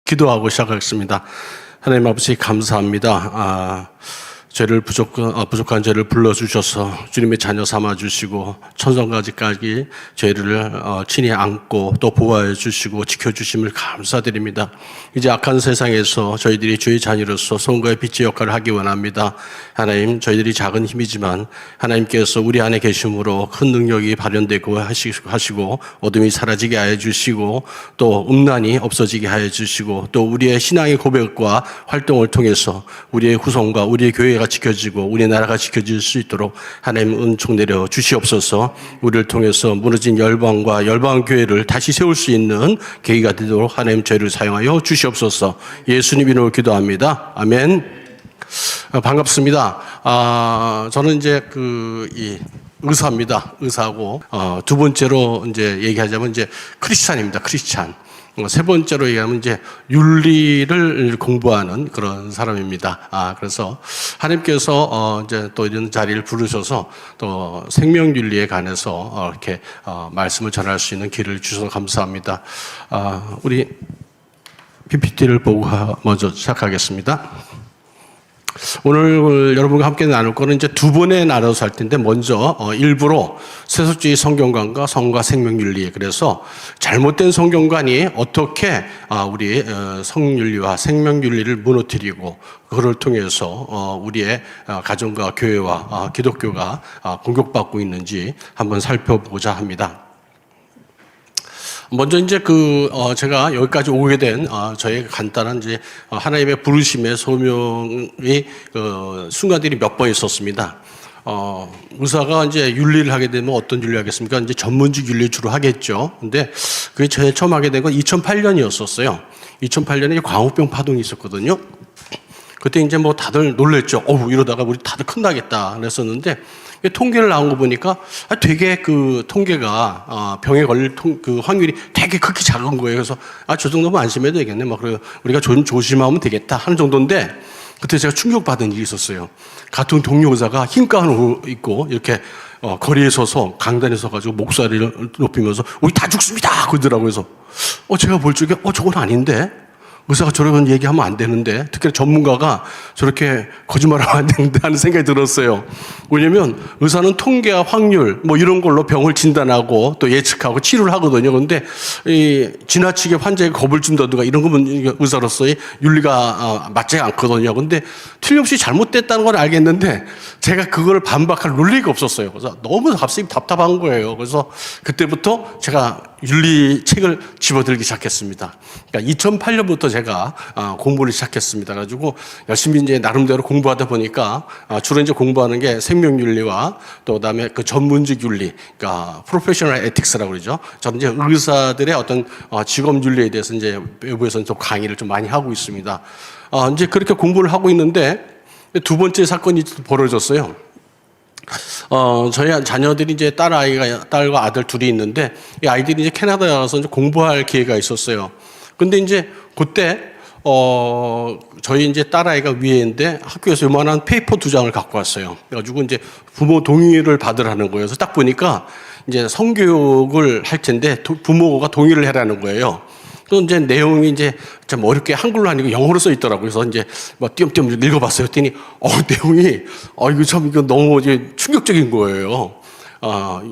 기도하고 시작하겠습니다. 하나님 아버지 감사합니다. 죄를 부족한 죄를 불러주셔서 주님의 자녀 삼아주시고 천성까지 죄를 친히 안고 또 보호해 주시고 지켜주심을 감사드립니다. 이제 악한 세상에서 저희들이 주의 자녀로서 소금과 빛의 역할을 하기 원합니다. 하나님, 저희들이 작은 힘이지만 하나님께서 우리 안에 계심으로 큰 능력이 발현되고 하시고 어둠이 사라지게 하여 주시고 또 음란이 없어지게 하여 주시고 또 우리의 신앙의 고백과 활동을 통해서 우리의 후손과 우리의 교회가 지켜지고 우리나라가 지켜질 수 있도록 하나님 은총 내려 주시옵소서. 우리를 통해서 무너진 열방과 열방 교회를 다시 세울 수 있는 계기가 되도록 하나님 저희를 사용하여 주시옵소서. 예수님 이름으로 기도합니다. 아멘. 반갑습니다. 저는 이제 의사입니다. 의사고 두 번째로 이제 얘기하자면 이제 크리스찬입니다. 크리스찬. 세 번째로 얘기하면 이제 윤리를 공부하는 그런 사람입니다. 그래서 하나님께서 이제 또 이런 자리를 부르셔서 또 생명윤리에 관해서 이렇게 말씀을 전할 수 있는 길을 주셔서 감사합니다. 우리 PPT를 보고 먼저 시작하겠습니다. 오늘 여러분과 함께 나눌 거는 이제 두 번에 나눠서 할 텐데 먼저 일부러 세속주의 성경관과 성과 생명윤리, 그래서 잘못된 성경관이 어떻게 우리 성윤리와 생명윤리를 무너뜨리고 그걸 통해서 우리의 가정과 교회와 기독교가 공격받고 있는지 한번 살펴보고자 합니다. 먼저 이제 제가 여기까지 오게 된 저의 간단한 이제 하나님의 부르심의 소명의 순간들이 몇 번 있었습니다. 의사가 이제 윤리를 하게 되면 어떤 윤리 하겠습니까? 이제 전문직 윤리 주로 하겠죠. 근데 그게 제일 처음 하게 된 건 2008년이었었어요. 2008년에 광우병 파동이 있었거든요. 그때 이제 뭐 다들 놀랬죠. 이러다가 우리 다들 큰다겠다 그랬었는데, 통계를 나온 거 보니까 되게 그 통계가 병에 걸릴 그 확률이 되게 극히 작은 거예요. 그래서 저 정도면 안심해도 되겠네. 그래 우리가 조심하면 되겠다 하는 정도인데, 그때 제가 충격받은 일이 있었어요. 같은 동료 의사가 흰 가운 입고 이렇게 거리에 서서 강단에 서가지고 목소리를 높이면서 우리 다 죽습니다 그러더라고요. 그래서 제가 볼 적에 저건 아닌데. 의사가 저런 얘기하면 안 되는데, 특히 전문가가 저렇게 거짓말하면 안 되는데 하는 생각이 들었어요. 왜냐면 의사는 통계와 확률 이런 걸로 병을 진단하고 또 예측하고 치료를 하거든요. 그런데 지나치게 환자에게 겁을 준다든가 이런 거면 의사로서의 윤리가 맞지 않거든요. 근데 틀림없이 잘못됐다는 걸 알겠는데 제가 그걸 반박할 논리가 없었어요. 그래서 너무 갑자기 답답한 거예요. 그래서 그때부터 제가 윤리 책을 집어들기 시작했습니다. 그러니까 2008년부터 제가 공부를 시작했습니다. 가지고 열심히 이제 나름대로 공부하다 보니까 주로 이제 공부하는 게 생명윤리와 또 그다음에 그 전문직 윤리, 그러니까 프로페셔널 에틱스라고 그러죠. 저는 이제 의사들의 어떤 직업 윤리에 대해서 이제 외부에서는 좀 강의를 좀 많이 하고 있습니다. 이제 그렇게 공부를 하고 있는데 두 번째 사건이 벌어졌어요. 저희 자녀들이 이제 딸과 아들 둘이 있는데, 이 아이들이 이제 캐나다에 가서 이제 공부할 기회가 있었어요. 근데 이제 그때, 저희 이제 딸아이가 위에인데 학교에서 요만한 페이퍼 2장을 갖고 왔어요. 그래가지고 이제 부모 동의를 받으라는 거예요. 그래서 딱 보니까 이제 성교육을 할 텐데 부모가 동의를 해라는 거예요. 또 이제 내용이 이제 좀 어렵게 한글로 아니고 영어로 써 있더라고요. 그래서 이제 띄엄띄엄 읽어봤어요. 그랬더니 내용이 이거 너무 이제 충격적인 거예요.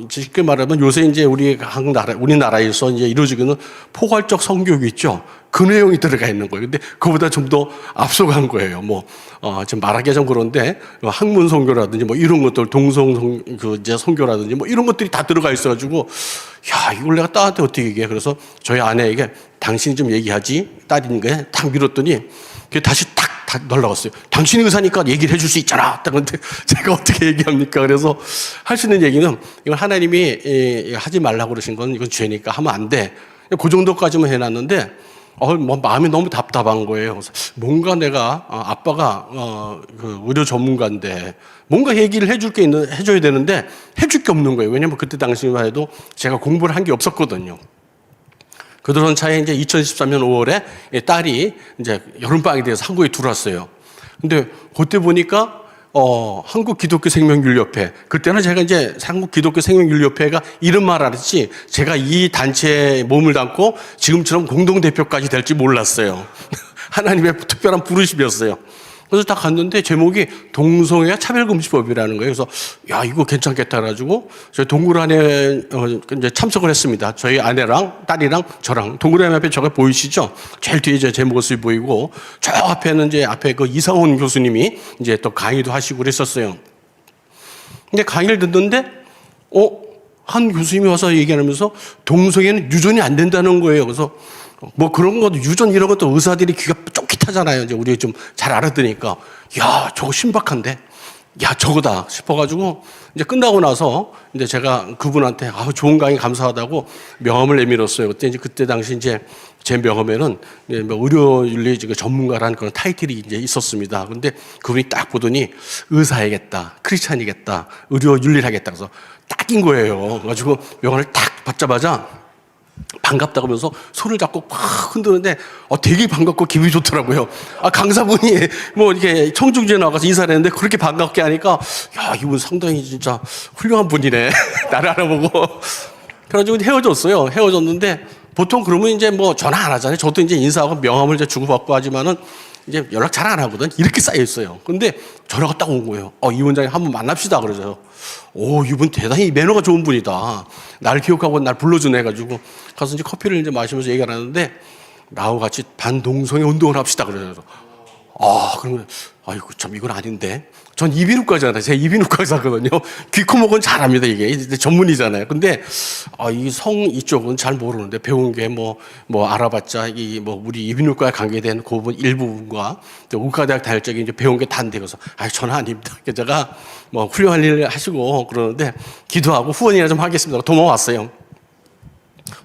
쉽게 말하면 요새 이제 우리나라에서 이제 이루어지고 있는 포괄적 성교육이 있죠. 그 내용이 들어가 있는 거예요. 근데 그보다 좀 더 앞서간 거예요. 좀 말하기가 좀 그런데 학문 성교라든지 이런 것들, 이제 성교라든지 이런 것들이 다 들어가 있어가지고, 이걸 내가 딸한테 어떻게 얘기해? 그래서 저희 아내에게 당신이 좀 얘기하지? 딸이니까 딱 밀었더니 그게 다시 딱 날라갔어요. 당신이 의사니까 얘기를 해줄 수 있잖아. 그런데 제가 어떻게 얘기합니까? 그래서 할 수 있는 얘기는, 이건 하나님이 하지 말라고 그러신 건 이건 죄니까 하면 안 돼. 그 정도까지만 해놨는데, 마음이 너무 답답한 거예요. 그래서 뭔가 내가, 아빠가, 의료 전문가인데, 뭔가 얘기를 해줘야 되는데, 해줄 게 없는 거예요. 왜냐면 그때 당시만 해도 제가 공부를 한 게 없었거든요. 그러던 차에 이제 2013년 5월에 딸이 이제 여름방학에 대해서 한국에 들어왔어요. 근데 그때 보니까 한국 기독교 생명윤리협회. 그때는 제가 이제 한국 기독교 생명윤리협회가 이름만 알았지 제가 이 단체에 몸을 담고 지금처럼 공동대표까지 될지 몰랐어요. 하나님의 특별한 부르심이었어요. 그래서 딱 갔는데 제목이 동성애 차별금지법이라는 거예요. 그래서 야 이거 괜찮겠다 해가지고 저희 동굴안에 이제 참석을 했습니다. 저희 아내랑 딸이랑 저랑 동굴안 앞에 저가 보이시죠? 제일 뒤에 제 모습이 보이고 저 앞에는 이제 앞에 그 이상훈 교수님이 이제 또 강의도 하시고 그랬었어요. 근데 강의를 듣는데 한 교수님이 와서 얘기하면서 동성애는 유전이 안 된다는 거예요. 그래서 뭐 그런 것도 유전 이런 것도 의사들이 귀가 쫑깃하잖아요. 이제 우리 좀 잘 알아듣으니까 야 저거 신박한데 야 저거다 싶어가지고 이제 끝나고 나서 이제 제가 그분한테 좋은 강의 감사하다고 명함을 내밀었어요. 그때 당시 이제 제 명함에는 뭐 의료윤리 전문가라는 그런 타이틀이 이제 있었습니다. 근데 그분이 딱 보더니 의사이겠다, 크리스찬이겠다, 의료윤리를 하겠다. 그래서 딱인 거예요. 그래가지고 명함을 딱 받자마자 반갑다고 하면서 손을 잡고 팍 흔드는데 되게 반갑고 기분이 좋더라고요. 강사분이 뭐 이렇게 청중지에 나가서 인사를 했는데 그렇게 반갑게 하니까 야 이분 상당히 진짜 훌륭한 분이네. 나를 알아보고. 그래가지고 헤어졌어요. 헤어졌는데 보통 그러면 이제 뭐 전화 안 하잖아요. 저도 이제 인사하고 명함을 이제 주고받고 하지만은 이제 연락 잘 안 하거든. 이렇게 쌓여 있어요. 근데 전화가 딱 온 거예요. 이 원장님 한번 만납시다 그러죠. 이분 대단히 매너가 좋은 분이다. 나를 기억하고 날 불러주네 해가지고 가서 이제 커피를 이제 마시면서 얘기를 하는데 나하고 같이 반동성애 운동을 합시다 그러죠. 그러면 아이고 참 이건 아닌데. 전 이비인후과잖아요. 제가 이비인후과 의사거든요. 귀, 코, 목은 잘합니다. 이게 전문이잖아요. 근데 이 성 이쪽은 잘 모르는데 배운 게 뭐 알아봤자 우리 이비인후과에 관계된 그 부분 일부분과 또 의과대학 다닐 적에 이제 배운 게 다인데 그래서 전화 아닙니다. 제가 뭐 훌륭한 일을 하시고 그러는데 기도하고 후원이나 좀 하겠습니다. 도망왔어요.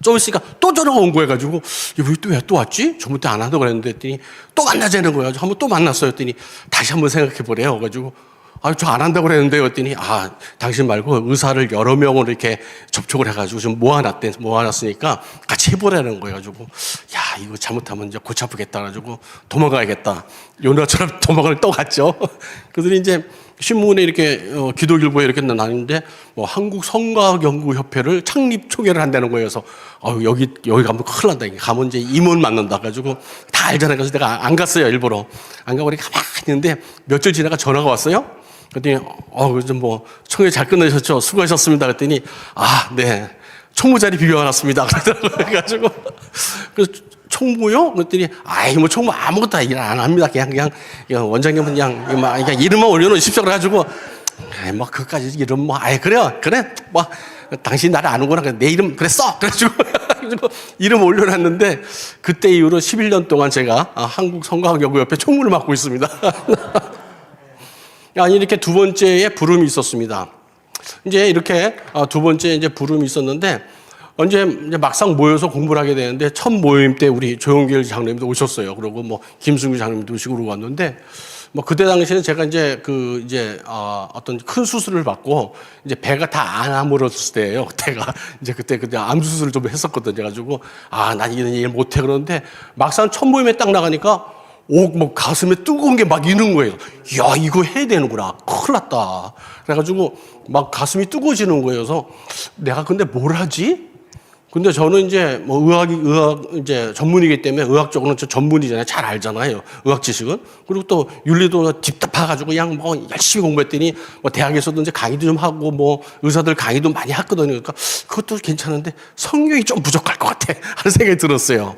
좀 있으니까 또 전화가 온 거야 가지고 왜 또 왔지? 저번 때 안 한다고 그랬는데 했더니 또 만나자는 거야. 한번 또 만났어요. 했더니 다시 한번 생각해 보래요. 가지고 저 안 한다고 그랬는데 했더니 당신 말고 의사를 여러 명으로 이렇게 접촉을 해가지고 좀 모아놨으니까 같이 해보라는 거예요. 가지고 야 이거 잘못하면 이제 골치 아프겠다. 가지고 도망가야겠다. 요나처럼 도망을 또 갔죠. 그들이 이제 신문에 이렇게 기독일보에 이렇게 나는데 한국 성과학연구협회를 창립 초기를 한다는 거예요. 그래서 여기 가면 큰일 난다. 가면 이제 임원 만난다. 가지고 다 알잖아요. 그래서 내가 안 갔어요. 일부러 안 가고 이렇게 가만히 있는데 며칠 지나가 전화가 왔어요. 그랬더니 요즘 청회 잘 끝내셨죠? 수고하셨습니다. 그랬더니 네 총무 자리 비워놨습니다. 그래가지고 그래서 총무요? 그랬더니 총무 아무것도 일 안 합니다. 그냥 원장님은 그냥 이름만 올려놓으십시오. 그래가지고 그까지 이름 그래 당신 나를 아는구나. 내 이름 그래 써. 그래가지고 이름 올려놨는데 그때 이후로 11년 동안 제가 한국 성과학연구협회 총무를 맡고 있습니다. 이렇게 두 번째의 부름이 있었습니다. 이제 이렇게 두 번째 이제 부름이 있었는데 이제 막상 모여서 공부를 하게 되는데 첫 모임 때 우리 조용길 장로님도 오셨어요. 그리고 김승규 장로님도 오시고 그러고 왔는데 그때 당시에는 제가 이제 어떤 큰 수술을 받고 이제 배가 다 안 아물었을 때예요. 그때가 이제 그때 암 수술을 좀 했었거든요. 그래가지고 난 이런 일 못해 그러는데 막상 첫 모임에 딱 나가니까 가슴에 뜨거운 게 막 있는 거예요. 야, 이거 해야 되는구나. 큰일 났다. 그래가지고 막 가슴이 뜨거워지는 거예요. 그래서 내가 근데 뭘 하지? 근데 저는 이제 의학 이제 전문이기 때문에 의학적으로는 저 전문이잖아요. 잘 알잖아요. 의학 지식은. 그리고 또 윤리도 딥답해가지고 그냥 열심히 공부했더니 대학에서도 이제 강의도 좀 하고 의사들 강의도 많이 했거든요. 그러니까 그것도 괜찮은데 성경이 좀 부족할 것 같아. 하는 생각이 들었어요.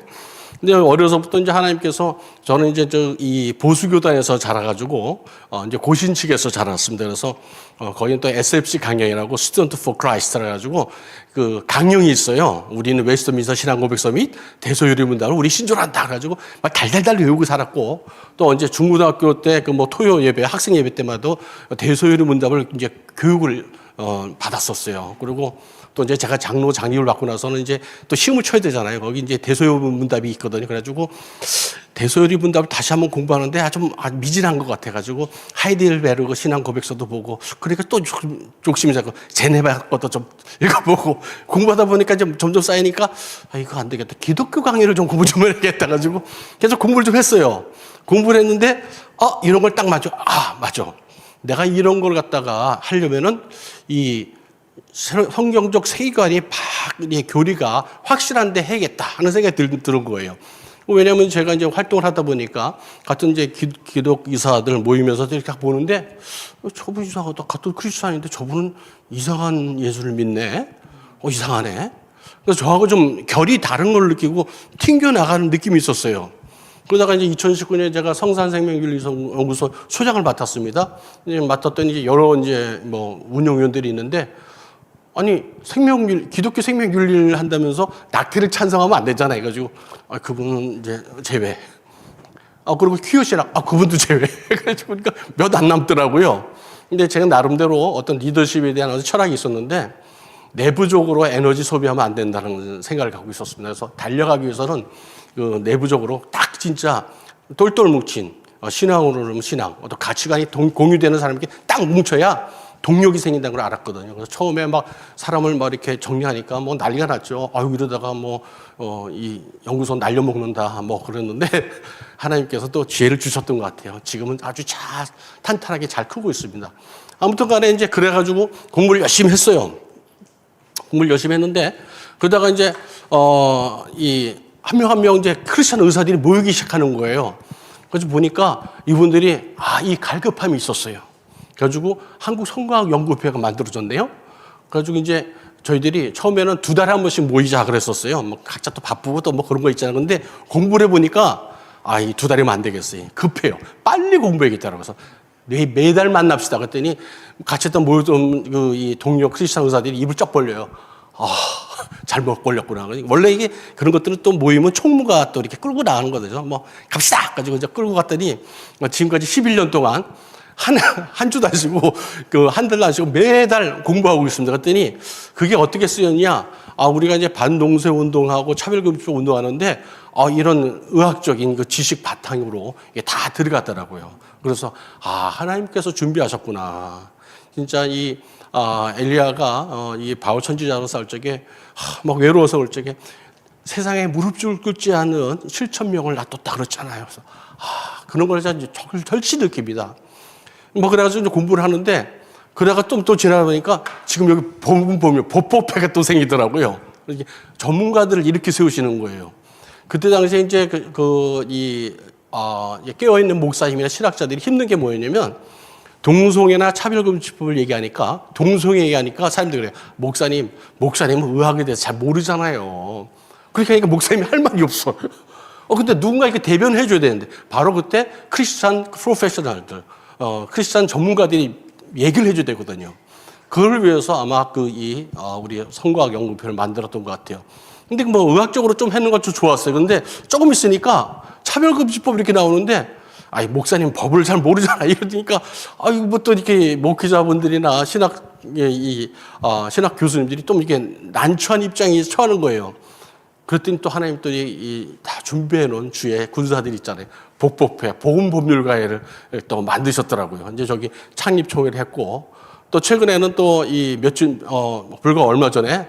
근데 어려서부터 이제 하나님께서 저는 이제 이 보수교단에서 자라가지고 이제 고신 측에서 자랐습니다. 그래서 거기는 또 SFC 강령이라고 Student for Christ라 해가지고 그 강령이 있어요. 우리는 웨스트민스터 신앙고백 서밋 대소유리문답을 우리 신조한다 그래가지고 막 달달달 외우고 살았고 또 이제 중고등학교 때 토요 예배 학생 예배 때마다 대소유리문답을 이제 교육을 받았었어요. 그리고 또 이제 제가 장로를 받고 나서는 이제 또 시험을 쳐야 되잖아요. 거기 이제 대소요리 문답이 있거든요. 그래가지고 대소요리 문답을 다시 한번 공부하는데 좀 미진한 것 같아가지고 하이델베르그 신앙 고백서도 보고 그러니까 또 욕심이 자꾸 제네바 것도 좀 읽어보고 공부하다 보니까 좀 점점 쌓이니까 이거 안 되겠다. 기독교 강의를 좀 공부 좀 해야겠다 가지고 계속 공부를 좀 했어요. 공부를 했는데 이런 걸 딱 맞아. 맞아. 내가 이런 걸 갖다가 하려면은 이 성경적 세계관이 교리가 확실한데 해야겠다 하는 생각이 드는 거예요. 왜냐하면 제가 이제 활동을 하다 보니까 같은 이제 기독 이사들 모이면서 이렇게 보는데 저분 이상하다. 같은 크리스찬인데 저분은 이상한 예수를 믿네. 이상하네. 그래서 저하고 좀 결이 다른 걸 느끼고 튕겨나가는 느낌이 있었어요. 그러다가 이제 2019년에 제가 성산생명윤리연구소 소장을 맡았습니다. 이제 맡았더니 이제 여러 이제 뭐 운영위원들이 있는데 아니 기독교 생명윤리를 한다면서 낙태를 찬성하면 안 되잖아. 해가지고 그분은 이제 제외. 그리고 퀴어시락 그분도 제외. 그래서 보니까 몇 안 남더라고요. 근데 제가 나름대로 어떤 리더십에 대한 어떤 철학이 있었는데 내부적으로 에너지 소비하면 안 된다는 생각을 갖고 있었습니다. 그래서 달려가기 위해서는 그 내부적으로 딱 진짜 똘똘 뭉친 신앙으로는 신앙, 어떤 가치관이 공유되는 사람에게 딱 뭉쳐야 동력이 생긴다는 걸 알았거든요. 그래서 처음에 막 사람을 막 이렇게 정리하니까 뭐 난리가 났죠. 이러다가 이 연구소 날려먹는다 뭐 그랬는데 하나님께서 또 지혜를 주셨던 것 같아요. 지금은 아주 탄탄하게 잘 크고 있습니다. 아무튼 간에 이제 그래가지고 공부를 열심히 했어요. 공부를 열심히 했는데 그러다가 이제 이 한 명 한 명 이제 크리스천 의사들이 모이기 시작하는 거예요. 그래서 보니까 이분들이 이 갈급함이 있었어요. 그래가지고 한국 성과학 연구회가 만들어졌네요. 그래가지고 이제 저희들이 처음에는 2달에 한 번씩 모이자 그랬었어요. 뭐 각자 또 바쁘고 또 뭐 그런 거 있잖아요. 근데 공부를 해보니까 이 2달이면 안 되겠어요. 급해요. 빨리 공부해야겠다라고 해서 매달 만납시다. 그랬더니 같이 했던 모였던 이 동료 크리스천 의사들이 입을 쩍 벌려요. 잘못 걸렸구나. 원래 이게 그런 것들은 또 모이면 총무가 또 이렇게 끌고 나가는 거죠. 뭐 갑시다. 가지고 이제 끌고 갔더니 지금까지 11년 동안 한 주도 안 쉬고 한 달도 안 쉬고 매달 공부하고 있습니다. 그랬더니 그게 어떻게 쓰였냐? 우리가 이제 반동세 운동하고 차별금지법 운동하는데 이런 의학적인 그 지식 바탕으로 이게 다 들어갔더라고요. 그래서 하나님께서 준비하셨구나. 진짜 이 엘리야가 이 바울 선지자로 싸울 적에 막 외로워서 올 적에 세상에 무릎을 꿇지 않은 7,000명을 놔뒀다 그랬잖아요. 그래서 그런 걸 제가 절시 느낍니다. 뭐 그래가지고 이제 공부를 하는데 그러다가 또 지나다 보니까 지금 여기 보면 법법회가 또 생기더라고요. 이렇게 전문가들을 이렇게 세우시는 거예요. 그때 당시에 이제 깨어있는 목사님이나 신학자들이 힘든 게 뭐였냐면 동성애나 차별금지법을 얘기하니까 동성애 얘기하니까 사람들이 그래요. 목사님은 의학에 대해서 잘 모르잖아요. 그렇게 하니까 목사님이 할 말이 없어. 근데 누군가 이렇게 대변을 해줘야 되는데 바로 그때 크리스찬 프로페셔널들, 크리스찬 전문가들이 얘기를 해줘야 되거든요. 그걸 위해서 아마 우리 성과학 연구표를 만들었던 것 같아요. 근데 뭐 의학적으로 좀 해놓은 것도 좋았어요. 근데 조금 있으니까 차별금지법 이렇게 나오는데 목사님 법을 잘 모르잖아. 이러니까 뭐 또 이렇게 목회자분들이나 신학 교수님들이 또 이렇게 난처한 입장에 처하는 거예요. 그랬더니 또 하나님 또 다 준비해 놓은 주의 군사들이 있잖아요. 복법회, 보훈법률가회를 또 만드셨더라고요. 이제 저기 창립총회를 했고 또 최근에는 또 불과 얼마 전에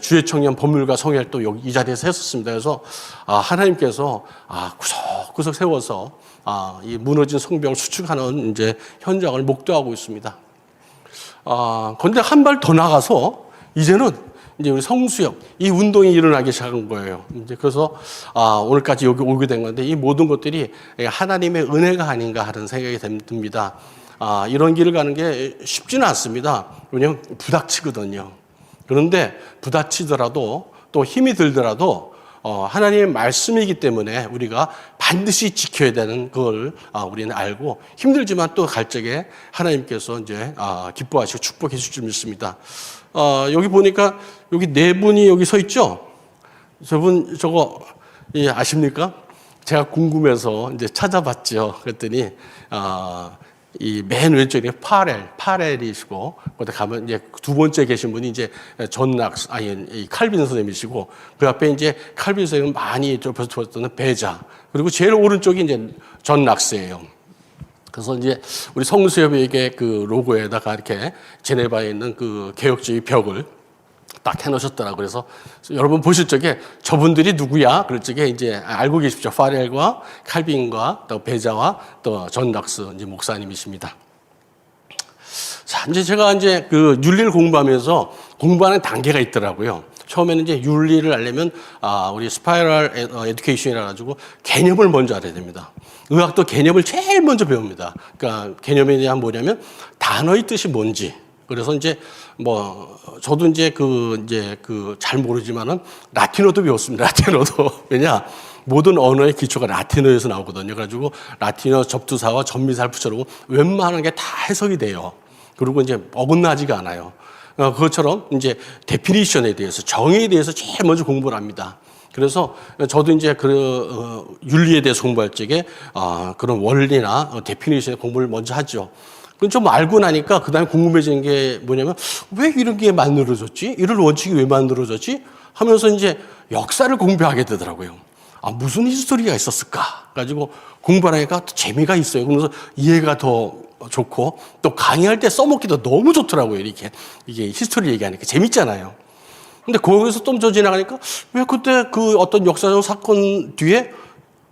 주의 청년 법률가 성회를 또 여기 이 자리에서 했었습니다. 그래서 하나님께서 구석구석 세워서 이 무너진 성벽을 수축하는 이제 현장을 목도하고 있습니다. 그런데 한 발 더 나가서 이제는 이제 우리 성수역 이 운동이 일어나기 시작한 거예요. 이제 그래서 오늘까지 여기 오게 된 건데 이 모든 것들이 하나님의 은혜가 아닌가 하는 생각이 듭니다. 이런 길을 가는 게 쉽지는 않습니다. 왜냐하면 부닥치거든요. 그런데 부닥치더라도 또 힘이 들더라도 하나님의 말씀이기 때문에 우리가 반드시 지켜야 되는 그걸 우리는 알고 힘들지만 또 갈 적에 하나님께서 이제 기뻐하시고 축복해 주실 줄 믿습니다. 여기 보니까 여기 4분이 여기 서 있죠? 저분 저거 아십니까? 제가 궁금해서 이제 찾아봤죠. 그랬더니 이 맨 왼쪽에 파렐이시고, 거기 가면 이제 2번째 계신 분이 이제 이 칼빈 선생님이시고, 그 앞에 이제 칼빈 선생님 많이 보셨던 배자, 그리고 제일 오른쪽이 이제 존 락스예요. 그래서 이제 우리 성수협의회 그 로고에다가 이렇게 제네바에 있는 그 개혁주의 벽을 딱 해놓으셨더라고요. 그래서 여러분 보실 적에 저분들이 누구야? 그럴 적에 이제 알고 계십시오. 파렐과 칼빈과 또 베자와 또 존 락스 이제 목사님이십니다. 자, 이제 제가 이제 그 윤리를 공부하면서 공부하는 단계가 있더라고요. 처음에는 이제 윤리를 알려면 우리 스파이럴 에듀케이션이라 가지고 개념을 먼저 알아야 됩니다. 의학도 개념을 제일 먼저 배웁니다. 그러니까 개념에 대한 뭐냐면 단어의 뜻이 뭔지. 그래서 이제 뭐 저도 이제 잘 모르지만은 라틴어도 배웠습니다. 라틴어도. 왜냐? 모든 언어의 기초가 라틴어에서 나오거든요. 그래가지고 라틴어 접두사와 전미사를 붙여놓고 웬만한 게 다 해석이 돼요. 그리고 이제 어긋나지가 않아요. 그것처럼 이제 데피니션에 대해서, 정의에 대해서 제일 먼저 공부를 합니다. 그래서 저도 이제 윤리에 대해서 공부할 적에 그런 원리나 데피니션의 공부를 먼저 하죠. 그럼 좀 알고 나니까 그 다음에 궁금해지는 게 뭐냐면 왜 이런 게 만들어졌지? 이런 원칙이 왜 만들어졌지? 하면서 이제 역사를 공부하게 되더라고요. 무슨 히스토리가 있었을까? 가지고 공부하니까 또 재미가 있어요. 그러면서 이해가 더 좋고 또 강의할 때 써먹기도 너무 좋더라고요. 이게 히스토리 얘기하니까 재밌잖아요. 근데 거기서 좀 더 지나가니까 왜 그때 그 어떤 역사적 사건 뒤에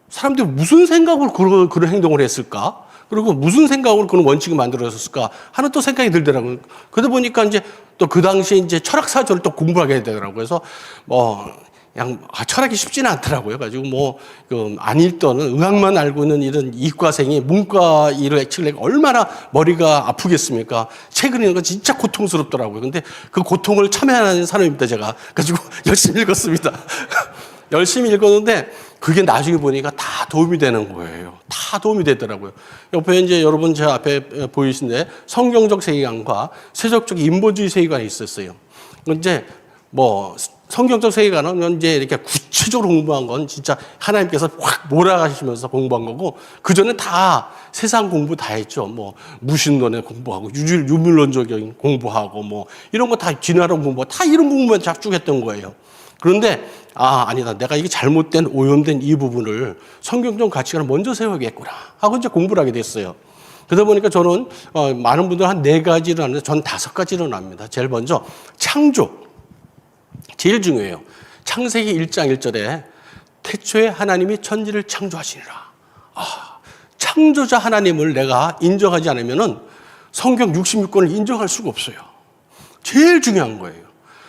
사람들이 무슨 생각으로 그런 행동을 했을까? 그리고 무슨 생각으로 그런 원칙을 만들어졌을까 하는 또 생각이 들더라고요. 그러다 보니까 이제 또 그 당시에 이제 철학사조를 또 공부하게 되더라고요. 그래서 그냥 철학이 쉽지는 않더라고요. 가지고 안 읽던 의학만 알고 있는 이런 이과생이 문과 일을 치려니까 얼마나 머리가 아프겠습니까? 책을 읽는 건 진짜 고통스럽더라고요. 근데 그 고통을 참여하는 사람입니다, 제가. 가지고 열심히 읽었습니다. 열심히 읽었는데 그게 나중에 보니까 다 도움이 되는 거예요. 다 도움이 되더라고요. 옆에 이제 여러분 제 앞에 보이시는데 성경적 세계관과 세속적 인본주의 세계관이 있었어요. 이제 성경적 세계관은 이제 이렇게 구체적으로 공부한 건 진짜 하나님께서 확 몰아가시면서 공부한 거고, 그전에 다 세상 공부 다 했죠. 무신론에 공부하고, 유물론적인 공부하고, 이런 거 다 진화론 공부, 다 이런 공부만 쭉 했던 거예요. 그런데, 아니다. 내가 이게 잘못된, 오염된 이 부분을 성경적 가치관을 먼저 세워야겠구나 하고 이제 공부를 하게 됐어요. 그러다 보니까 저는, 많은 분들 한 4가지를 하는데, 전 5가지를 합니다. 제일 먼저, 창조. 제일 중요해요. 창세기 1장 1절에 태초에 하나님이 천지를 창조하시니라. 창조자 하나님을 내가 인정하지 않으면은 성경 66권을 인정할 수가 없어요. 제일 중요한 거예요.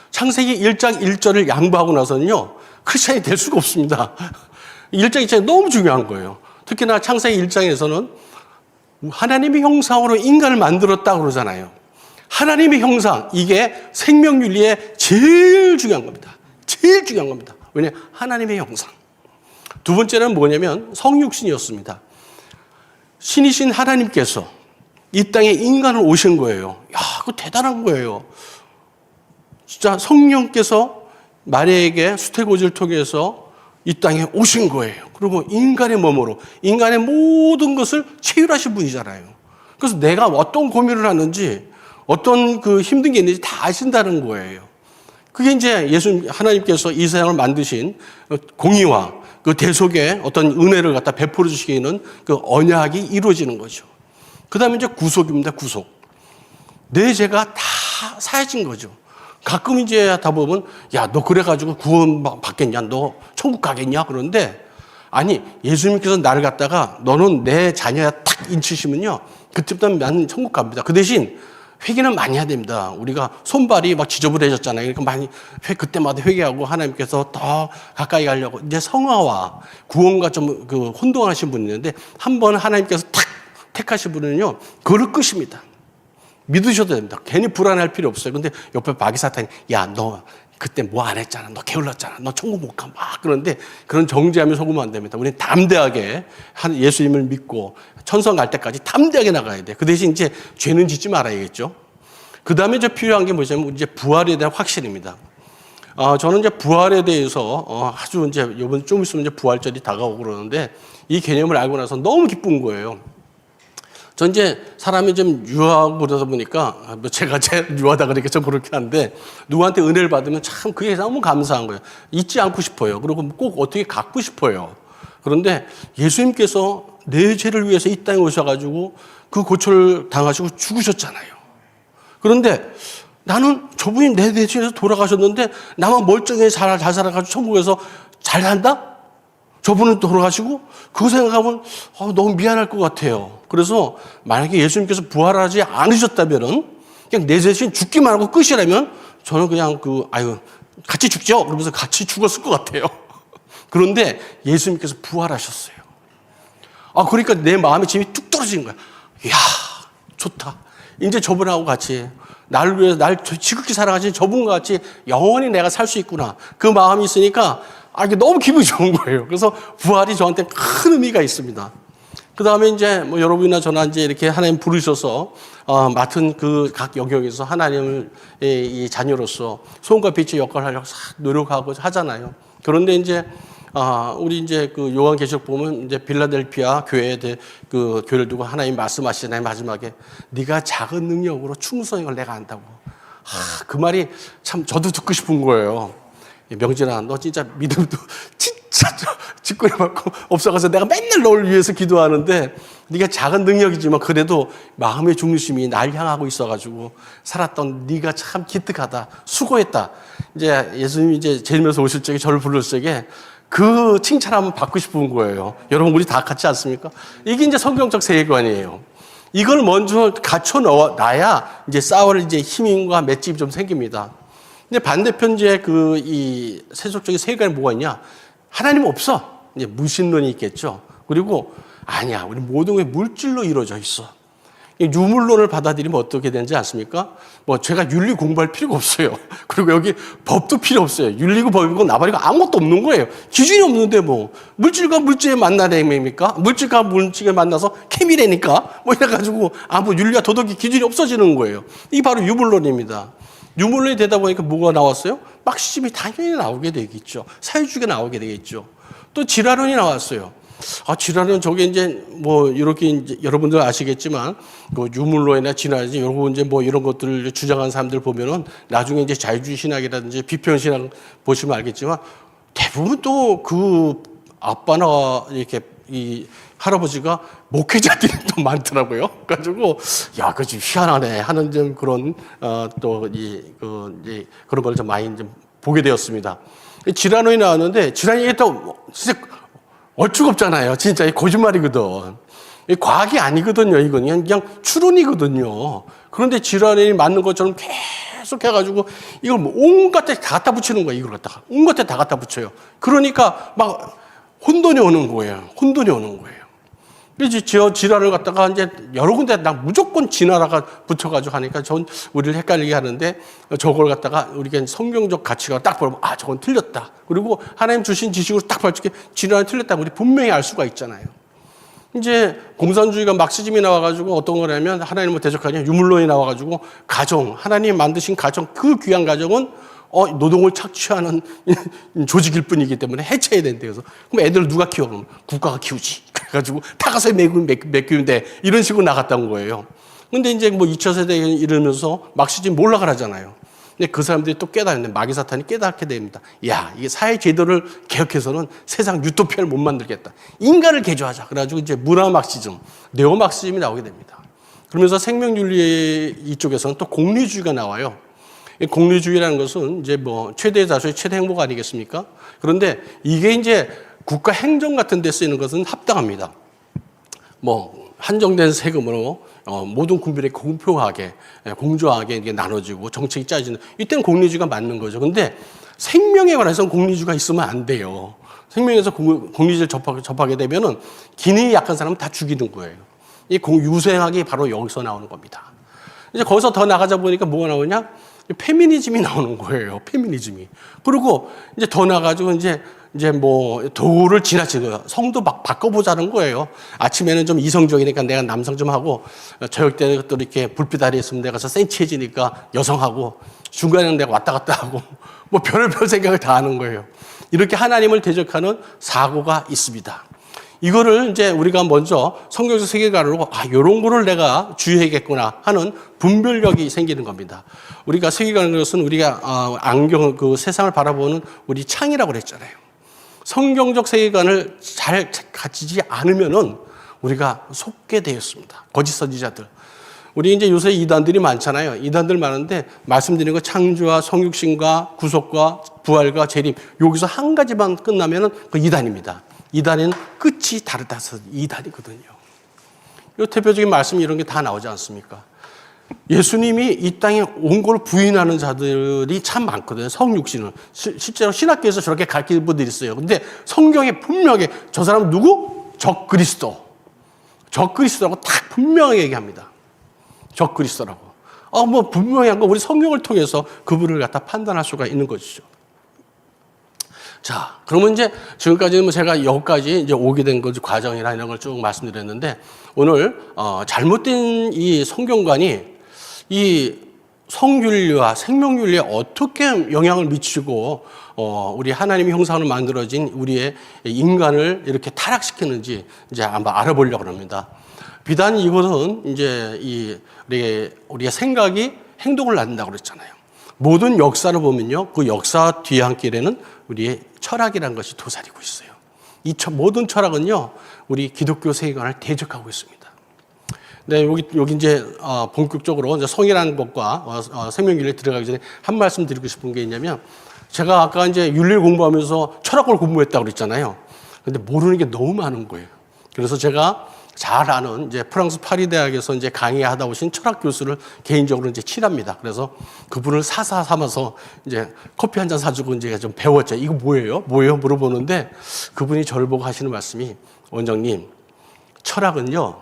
창세기 1장 1절을 양보하고 나서는요, 크리스찬이 될 수가 없습니다. 1장 2장이 너무 중요한 거예요. 특히나 창세기 1장에서는 하나님의 형상으로 인간을 만들었다고 그러잖아요. 하나님의 형상, 이게 생명윤리에 제일 중요한 겁니다. 제일 중요한 겁니다. 왜냐? 하나님의 형상. 두 번째는 뭐냐면 성육신이었습니다. 신이신 하나님께서 이 땅에 인간을 오신 거예요. 그거 대단한 거예요. 진짜 성령께서 마리아에게 수태고지를 통해서 이 땅에 오신 거예요. 그리고 인간의 몸으로 인간의 모든 것을 체휼하신 분이잖아요. 그래서 내가 어떤 고민을 하는지, 어떤 힘든 게 있는지 다 아신다는 거예요. 그게 이제 하나님께서 이 세상을 만드신 공의와 그 대속의 어떤 은혜를 갖다 베풀어 주시기에는 그 언약이 이루어지는 거죠. 그 다음에 이제 구속입니다, 구속. 내 죄가 다 사해진 거죠. 가끔 이제 하다 보면, 너 그래가지고 구원 받겠냐? 너 천국 가겠냐? 그런데, 아니, 예수님께서 나를 갖다가 너는 내 자녀야 탁 인치시면요, 그때부터 나는 천국 갑니다. 그 대신, 회개는 많이 해야 됩니다. 우리가 손발이 막 지저분해졌잖아요. 그러니까 그때마다 회개하고 하나님께서 더 가까이 가려고 이제 성화와 구원과 좀 혼동하신 분이 있는데, 한번 하나님께서 탁 택하신 분은요, 그걸 끝입니다. 믿으셔도 됩니다. 괜히 불안할 필요 없어요. 근데 옆에 마귀사탄이, 너 그때 뭐 안 했잖아. 너 게을렀잖아. 너 천국 못 가. 막 그러는데 그런 정죄하며 속으면 안 됩니다. 우리는 담대하게 예수님을 믿고 천성 갈 때까지 담대하게 나가야 돼. 그 대신 이제 죄는 짓지 말아야겠죠. 그 다음에 이제 필요한 게 뭐냐면 이제 부활에 대한 확신입니다. 저는 이제 부활에 대해서 아주 이제 이번 좀 있으면 이제 부활절이 다가오고 그러는데 이 개념을 알고 나서 너무 기쁜 거예요. 전 이제 사람이 좀 유하고 그러다 보니까, 제가 유하다 그러니까 좀 그렇긴 한데, 누구한테 은혜를 받으면 참 그게 너무 감사한 거예요. 잊지 않고 싶어요. 그리고 꼭 어떻게 갖고 싶어요. 그런데 예수님께서 내 죄를 위해서 이 땅에 오셔가지고 그 고초를 당하시고 죽으셨잖아요. 그런데 나는 저분이 내 죄에서 돌아가셨는데 나만 멀쩡히 잘 살아가지고 천국에서 잘 산다? 저분은 돌아가시고 그거 생각하면 너무 미안할 것 같아요. 그래서 만약에 예수님께서 부활하지 않으셨다면은 그냥 내 자신 죽기만 하고 끝이라면 저는 그냥 같이 죽죠. 그러면서 같이 죽었을 것 같아요. 그런데 예수님께서 부활하셨어요. 그러니까 내 마음의 짐이 뚝 떨어지는 거야. 이야, 좋다. 이제 저분하고 같이 나를 위해서 날 지극히 사랑하신 저분과 같이 영원히 내가 살 수 있구나. 그 마음이 있으니까 이게 너무 기분이 좋은 거예요. 그래서 부활이 저한테 큰 의미가 있습니다. 그 다음에 이제 여러분이나 저나 이제 이렇게 하나님 부르셔서 맡은 그 각 영역에서 하나님의 이 자녀로서 소금과 빛의 역할을 하려고 노력하고 하잖아요. 그런데 이제 우리 이제 그 요한계시록 보면 이제 빌라델피아 교회에 그 교회를 두고 하나님 말씀하시잖아요. 마지막에 네가 작은 능력으로 충성인 걸 내가 안다고. 그 말이 참 저도 듣고 싶은 거예요. 명진아, 너 진짜 믿음도 진짜 짓거리 받고 없어가서 내가 맨날 너를 위해서 기도하는데 네가 작은 능력이지만 그래도 마음의 중심이 날 향하고 있어가지고 살았던 네가 참 기특하다, 수고했다. 이제 예수님이 이제 제일면서 오실 적에 저를 부르실 적에 그 칭찬 한번 받고 싶은 거예요. 여러분 우리 다 같지 않습니까? 이게 이제 성경적 세계관이에요. 이걸 먼저 갖춰 놔야 이제 싸울 이제 힘과 맷집이 좀 생깁니다. 근데 반대편 이제 이 세속적인 세계관에 뭐가 있냐? 하나님 없어. 이제 무신론이 있겠죠. 그리고 아니야, 우리 모든 게 물질로 이루어져 있어. 유물론을 받아들이면 어떻게 되는지 아십니까? 제가 윤리 공부할 필요가 없어요. 그리고 여기 법도 필요 없어요. 윤리고 법이고 나발이고 아무것도 없는 거예요. 기준이 없는데 물질과 물질의 만나다입니까? 물질과 물질을 만나서 케미래니까 이래가지고 윤리와 도덕의 기준이 없어지는 거예요. 이게 바로 유물론입니다. 유물론이 되다 보니까 뭐가 나왔어요? 막시즘이 당연히 나오게 되겠죠. 사회주의가 나오게 되겠죠. 또 진화론이 나왔어요. 진화론 저게 이제 이렇게 이제 여러분들 아시겠지만 유물론이나 진화론 이런 이제 이런 것들을 주장하는 사람들 보면은 나중에 이제 자유주의 신학이라든지 비평 신학 보시면 알겠지만 대부분 또 그 아빠나 이렇게 이 할아버지가 목회자들이 또 많더라고요. 그래가지고 그거 좀 희한하네 하는 좀 그런 그런 걸 좀 많이 좀 보게 되었습니다. 진화론이 나왔는데 진화론이 또 진짜 얼추가 없잖아요. 진짜 거짓말이거든. 과학이 아니거든요. 이건 그냥 추론이거든요. 그런데 진화론이 맞는 것처럼 계속 해가지고 이걸 온갖 데 다 갖다 붙이는 거예요. 이걸 갖다가 온갖 데 다 갖다 붙여요. 그러니까 막 혼돈이 오는 거예요. 혼돈이 오는 거예요. 그래서 진화를 갖다가 이제 여러 군데 무조건 진화라가 붙여가지고 하니까 우리를 헷갈리게 하는데 저걸 갖다가 우리가 성경적 가치가 딱 보면 저건 틀렸다. 그리고 하나님 주신 지식으로 딱 밝히게 진화는 틀렸다고 우리 분명히 알 수가 있잖아요. 이제 공산주의가 막시즘이 나와가지고 어떤 거냐면 하나님을 대적하냐 유물론이 나와가지고 가정, 하나님 만드신 가정, 그 귀한 가정은 노동을 착취하는 조직일 뿐이기 때문에 해체해야 된대요. 그래서 그럼 애들 누가 키워? 그러면 국가가 키우지. 그래가지고 타가서 맡기는데 이런 식으로 나갔던 거예요. 근데 이제 2차 세대 이러면서 막시즘 몰락을 하잖아요. 근데 그 사람들이 또 깨달았는데 마귀 사탄이 깨닫게 됩니다. 이게 사회 제도를 개혁해서는 세상 유토피아를 못 만들겠다. 인간을 개조하자. 그래가지고 이제 문화 막시즘, 네오 막시즘이 나오게 됩니다. 그러면서 생명윤리 이쪽에서는 또 공리주의가 나와요. 공리주의라는 것은 이제 최대 자수의 최대 행복 아니겠습니까? 그런데 이게 이제 국가 행정 같은 데 쓰이는 것은 합당합니다. 한정된 세금으로 모든 국민에게 공평하게, 공정하게 이게 나눠지고 정책이 짜지는 이때는 공리주의가 맞는 거죠. 근데 생명에 관해서는 공리주의가 있으면 안 돼요. 생명에서 공리주의를 접하게 되면은 기능이 약한 사람은 다 죽이는 거예요. 이 유생학이 바로 여기서 나오는 겁니다. 이제 거기서 더 나가자 보니까 뭐가 나오냐? 페미니즘이 나오는 거예요. 페미니즘이. 그리고 이제 더 나가지고 이제 도를 지나치고 성도 막 바꿔보자는 거예요. 아침에는 좀 이성적이니까 내가 남성 좀 하고, 저녁 때는 또 이렇게 불빛 아래에 있으면 내가 센치해지니까 여성하고, 중간에는 내가 왔다 갔다 하고, 별의별 생각을 다 하는 거예요. 이렇게 하나님을 대적하는 사고가 있습니다. 이거를 이제 우리가 먼저 성경적 세계관으로 이런 거를 내가 주의해야겠구나 하는 분별력이 생기는 겁니다. 우리가 세계관인 것은 우리가 안경 세상을 바라보는 우리 창이라고 그랬잖아요. 성경적 세계관을 잘 가지지 않으면은 우리가 속게 되었습니다. 거짓 선지자들. 우리 이제 요새 이단들이 많잖아요. 이단들 많은데 말씀드린 거 창조와 성육신과 구속과 부활과 재림 여기서 한 가지만 끝나면은 그 이단입니다. 이단에는 끝이 다르다서 이단이거든요. 이 대표적인 말씀 이런 게 다 나오지 않습니까? 예수님이 이 땅에 온 걸 부인하는 자들이 참 많거든요. 성육신을. 실제로 신학교에서 저렇게 가르치는 분들이 있어요. 근데 성경에 분명하게 저 사람은 누구? 적그리스도. 적그리스도라고 딱 분명하게 얘기합니다. 적그리스도라고. 뭐 분명한 거 우리 성경을 통해서 그분을 갖다 판단할 수가 있는 것이죠. 자, 그러면 이제 지금까지는 뭐 제가 여기까지 이제 오게 된 그 과정이나 이런 걸 쭉 말씀드렸는데 오늘 잘못된 이 성경관이 이 성윤리와 생명윤리에 어떻게 영향을 미치고 우리 하나님의 형상으로 만들어진 우리의 인간을 이렇게 타락시키는지 이제 한번 알아보려고 합니다. 비단 이것은 이제 우리의 생각이 행동을 낳는다고 그랬잖아요. 모든 역사를 보면요, 그 역사 뒤안길에는 우리의 철학이라는 것이 도사리고 있어요. 이 모든 철학은요, 우리 기독교 세계관을 대적하고 있습니다. 네, 여기 이제 본격적으로 이제 성이라는 것과 생명윤리에 들어가기 전에 한 말씀 드리고 싶은 게 있냐면, 제가 아까 이제 윤리를 공부하면서 철학을 공부했다고 그랬잖아요. 근데 모르는 게 너무 많은 거예요. 그래서 제가 잘 아는 이제 프랑스 파리 대학에서 이제 강의하다 오신 철학 교수를 개인적으로 이제 친합니다. 그래서 그분을 사사 삼아서 이제 커피 한 잔 사주고 이제 좀 배웠죠. 이거 뭐예요? 뭐예요? 물어보는데 그분이 저를 보고 하시는 말씀이, 원장님, 철학은요,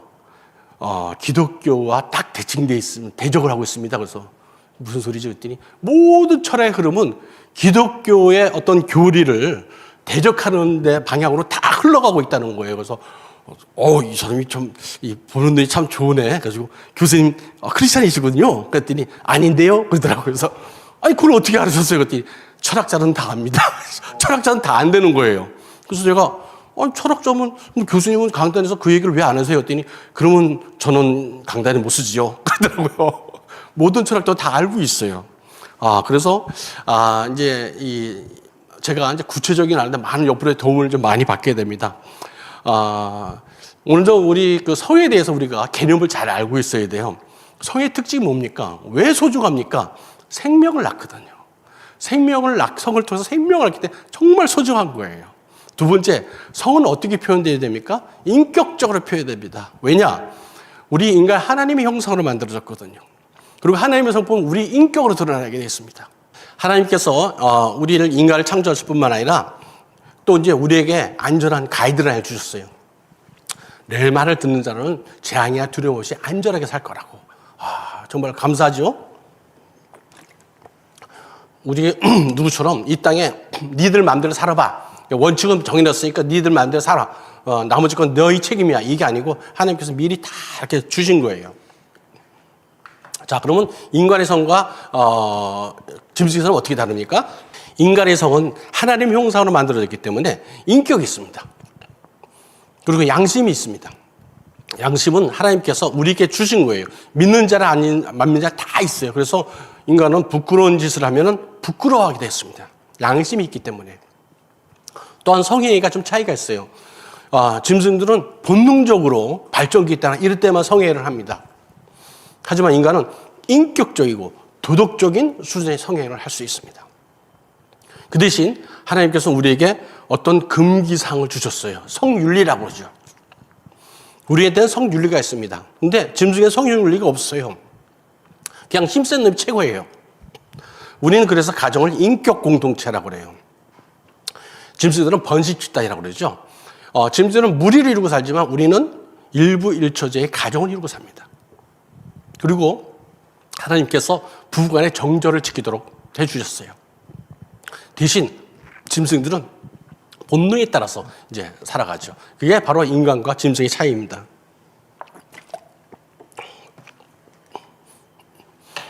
기독교와 딱 대칭되어 있으면 대적을 하고 있습니다. 그래서 무슨 소리지? 그랬더니 모든 철학의 흐름은 기독교의 어떤 교리를 대적하는 데 방향으로 다 흘러가고 있다는 거예요. 그래서 이 사람이 좀 보는 눈이 참 좋으네. 그래가지고 교수님 크리스찬이시거든요. 그랬더니 아닌데요? 그러더라고요. 그래서 아니 그걸 어떻게 알으셨어요? 그랬더니 철학자는 다 압니다. 철학자는 다 안 되는 거예요. 그래서 제가 철학자면 교수님은 강단에서 그 얘기를 왜 안 하세요? 했더니 그러면 저는 강단에 못 쓰지요. 그러더라고요. 모든 철학도 다 알고 있어요. 그래서 이제 제가 이제 구체적인 아는데 많은 옆으로의 도움을 좀 많이 받게 됩니다. 오늘도 우리 그 성에 대해서 우리가 개념을 잘 알고 있어야 돼요. 성의 특징이 뭡니까? 왜 소중합니까? 생명을 낳거든요. 성을 통해서 생명을 낳기 때문에 정말 소중한 거예요. 두 번째, 성은 어떻게 표현되어야 됩니까? 인격적으로 표현됩니다. 왜냐? 우리 인간 하나님의 형상으로 만들어졌거든요. 그리고 하나님의 성품은 우리 인격으로 드러나게 되어 있습니다. 하나님께서 우리를 인간을 창조하실 뿐만 아니라 또 이제 우리에게 안전한 가이드라인을 주셨어요. 내 말을 듣는 자는 재앙이야 두려움 없이 안전하게 살 거라고. 정말 감사하죠? 우리 누구처럼 이 땅에 니들 마음대로 살아봐. 원칙은 정해놨으니까 니들 마음대로 살아. 나머지 건 너희 책임이야. 이게 아니고 하나님께서 미리 다 이렇게 주신 거예요. 자, 그러면 인간의 성과 짐승의 성은 어떻게 다릅니까? 인간의 성은 하나님 형상으로 만들어졌기 때문에 인격이 있습니다. 그리고 양심이 있습니다. 양심은 하나님께서 우리에게 주신 거예요. 믿는 자라 아닌 믿는 자 다 있어요. 그래서 인간은 부끄러운 짓을 하면은 부끄러워하게 됐습니다. 양심이 있기 때문에. 또한 성행위가 좀 차이가 있어요. 짐승들은 본능적으로 발전기 있다나 이럴 때만 성행위를 합니다. 하지만 인간은 인격적이고 도덕적인 수준의 성행위를 할 수 있습니다. 그 대신 하나님께서 우리에게 어떤 금기사항을 주셨어요. 성윤리라고 그러죠. 우리한테는 성윤리가 있습니다. 근데 짐승에 성윤리가 없어요. 그냥 힘센 놈이 최고예요. 우리는 그래서 가정을 인격 공동체라고 그래요. 짐승들은 번식 집단이라고 그러죠. 짐승들은 무리를 이루고 살지만 우리는 일부 일처제의 가정을 이루고 삽니다. 그리고 하나님께서 부부간의 정절을 지키도록 해주셨어요. 대신 짐승들은 본능에 따라서 이제 살아가죠. 그게 바로 인간과 짐승의 차이입니다.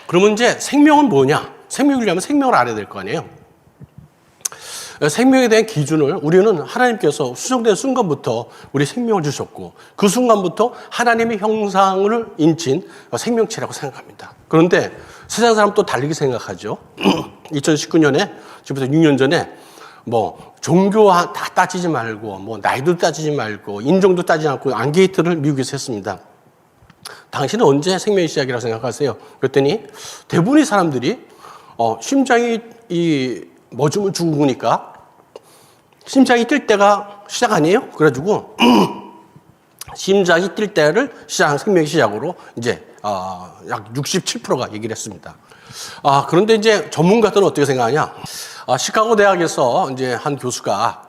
그러면 이제 생명은 뭐냐? 생명이려면 생명을 알아야 될 거 아니에요. 생명에 대한 기준을 우리는 하나님께서 수정된 순간부터 우리 생명을 주셨고 그 순간부터 하나님의 형상을 인친 생명체라고 생각합니다. 그런데 세상 사람 또 다르게 생각하죠. 2019년에 지금부터 6년 전에 뭐 종교 다 따지지 말고 뭐 나이도 따지지 말고 인종도 따지지 않고 앙케이트를 미국에서 했습니다. 당신은 언제 생명의 시작이라고 생각하세요? 그랬더니 대부분의 사람들이 심장이 멎으면 죽으니까 심장이 뛸 때가 시작 아니에요? 그래가지고 심장이 뛸 때를 생명의 시작으로 이제 약 67%가 얘기를 했습니다. 그런데 이제 전문가들은 어떻게 생각하냐? 시카고 대학에서 이제 한 교수가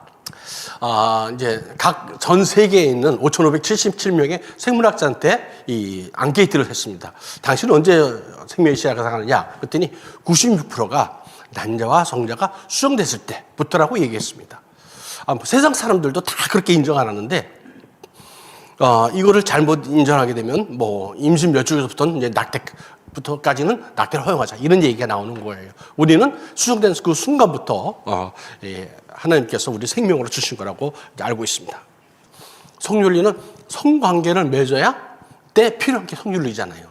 이제 각 전 세계에 있는 5,577명의 생물학자한테 이 앙케이트를 했습니다. 당신은 언제 생명의 시작을 생각하느냐? 그랬더니 96%가 난자와 성자가 수정됐을 때부터라고 얘기했습니다. 세상 사람들도 다 그렇게 인정 안 하는데, 이거를 잘못 인정하게 되면 뭐 임신 몇 주에서부터는 이제 낙태부터까지는 낙태를 허용하자, 이런 얘기가 나오는 거예요. 우리는 수정된 그 순간부터 하나님께서 우리 생명으로 주신 거라고 알고 있습니다. 성윤리는 성관계를 맺어야 때 필요한 게 성윤리잖아요.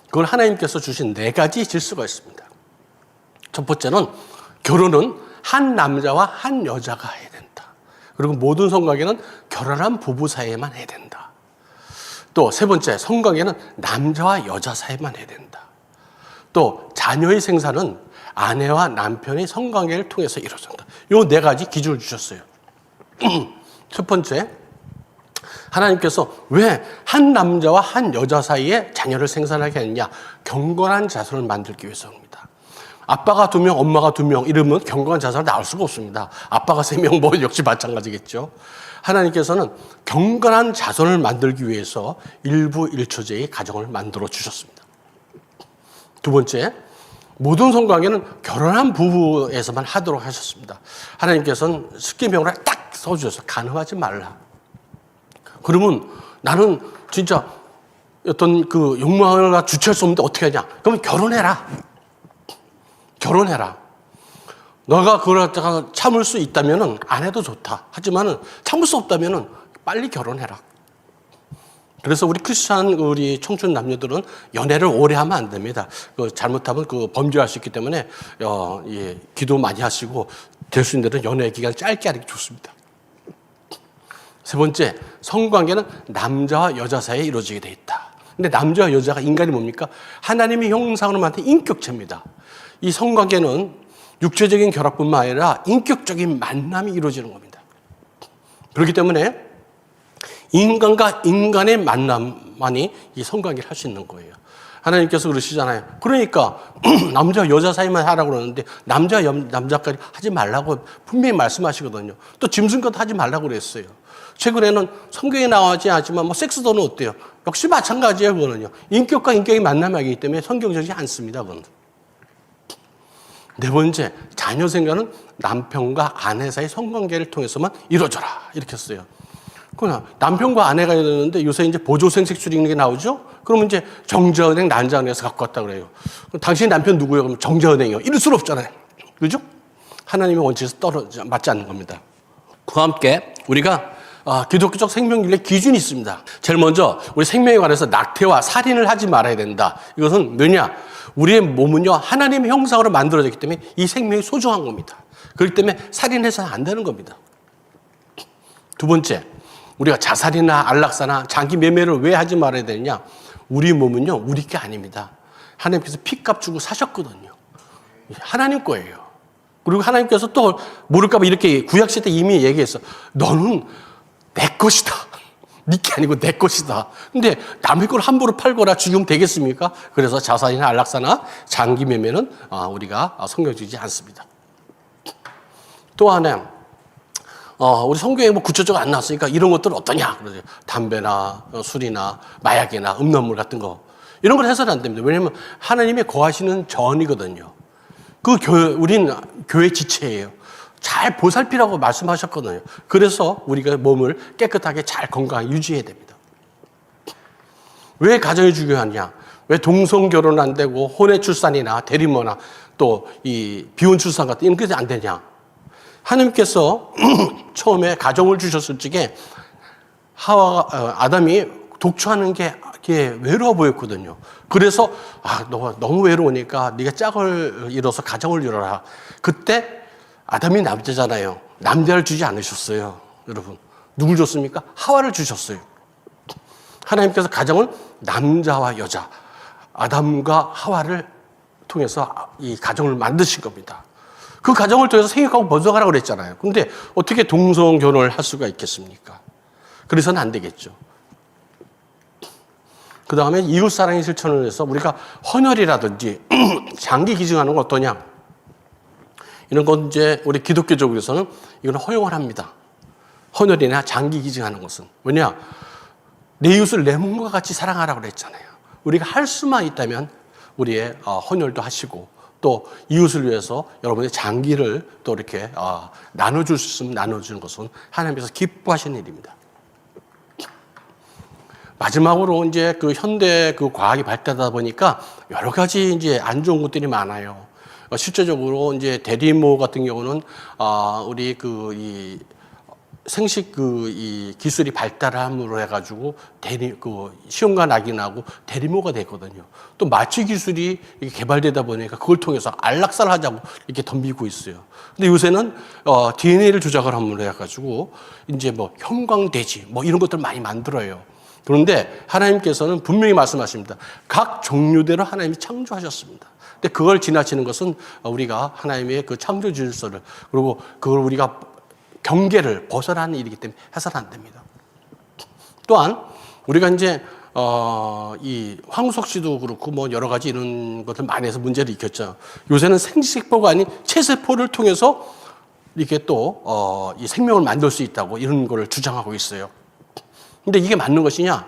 그걸 하나님께서 주신 4가지 질서가 있습니다. 첫 번째는 결혼은 한 남자와 한 여자가 해야 된다. 그리고 모든 성관계는 결혼한 부부 사이에만 해야 된다. 또 세 번째, 성관계는 남자와 여자 사이에만 해야 된다. 또 자녀의 생사는 아내와 남편의 성관계를 통해서 이루어진다. 이 4가지 기준을 주셨어요. 첫 번째, 하나님께서 왜 한 남자와 한 여자 사이에 자녀를 생산하게 했느냐? 경건한 자손을 만들기 위해서입니다. 아빠가 2명, 엄마가 2명 이러면 경건한 자손이 나올 수가 없습니다. 아빠가 3명 뭐 역시 마찬가지겠죠. 하나님께서는 경건한 자손을 만들기 위해서 일부 일처제의 가정을 만들어 주셨습니다. 두 번째, 모든 성관계는 결혼한 부부에서만 하도록 하셨습니다. 하나님께서는 십계명을 딱 써주셔서 간음하지 말라. 그러면 나는 진짜 어떤 그 욕망을 주체할 수 없는데 어떻게 하냐? 그러면 결혼해라. 결혼해라. 너가 그걸 갖다가 참을 수 있다면은 안 해도 좋다. 하지만은 참을 수 없다면은 빨리 결혼해라. 그래서 우리 크리스찬 우리 청춘 남녀들은 연애를 오래 하면 안 됩니다. 잘못하면 범죄할 수 있기 때문에 기도 많이 하시고 될 수 있는 대로 연애 기간을 짧게 하는 게 좋습니다. 세 번째, 성관계는 남자와 여자 사이에 이루어지게 돼 있다. 근데 남자와 여자가 인간이 뭡니까? 하나님의 형상으로 만든 인격체입니다. 이 성관계는 육체적인 결합뿐만 아니라 인격적인 만남이 이루어지는 겁니다. 그렇기 때문에 인간과 인간의 만남만이 이 성관계를 할 수 있는 거예요. 하나님께서 그러시잖아요. 그러니까 남자와 여자 사이만 하라고 그러는데 남자와 남자까지 하지 말라고 분명히 말씀하시거든요. 또 짐승과도 하지 말라고 그랬어요. 최근에는 성경에 나오지 않지만 뭐 섹스도는 어때요? 역시 마찬가지예요. 그거는요. 인격과 인격이 만남하기 때문에 성경적이지 않습니다. 그건. 네 번째, 자녀 생각은 남편과 아내 사이 성관계를 통해서만 이루어져라. 이렇게 했어요. 그러나 남편과 아내가 되는데 요새 이제 보조생 색출이 게 나오죠? 그러면 이제 정자은행, 난자은행에서 갖고 왔다 그래요. 그럼 당신 남편 누구예요? 그러면 정자은행이요. 이럴 수는 없잖아요. 그죠? 하나님의 원칙에서 맞지 않는 겁니다. 그와 함께 우리가 기독교적 생명윤리의 기준이 있습니다. 제일 먼저 우리 생명에 관해서 낙태와 살인을 하지 말아야 된다. 이것은 뭐냐? 우리의 몸은요 하나님의 형상으로 만들어졌기 때문에 이 생명이 소중한 겁니다. 그렇기 때문에 살인해서는 안 되는 겁니다. 두 번째, 우리가 자살이나 안락사나 장기 매매를 왜 하지 말아야 되느냐? 우리 몸은요 우리 게 아닙니다. 하나님께서 피값 주고 사셨거든요. 하나님 거예요. 그리고 하나님께서 또 모를까 봐 이렇게 구약시대 이미 얘기했어. 너는 내 것이다. 네 게 아니고 내 것이다. 근데 남의 걸 함부로 팔거나 죽이면 되겠습니까? 그래서 자살이나 안락사나 장기 매매는 우리가 성경지지 않습니다. 또 하나, 우리 성경에 뭐 구체적으로 안 나왔으니까 이런 것들은 어떠냐? 그러죠. 담배나 술이나 마약이나 음란물 같은 거. 이런 걸 해서는 안 됩니다. 왜냐하면 하나님의 거하시는 전이거든요. 우린 교회 지체예요. 잘 보살피라고 말씀하셨거든요. 그래서 우리가 몸을 깨끗하게 잘 건강하게 유지해야 됩니다. 왜 가정이 중요하냐? 왜 동성 결혼 안 되고 혼외 출산이나 대리모나 또 이 비혼 출산 같은 이런 게 안 되냐? 하나님께서 처음에 가정을 주셨을 적에 아담이 독초하는 게 외로워 보였거든요. 그래서 너 너무 외로우니까 네가 짝을 이뤄서 가정을 이뤄라. 그때 아담이 남자잖아요. 남자를 주지 않으셨어요. 여러분. 누굴 줬습니까? 하와를 주셨어요. 하나님께서 가정은 남자와 여자, 아담과 하와를 통해서 이 가정을 만드신 겁니다. 그 가정을 통해서 생육하고 번성하라고 그랬잖아요. 근데 어떻게 동성 결혼을 할 수가 있겠습니까? 그래서는 안 되겠죠. 그 다음에 이웃사랑의 실천을 해서 우리가 헌혈이라든지 장기 기증하는 거 어떠냐. 이런 건 이제 우리 기독교적으로서는 이건 허용을 합니다. 헌혈이나 장기 기증하는 것은. 왜냐? 내 이웃을 내 몸과 같이 사랑하라고 그랬잖아요. 우리가 할 수만 있다면 우리의 헌혈도 하시고 또 이웃을 위해서 여러분의 장기를 또 이렇게 나눠줄 수 있으면 나눠주는 것은 하나님께서 기뻐하시는 일입니다. 마지막으로 이제 그 현대 그 과학이 발달하다 보니까 여러 가지 이제 안 좋은 것들이 많아요. 실제적으로 이제 대리모 같은 경우는 우리 이 생식 이 기술이 발달함으로 해가지고 시험관 낙인하고 대리모가 됐거든요. 또 마취 기술이 개발되다 보니까 그걸 통해서 안락사를 하자고 이렇게 덤비고 있어요. 근데 요새는 DNA를 조작을 함으로 해가지고 이제 뭐 형광돼지 뭐 이런 것들 많이 만들어요. 그런데 하나님께서는 분명히 말씀하십니다. 각 종류대로 하나님이 창조하셨습니다. 근데 그걸 지나치는 것은 우리가 하나님의 그 창조 질서를 그리고 그걸 우리가 경계를 벗어나는 일이기 때문에 해서는 안 됩니다. 또한 우리가 이제 이 황우석 씨도 그렇고 뭐 여러 가지 이런 것들 많이 해서 문제를 일으켰죠. 요새는 생식세포가 아닌 체세포를 통해서 이렇게 또 이 생명을 만들 수 있다고 이런 걸 주장하고 있어요. 근데 이게 맞는 것이냐?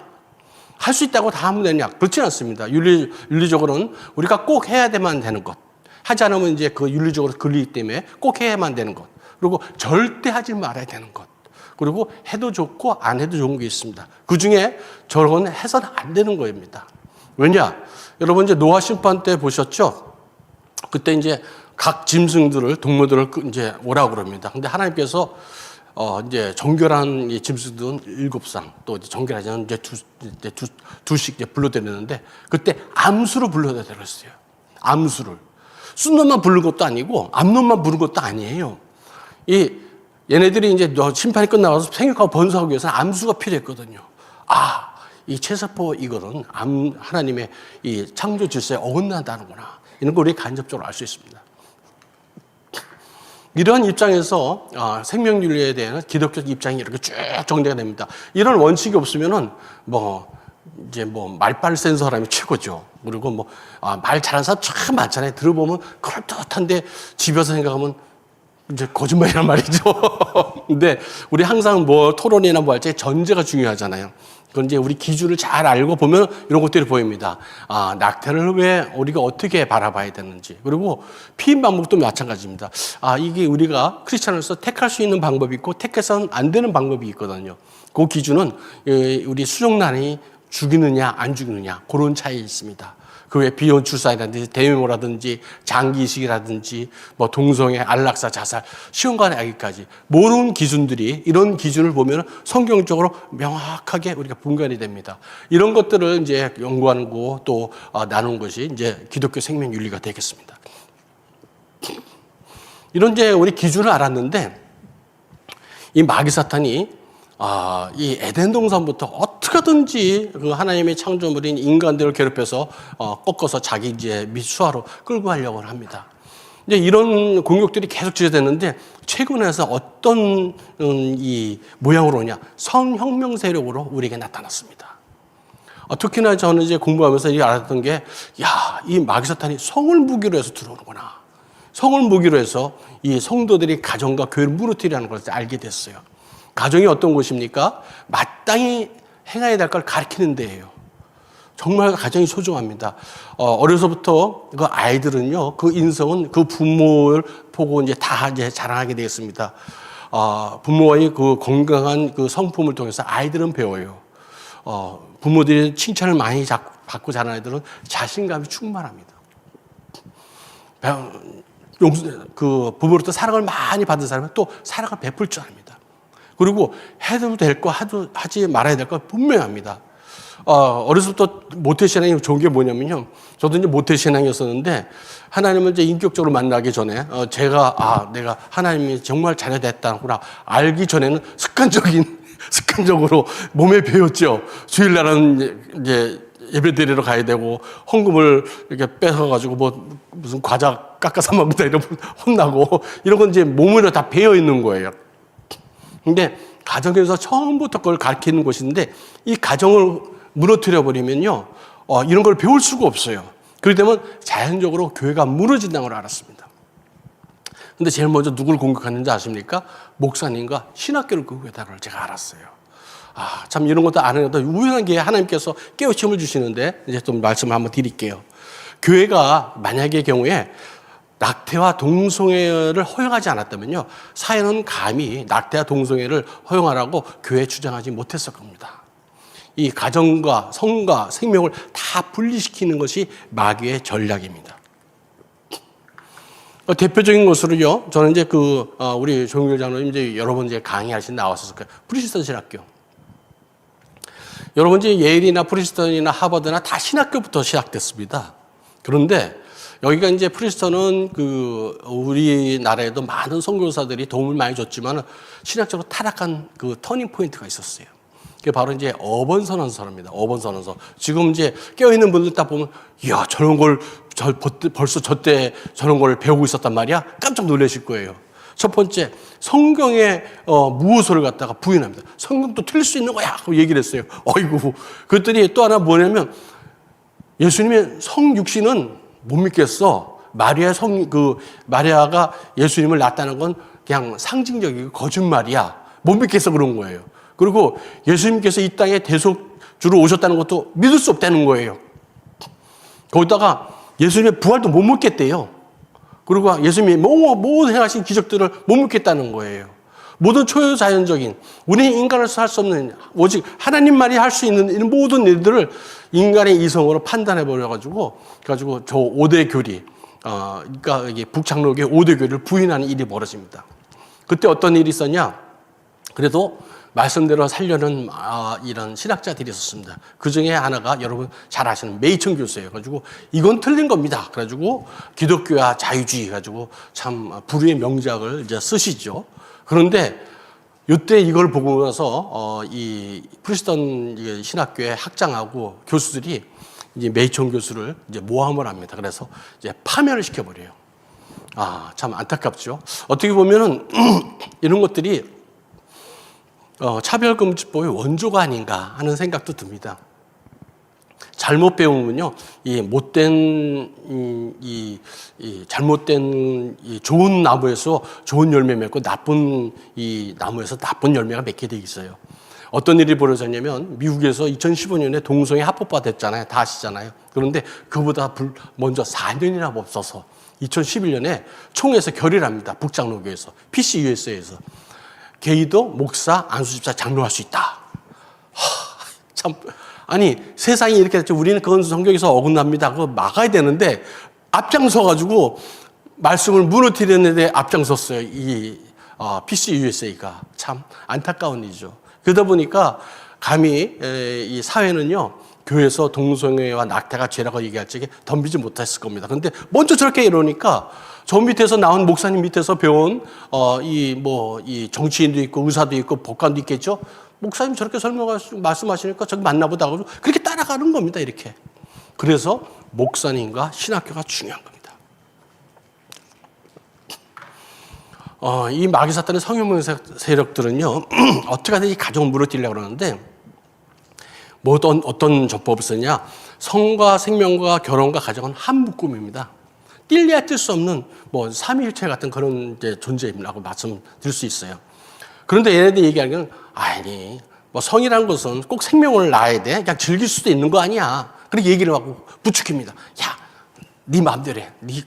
할 수 있다고 다 하면 되냐? 그렇지는 않습니다. 윤리적으로는 우리가 꼭 해야 되만 되는 것. 하지 않으면 이제 그 윤리적으로 걸리기 때문에 꼭 해야만 되는 것. 그리고 절대 하지 말아야 되는 것. 그리고 해도 좋고 안 해도 좋은 게 있습니다. 그 중에 저건 해서는 안 되는 겁니다. 왜냐? 여러분 이제 노아 심판 때 보셨죠? 그때 이제 각 짐승들을, 동물들을 이제 오라고 그럽니다. 근데 하나님께서 이제 정결한 이 짐승들은 7상, 또 이제 정결하지 않은 이제 두씩 이제 불러드렸는데, 그때 암수로 불러드렸어요. 암수를. 쓴 놈만 부른 것도 아니고, 암놈만 부른 것도 아니에요. 얘네들이 이제 심판이 끝나서 생육하고 번성하기 위해서는 암수가 필요했거든요. 이 체세포 이거는 하나님의 이 창조 질서에 어긋난다는구나. 이런 걸 우리 간접적으로 알 수 있습니다. 이런 입장에서 생명윤리에 대한 기독교적 입장이 이렇게 쭉 정리가 됩니다. 이런 원칙이 없으면은 이제 말빨 센 사람이 최고죠. 그리고 말 잘하는 사람 참 많잖아요. 들어보면 그럴듯한데 집에서 생각하면 이제 거짓말이란 말이죠. 근데 우리 항상 토론이나 할 때 전제가 중요하잖아요. 그건 이제 우리 기준을 잘 알고 보면 이런 것들이 보입니다. 낙태를 왜 우리가 어떻게 바라봐야 되는지. 그리고 피임 방법도 마찬가지입니다. 이게 우리가 크리스찬으로서 택할 수 있는 방법이 있고 택해서는 안 되는 방법이 있거든요. 그 기준은 우리 수정란이 죽이느냐 안 죽이느냐 그런 차이 있습니다. 그 외에 비혼 출산이라든지 대미모라든지 장기이식이라든지 동성애, 안락사, 자살, 시험관의 아기까지 모든 기준들이 이런 기준을 보면 성경적으로 명확하게 우리가 분간이 됩니다. 이런 것들을 이제 연구하는 거 또 나누는 것이 이제 기독교 생명윤리가 되겠습니다. 이런 이제 우리 기준을 알았는데 이 마귀 사탄이 이 에덴 동산부터 어떻게든지 그 하나님의 창조물인 인간들을 괴롭혀서 꺾어서 자기 이제 미수화로 끌고 가려고 합니다. 이제 이런 공격들이 계속 지속됐는데 최근에서 어떤 이 모양으로 오냐? 성혁명 세력으로 우리에게 나타났습니다. 특히나 저는 이제 공부하면서 알았던 게, 이 마귀 사탄이 성을 무기로 해서 들어오는구나. 성을 무기로 해서 이 성도들이 가정과 교회를 무너뜨리라는 걸 알게 됐어요. 가정이 어떤 곳입니까? 마땅히 행해야 될 걸 가르치는 데예요. 정말 가정이 소중합니다. 어려서부터 그 아이들은요, 그 인성은 그 부모를 보고 이제 다 이제 자라나게 되겠습니다. 부모의 그 건강한 그 성품을 통해서 아이들은 배워요. 부모들이 칭찬을 많이 받고 자란 아이들은 자신감이 충만합니다. 그 부모로부터 사랑을 많이 받은 사람은 또 사랑을 베풀 줄 압니다. 그리고 해도 될 거 하지 말아야 될 거 분명합니다. 어려서부터 모태신앙이 좋은 게 뭐냐면요. 저도 이제 모태신앙이었었는데 하나님을 이제 인격적으로 만나기 전에 내가 하나님이 정말 자녀됐다구나 알기 전에는 습관적으로 몸에 배웠죠. 주일날은 이제 예배드리러 가야 되고 헌금을 이렇게 뺏어가지고 무슨 과자 깎아서 먹다 이러면 혼나고 이런 건 이제 몸으로 다 배어 있는 거예요. 근데 가정에서 처음부터 그걸 가르치는 곳인데 이 가정을 무너뜨려 버리면요, 이런 걸 배울 수가 없어요. 그렇게 되면 자연적으로 교회가 무너진다는 걸 알았습니다. 근데 제일 먼저 누구를 공격하는지 아십니까? 목사님과 신학교를 공격했다는 걸 제가 알았어요. 참 이런 것도 안 해도 우연한 게 하나님께서 깨우침을 주시는데 이제 좀 말씀을 한번 드릴게요. 교회가 만약의 경우에 낙태와 동성애를 허용하지 않았다면요, 사회는 감히 낙태와 동성애를 허용하라고 교회에 주장하지 못했을 겁니다. 이 가정과 성과 생명을 다 분리시키는 것이 마귀의 전략입니다. 대표적인 것으로요, 저는 이제 우리 조용길 장로님 이제 여러 번 이제 강의하신 나왔었을 거예요. 프리스턴 신학교. 여러분 이제 예일이나 프리스턴이나 하버드나 다 신학교부터 시작됐습니다. 그런데 여기가 이제 프리스턴은 우리나라에도 많은 선교사들이 도움을 많이 줬지만 신학적으로 타락한 터닝 포인트가 있었어요. 그게 바로 이제 어번선언서입니다. 어번선언서. 지금 이제 깨어있는 분들 딱 보면, 이야, 저런 걸, 벌써 저때 저런 걸 배우고 있었단 말이야? 깜짝 놀라실 거예요. 첫 번째, 성경의 무엇을 갖다가 부인합니다. 성경도 틀릴 수 있는 거야! 하고 얘기를 했어요. 어이구. 그랬더니 또 하나 뭐냐면, 예수님의 성육신은 못 믿겠어. 마리아가 예수님을 낳았다는 건 그냥 상징적이고 거짓말이야. 못 믿겠어 그런 거예요. 그리고 예수님께서 이 땅에 대속주로 오셨다는 것도 믿을 수 없다는 거예요. 거기다가 예수님의 부활도 못 믿겠대요. 그리고 예수님이 모든 행하신 기적들을 못 믿겠다는 거예요. 모든 초자연적인, 우리 인간으로서 할 수 없는, 오직 하나님만이 할 수 있는 이런 모든 일들을 인간의 이성으로 판단해버려가지고, 저 5대 교리, 그러니까 이게 북창록의 5대 교리를 부인하는 일이 벌어집니다. 그때 어떤 일이 있었냐? 그래도 말씀대로 살려는 이런 신학자들이 있었습니다. 그 중에 하나가 여러분 잘 아시는 메이천 교수예요. 그래가지고 이건 틀린 겁니다. 그래가지고 기독교와 자유주의 가지고 참 불후의 명작을 이제 쓰시죠. 그런데 이때 이걸 보고 나서 이 프리스턴 신학교의 학장하고 교수들이 이제 메이천 교수를 이제 모함을 합니다. 그래서 이제 파면을 시켜버려요. 참 안타깝죠. 어떻게 보면은 이런 것들이 차별금지법의 원조가 아닌가 하는 생각도 듭니다. 잘못 배우면요, 이 잘못된 좋은 나무에서 좋은 열매 맺고 나쁜 이 나무에서 나쁜 열매가 맺게 돼 있어요. 어떤 일이 벌어졌냐면 미국에서 2015년에 동성애 합법화 됐잖아요. 다 아시잖아요. 그런데 그보다 먼저 4년이나 앞서서 2011년에 총회에서 결의를 합니다. 북장로교에서, PCUSA에서. 게이도 목사, 안수집사, 장로할 수 있다. 참, 아니 세상이 이렇게 됐죠. 우리는 그건 성경에서 어긋납니다. 그거 막아야 되는데 앞장서가지고 말씀을 무너뜨리는 데 앞장섰어요. 이 PCUSA가 참 안타까운 일이죠. 그러다 보니까 감히 이 사회는요, 교회에서 동성애와 낙태가 죄라고 얘기할 적에 덤비지 못했을 겁니다. 그런데 먼저 저렇게 이러니까 저 밑에서 나온 목사님 밑에서 배운 이 정치인도 있고 의사도 있고 법관도 있겠죠. 목사님 저렇게 말씀하시니까 저기 맞나보다 하고 그렇게 따라가는 겁니다. 이렇게. 그래서 목사님과 신학교가 중요한 겁니다. 이 마귀 사탄의 성현문 세력들은요, 어떻게 하든지 가정을 무너뜨리려고 그러는데 어떤 전법을 쓰냐? 성과 생명과 결혼과 가정은 한 묶음입니다. 뗄래야 뗄 수 없는 삼위일체 같은 그런 이제 존재라고 말씀드릴 수 있어요. 그런데 얘네들이 얘기하는 건 성이라는 것은 꼭 생명을 낳아야 돼. 그냥 즐길 수도 있는 거 아니야. 그렇게 얘기를 하고 부추깁니다. 야, 네 마음대로 해. 네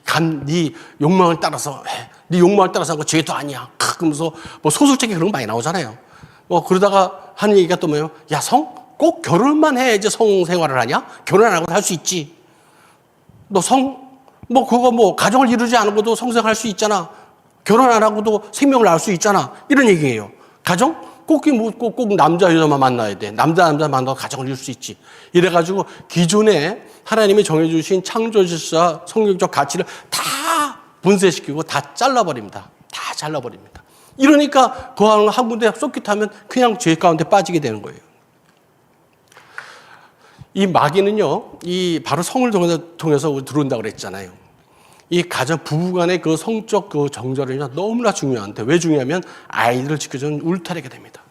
욕망을 따라서 해. 네 욕망을 따라서 한 거 죄도 아니야. 그러면서 소설책에 그런 거 많이 나오잖아요. 그러다가 하는 얘기가 또 뭐예요? 야, 꼭 결혼만 해야지 성생활을 하냐? 결혼 안 하고도 할 수 있지. 너 가정을 이루지 않고도 성생활 할 수 있잖아. 결혼 안 하고도 생명을 낳을 수 있잖아. 이런 얘기예요. 가정? 꼭 남자, 여자만 만나야 돼. 남자 만나서 가정을 이룰 수 있지. 이래가지고 기존에 하나님이 정해주신 창조질서, 성경적 가치를 다 분쇄시키고 다 잘라버립니다. 다 잘라버립니다. 이러니까 한 군데 쏙깃하면 그냥 죄 가운데 빠지게 되는 거예요. 이 마귀는요, 바로 성을 통해서 들어온다고 그랬잖아요. 이 부부 간의 그 성적 정절이 너무나 중요한데, 왜 중요하면 아이들을 지켜주는 울타리가 됩니다.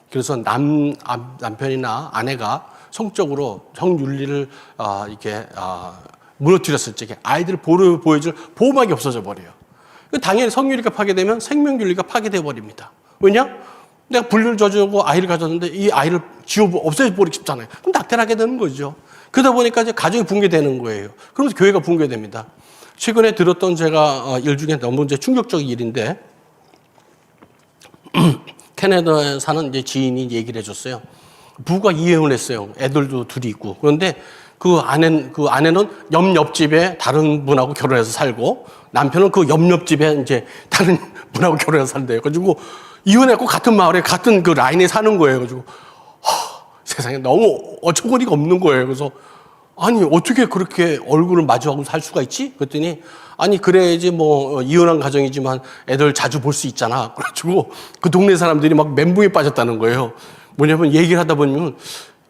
그래서 남편이나 아내가 성적으로 성윤리를 이렇게 무너뜨렸을 적에 아이들 보여줄 보호막이 없어져 버려요. 당연히 성윤리가 파괴되면 생명윤리가 파괴돼 버립니다. 왜냐? 내가 불륜을 저지르고 아이를 가졌는데 이 아이를 없애버리고 싶잖아요. 그럼 낙태하게 되는 거죠. 그러다 보니까 이제 가정이 붕괴되는 거예요. 그러면서 교회가 붕괴됩니다. 최근에 들었던 제가 일 중에 너무 이제 충격적인 일인데, 캐나다에 사는 이제 지인이 얘기를 해줬어요. 부부가 이혼을 했어요. 애들도 둘이 있고. 그런데 그 아내는 옆집에 다른 분하고 결혼해서 살고, 남편은 그 옆집에 이제 다른 분하고 결혼해서 산대요. 그래가지고 이혼했고 같은 마을에 같은 그 라인에 사는 거예요. 그래가지고 세상에 너무 어처구니가 없는 거예요. 그래서 아니 어떻게 그렇게 얼굴을 마주하고 살 수가 있지? 그랬더니 아니 그래야지 뭐 이혼한 가정이지만 애들 자주 볼 수 있잖아. 그래가지고 그 동네 사람들이 막 멘붕에 빠졌다는 거예요. 뭐냐면 얘기를 하다 보면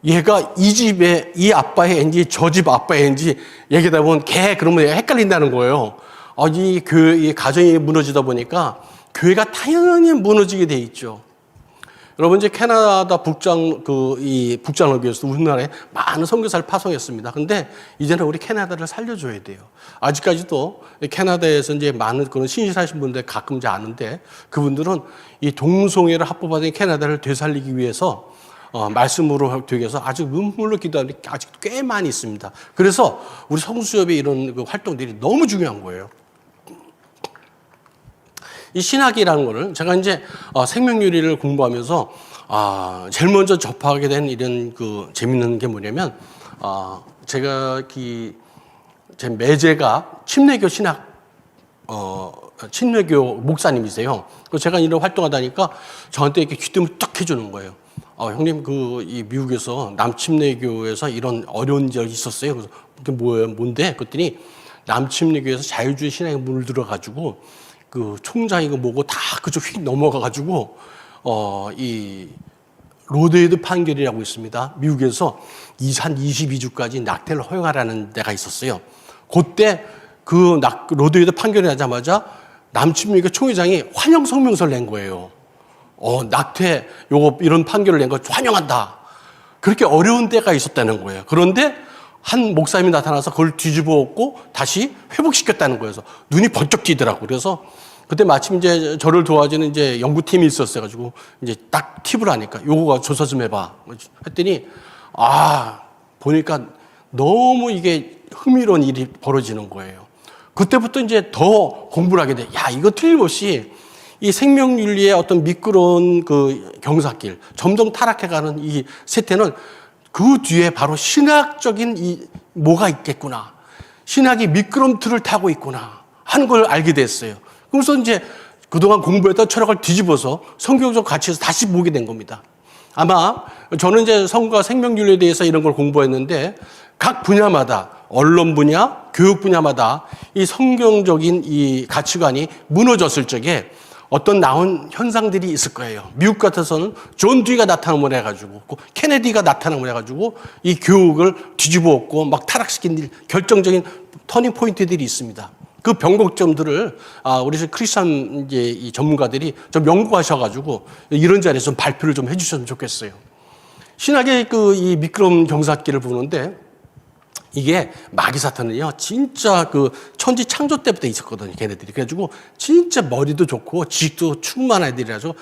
얘가 이 집에 이 아빠의 애인지 저 집 아빠의 애인지 얘기하다 보면 걔 그러면 헷갈린다는 거예요. 이 가정이 무너지다 보니까 교회가 당연히 무너지게 돼 있죠. 여러분 이제 캐나다 북장을 위해서 우리나라에 많은 선교사를 파송했습니다. 근데 이제는 우리 캐나다를 살려줘야 돼요. 아직까지도 캐나다에서 이제 많은 그런 신실하신 분들 가끔 이제 아는데 그분들은 이 동성애를 합법화된 캐나다를 되살리기 위해서 말씀으로 되기 위해서 아주 눈물로 기도하는 게 아직도 꽤 많이 있습니다. 그래서 우리 성수협의 이런 그 활동들이 너무 중요한 거예요. 이 신학이라는 거를 제가 이제 생명윤리를 공부하면서 제일 먼저 접하게 된 이런 그 재밌는 게 뭐냐면 제가 제 매제가 침례교 신학 침례교 목사님이세요. 그래서 제가 이런 활동하다니까 저한테 이렇게 귀뜸을 딱 해주는 거예요. 형님 이 미국에서 남침례교에서 이런 어려운 적이 있었어요. 그래서 그게 뭐예요? 뭔데? 그랬더니 남침례교에서 자유주의 신학에 물들어가지고 그 총장이고 뭐고 다 그쪽 휙 넘어가가지고 이 로데이드 판결이라고 있습니다. 미국에서 한 22주까지 낙태를 허용하라는 데가 있었어요. 그때 그 로데이드 판결이 나자마자 남침례교 총회장이 환영 성명서를 낸 거예요. 낙태 이런 판결을 낸 거 환영한다. 그렇게 어려운 때가 있었다는 거예요. 그런데 한 목사님이 나타나서 그걸 뒤집어 엎고 다시 회복시켰다는 거예요. 그래서 눈이 번쩍 띄더라고요. 그래서 그때 마침 이제 저를 도와주는 이제 연구팀이 있었어가지고 이제 딱 팁을 하니까 요거 조사 좀 해봐. 했더니 보니까 너무 이게 흥미로운 일이 벌어지는 거예요. 그때부터 이제 더 공부를 하게 돼. 이거 틀림없이 이 생명윤리의 어떤 미끄러운 그 경사길, 점점 타락해가는 이 세태는 그 뒤에 바로 신학적인 뭐가 있겠구나. 신학이 미끄럼틀을 타고 있구나 하는 걸 알게 됐어요. 그래서 이제 그동안 공부했던 철학을 뒤집어서 성경적 가치에서 다시 보게 된 겁니다. 아마 저는 이제 성과 생명윤리에 대해서 이런 걸 공부했는데 각 분야마다 언론 분야, 교육 분야마다 이 성경적인 이 가치관이 무너졌을 적에 어떤 나온 현상들이 있을 거예요. 미국 같아서는 존 듀이가 나타나면 해가지고, 케네디가 나타나면 해가지고 이 교육을 뒤집어 엎고 막 타락시킨 결정적인 터닝 포인트들이 있습니다. 그 변곡점들을 우리 크리스천 이제 이 전문가들이 좀 연구하셔가지고 이런 자리에서 좀 발표를 좀 해주셨으면 좋겠어요. 신학의 이 미끄러운 경사길을 보는데 이게 마귀사탄은요, 진짜 천지 창조 때부터 있었거든요, 걔네들이. 그래가지고, 진짜 머리도 좋고, 지식도 충만한 애들이라서,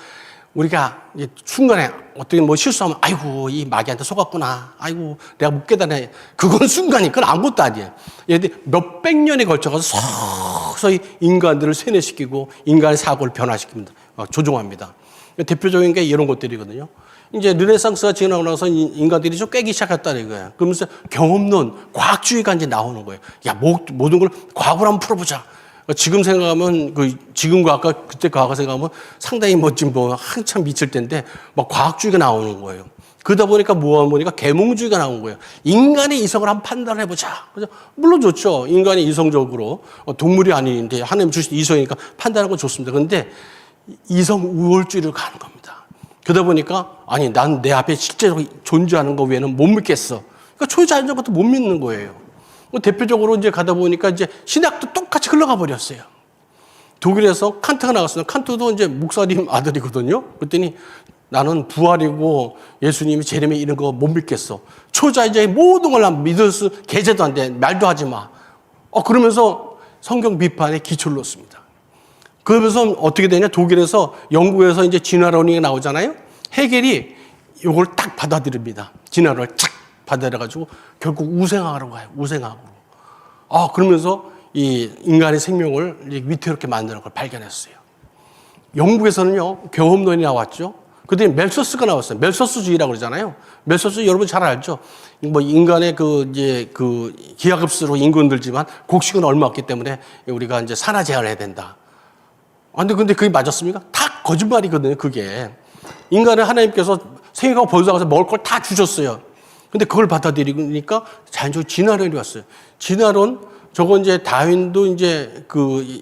우리가 순간에 어떻게 실수하면, 아이고, 이 마귀한테 속았구나. 아이고, 내가 못 깨달네. 그건 순간이, 그건 아무것도 아니에요. 얘들이 몇백 년에 걸쳐가서 서서히 인간들을 세뇌시키고, 인간의 사고를 변화시킵니다. 조종합니다. 대표적인 게 이런 것들이거든요. 이제 르네상스가 지나고 나서 인간들이 좀 깨기 시작했다는 이거예요. 그러면서 경험론, 과학주의가 이제 나오는 거예요. 모든 걸 과학으로 한번 풀어보자. 지금 생각하면 지금 과학과 그때 과학을 생각하면 상당히 멋진 한참 미칠 텐데 막 과학주의가 나오는 거예요. 그러다 보니까 계몽주의가 나온 거예요. 인간의 이성을 한번 판단을 해보자. 그래서 물론 좋죠. 인간이 이성적으로 동물이 아닌데 하나님 주신 이성이니까 판단하는 건 좋습니다. 그런데 이성 우월주의로 가는 겁니다. 그러다 보니까 난 내 앞에 실제로 존재하는 거 외에는 못 믿겠어. 그러니까 초자연적 것도 못 믿는 거예요. 대표적으로 이제 가다 보니까 이제 신학도 똑같이 흘러가 버렸어요. 독일에서 칸트가 나갔어요. 칸트도 이제 목사님 아들이거든요. 그랬더니 나는 부활이고 예수님이 재림이 이런 거 못 믿겠어. 초자의자의 모든 걸 난 믿을 수 계제도 안 돼. 말도 하지 마. 그러면서 성경 비판에 기초를 놓습니다. 그러면서 어떻게 되냐? 독일에서 영국에서 이제 진화론이 나오잖아요. 헤겔이 이걸 딱 받아들입니다. 진화론을 착 받아들여가지고 결국 우생학으로 가요. 우생학으로. 그러면서 이 인간의 생명을 위태롭게 만드는 걸 발견했어요. 영국에서는요, 경험론이 나왔죠. 그다음에 멜서스가 나왔어요. 멜서스주의라고 그러잖아요. 멜서스 여러분 잘 알죠? 뭐 인간의 그 기하급수로 인구는 들지만 곡식은 얼마 없기 때문에 우리가 이제 산화 제한을 해야 된다. 근데 그게 맞았습니까? 다 거짓말이거든요, 그게. 인간을 하나님께서 생육하고 번성해서 먹을 걸 다 주셨어요. 근데 그걸 받아들이니까 자연적으로 진화론이 왔어요. 진화론, 저건 이제 다윈도 이제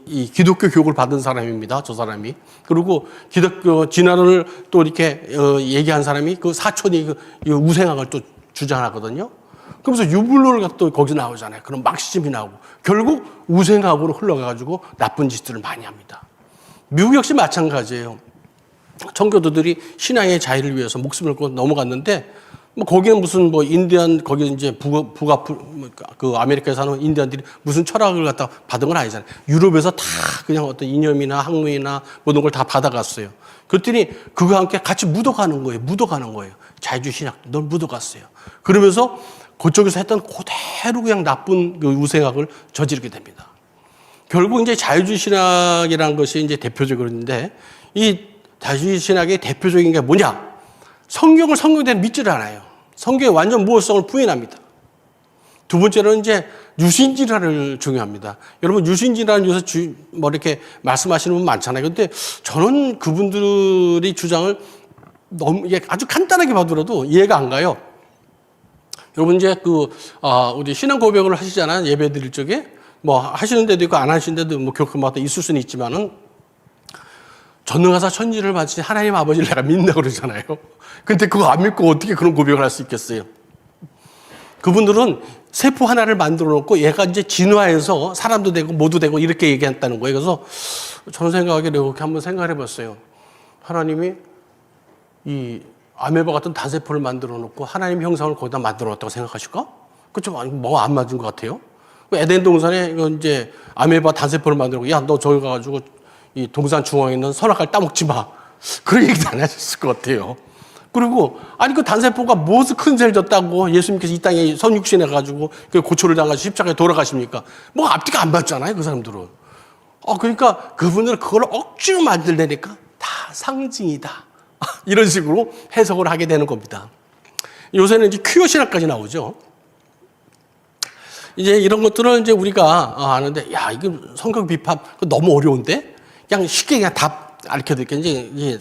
이 기독교 교육을 받은 사람입니다. 저 사람이. 그리고 기독교 진화론을 또 이렇게 얘기한 사람이 그 사촌이 우생학을 또 주장하거든요. 그러면서 유불론을 또 거기서 나오잖아요. 그럼 막시즘이 나오고 결국 우생학으로 흘러가가지고 나쁜 짓들을 많이 합니다. 미국 역시 마찬가지예요. 청교도들이 신앙의 자유를 위해서 목숨을 걸고 넘어갔는데 뭐 거기는 무슨 뭐 인디안 거기 이제 그 아메리카에 사는 인디안들이 무슨 철학을 갖다 받은 건 아니잖아요. 유럽에서 다 그냥 어떤 이념이나 학문이나 모든 걸 다 받아갔어요. 그랬더니 그거와 함께 같이 묻어가는 거예요. 자유주의 신학 널 묻어갔어요. 그러면서 그쪽에서 했던 그대로 그냥 나쁜 그 우생학을 저지르게 됩니다. 결국 이제 자유주의 신학이라는 것이 이제 대표적으로 있는데 이 자유주의 신학의 대표적인 게 뭐냐? 성경을 성경대로 믿지를 않아요. 성경의 완전 무효성을 부인합니다. 두 번째로는 이제 유신진화를 중요합니다. 여러분 유신진화는 요새 뭐 이렇게 말씀하시는 분 많잖아요. 근데 저는 그분들이 주장을 너무 아주 간단하게 봐더라도 이해가 안 가요. 여러분 이제 우리 신앙 고백을 하시잖아요. 예배 드릴 적에 뭐 하시는 데도 있고 안 하시는 데도 뭐 교회마다 있을 수는 있지만은 전능하사 천지를 만드신 하나님 아버지를 내가 믿는다고 그러잖아요. 근데 그거 안 믿고 어떻게 그런 고백을 할 수 있겠어요? 그분들은 세포 하나를 만들어 놓고 얘가 이제 진화해서 사람도 되고 모두 되고 이렇게 얘기했다는 거예요. 그래서 저는 생각하기를 이렇게 한번 생각을 해봤어요. 하나님이 이 아메바 같은 단세포를 만들어 놓고 하나님 형상을 거기다 만들어 놨다고 생각하실까? 그좀 뭐가 안 맞은 것 같아요. 에덴 동산에 이제 아메바 단세포를 만들어 놓고 야, 너 저기 가가지고 이 동산 중앙에 있는 선악과를 따먹지 마. 그런 얘기도 안 하셨을 것 같아요. 그리고 그 단세포가 무엇을 큰 죄를 졌다고 예수님께서 이 땅에 선육신해 가지고 그 고초를 당하시고 십자가에 돌아가십니까? 뭐 앞뒤가 안 맞잖아요, 그 사람들은. 그러니까 그분들은 그걸 억지로 만들려니까 다 상징이다. 이런 식으로 해석을 하게 되는 겁니다. 요새는 이제 퀴어 신학까지 나오죠. 이제 이런 것들은 이제 우리가 아는데, 야, 이거 성경 비판 너무 어려운데? 그냥 쉽게 그냥 답 알려드릴게요. 이제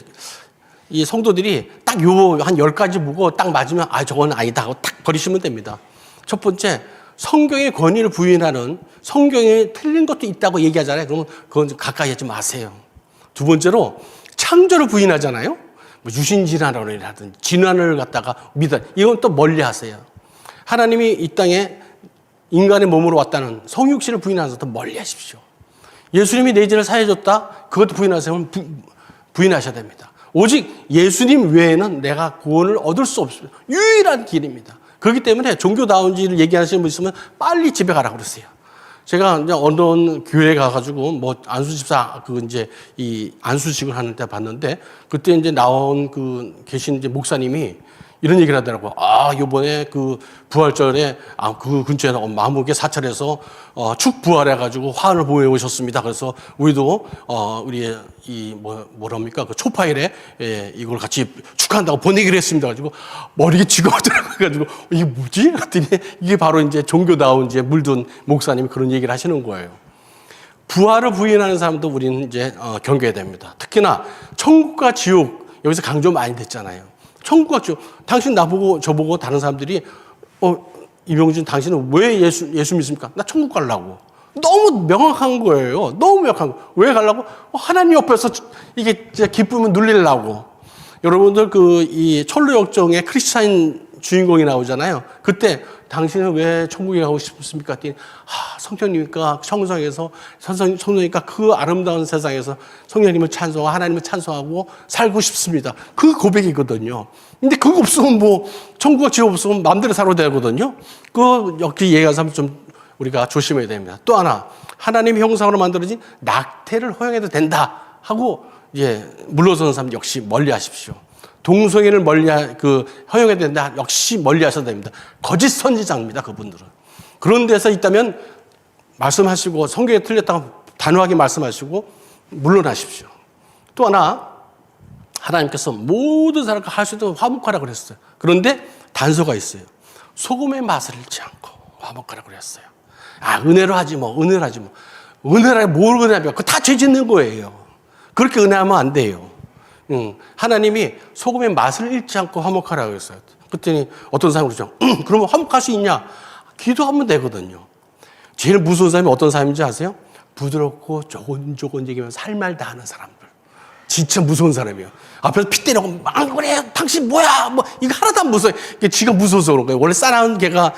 이 성도들이 딱 한 10가지 보고 딱 맞으면 저건 아니다 하고 딱 버리시면 됩니다. 첫 번째, 성경의 권위를 부인하는 성경에 틀린 것도 있다고 얘기하잖아요. 그러면 그건 가까이 하지 마세요. 두 번째로, 창조를 부인하잖아요. 뭐 유신진화론이라든지 진화를 갖다가 이건 또 멀리 하세요. 하나님이 이 땅에 인간의 몸으로 왔다는 성육신을 부인하면서 더 멀리 하십시오. 예수님이 내 죄를 사해줬다? 그것도 부인하세요. 부인하셔야 됩니다. 오직 예수님 외에는 내가 구원을 얻을 수 없습니다. 유일한 길입니다. 그렇기 때문에 종교다운지를 얘기하시는 분 있으면 빨리 집에 가라고 그러세요. 제가 이제 어느 교회에 가가지고 뭐 안수집사 이 안수식을 하는데 봤는데 그때 이제 나온 계신 이제 목사님이 이런 얘기를 하더라고요. 요번에 부활절에 그 근처에 마무게 사찰에서 축부활해가지고 화환을 보내 오셨습니다. 그래서 우리도 우리 뭐랍니까 그 초파일에 이걸 같이 축하한다고 보내기로 했습니다. 가지고 머리가 쥐어들어가지고 이게 뭐지? 그랬더니 이게 바로 이제 종교다운 이제 물든 목사님이 그런 얘기를 하시는 거예요. 부활을 부인하는 사람도 우리는 이제 경계해야 됩니다. 특히나 천국과 지옥 여기서 강조 많이 됐잖아요. 천국 같죠. 당신 나보고 저보고 다른 사람들이 이명준 당신은 왜 예수 믿습니까? 나 천국 가려고. 너무 명확한 거예요. 너무 명확한 거. 왜 가려고? 하나님 옆에서 이게 진짜 기쁨을 누리려고. 여러분들 이 철로 역정의 크리스찬 주인공이 나오잖아요. 그때 당신은 왜 천국에 가고 싶습니까? 했더니 성령님과 성성에서 성령님과 그 아름다운 세상에서 성령님을 찬송하고 하나님을 찬송하고 살고 싶습니다. 그 고백이거든요. 근데 그거 없으면 뭐 천국과 지옥 없으면 마음대로 살아도 되거든요. 그 여기 얘기하면 좀 우리가 조심해야 됩니다. 또 하나, 하나님의 형상으로 만들어진 낙태를 허용해도 된다 하고 이제 물러서는 사람 역시 멀리하십시오. 동성애를 허용해야 된다. 역시 멀리하셔야 됩니다. 거짓 선지자입니다. 그분들은. 그런 데서 있다면 말씀하시고 성경에 틀렸다고 단호하게 말씀하시고 물러나십시오. 또 하나, 하나님께서 모든 사람과 할 수 있도록 화목하라고 그랬어요. 그런데 단서가 있어요. 소금의 맛을 잃지 않고 화목하라고 그랬어요. 은혜로 하지 뭐, 은혜로 하지 뭐. 은혜라 뭘 은혜하면 그거 다 죄 짓는 거예요. 그렇게 은혜하면 안 돼요. 하나님이 소금의 맛을 잃지 않고 화목하라고 했어요. 그랬더니 어떤 사람이 그러죠. 그러면 화목할 수 있냐? 기도하면 되거든요. 제일 무서운 사람이 어떤 사람인지 아세요? 부드럽고 조곤조곤 얘기하면서 할 말 다 하는 사람들. 진짜 무서운 사람이에요. 앞에서 피 때리고 막 그래 당신 뭐야 뭐 이거 하나도 안 무서워. 지가 무서워서 그런 거예요. 원래 싸나운 개가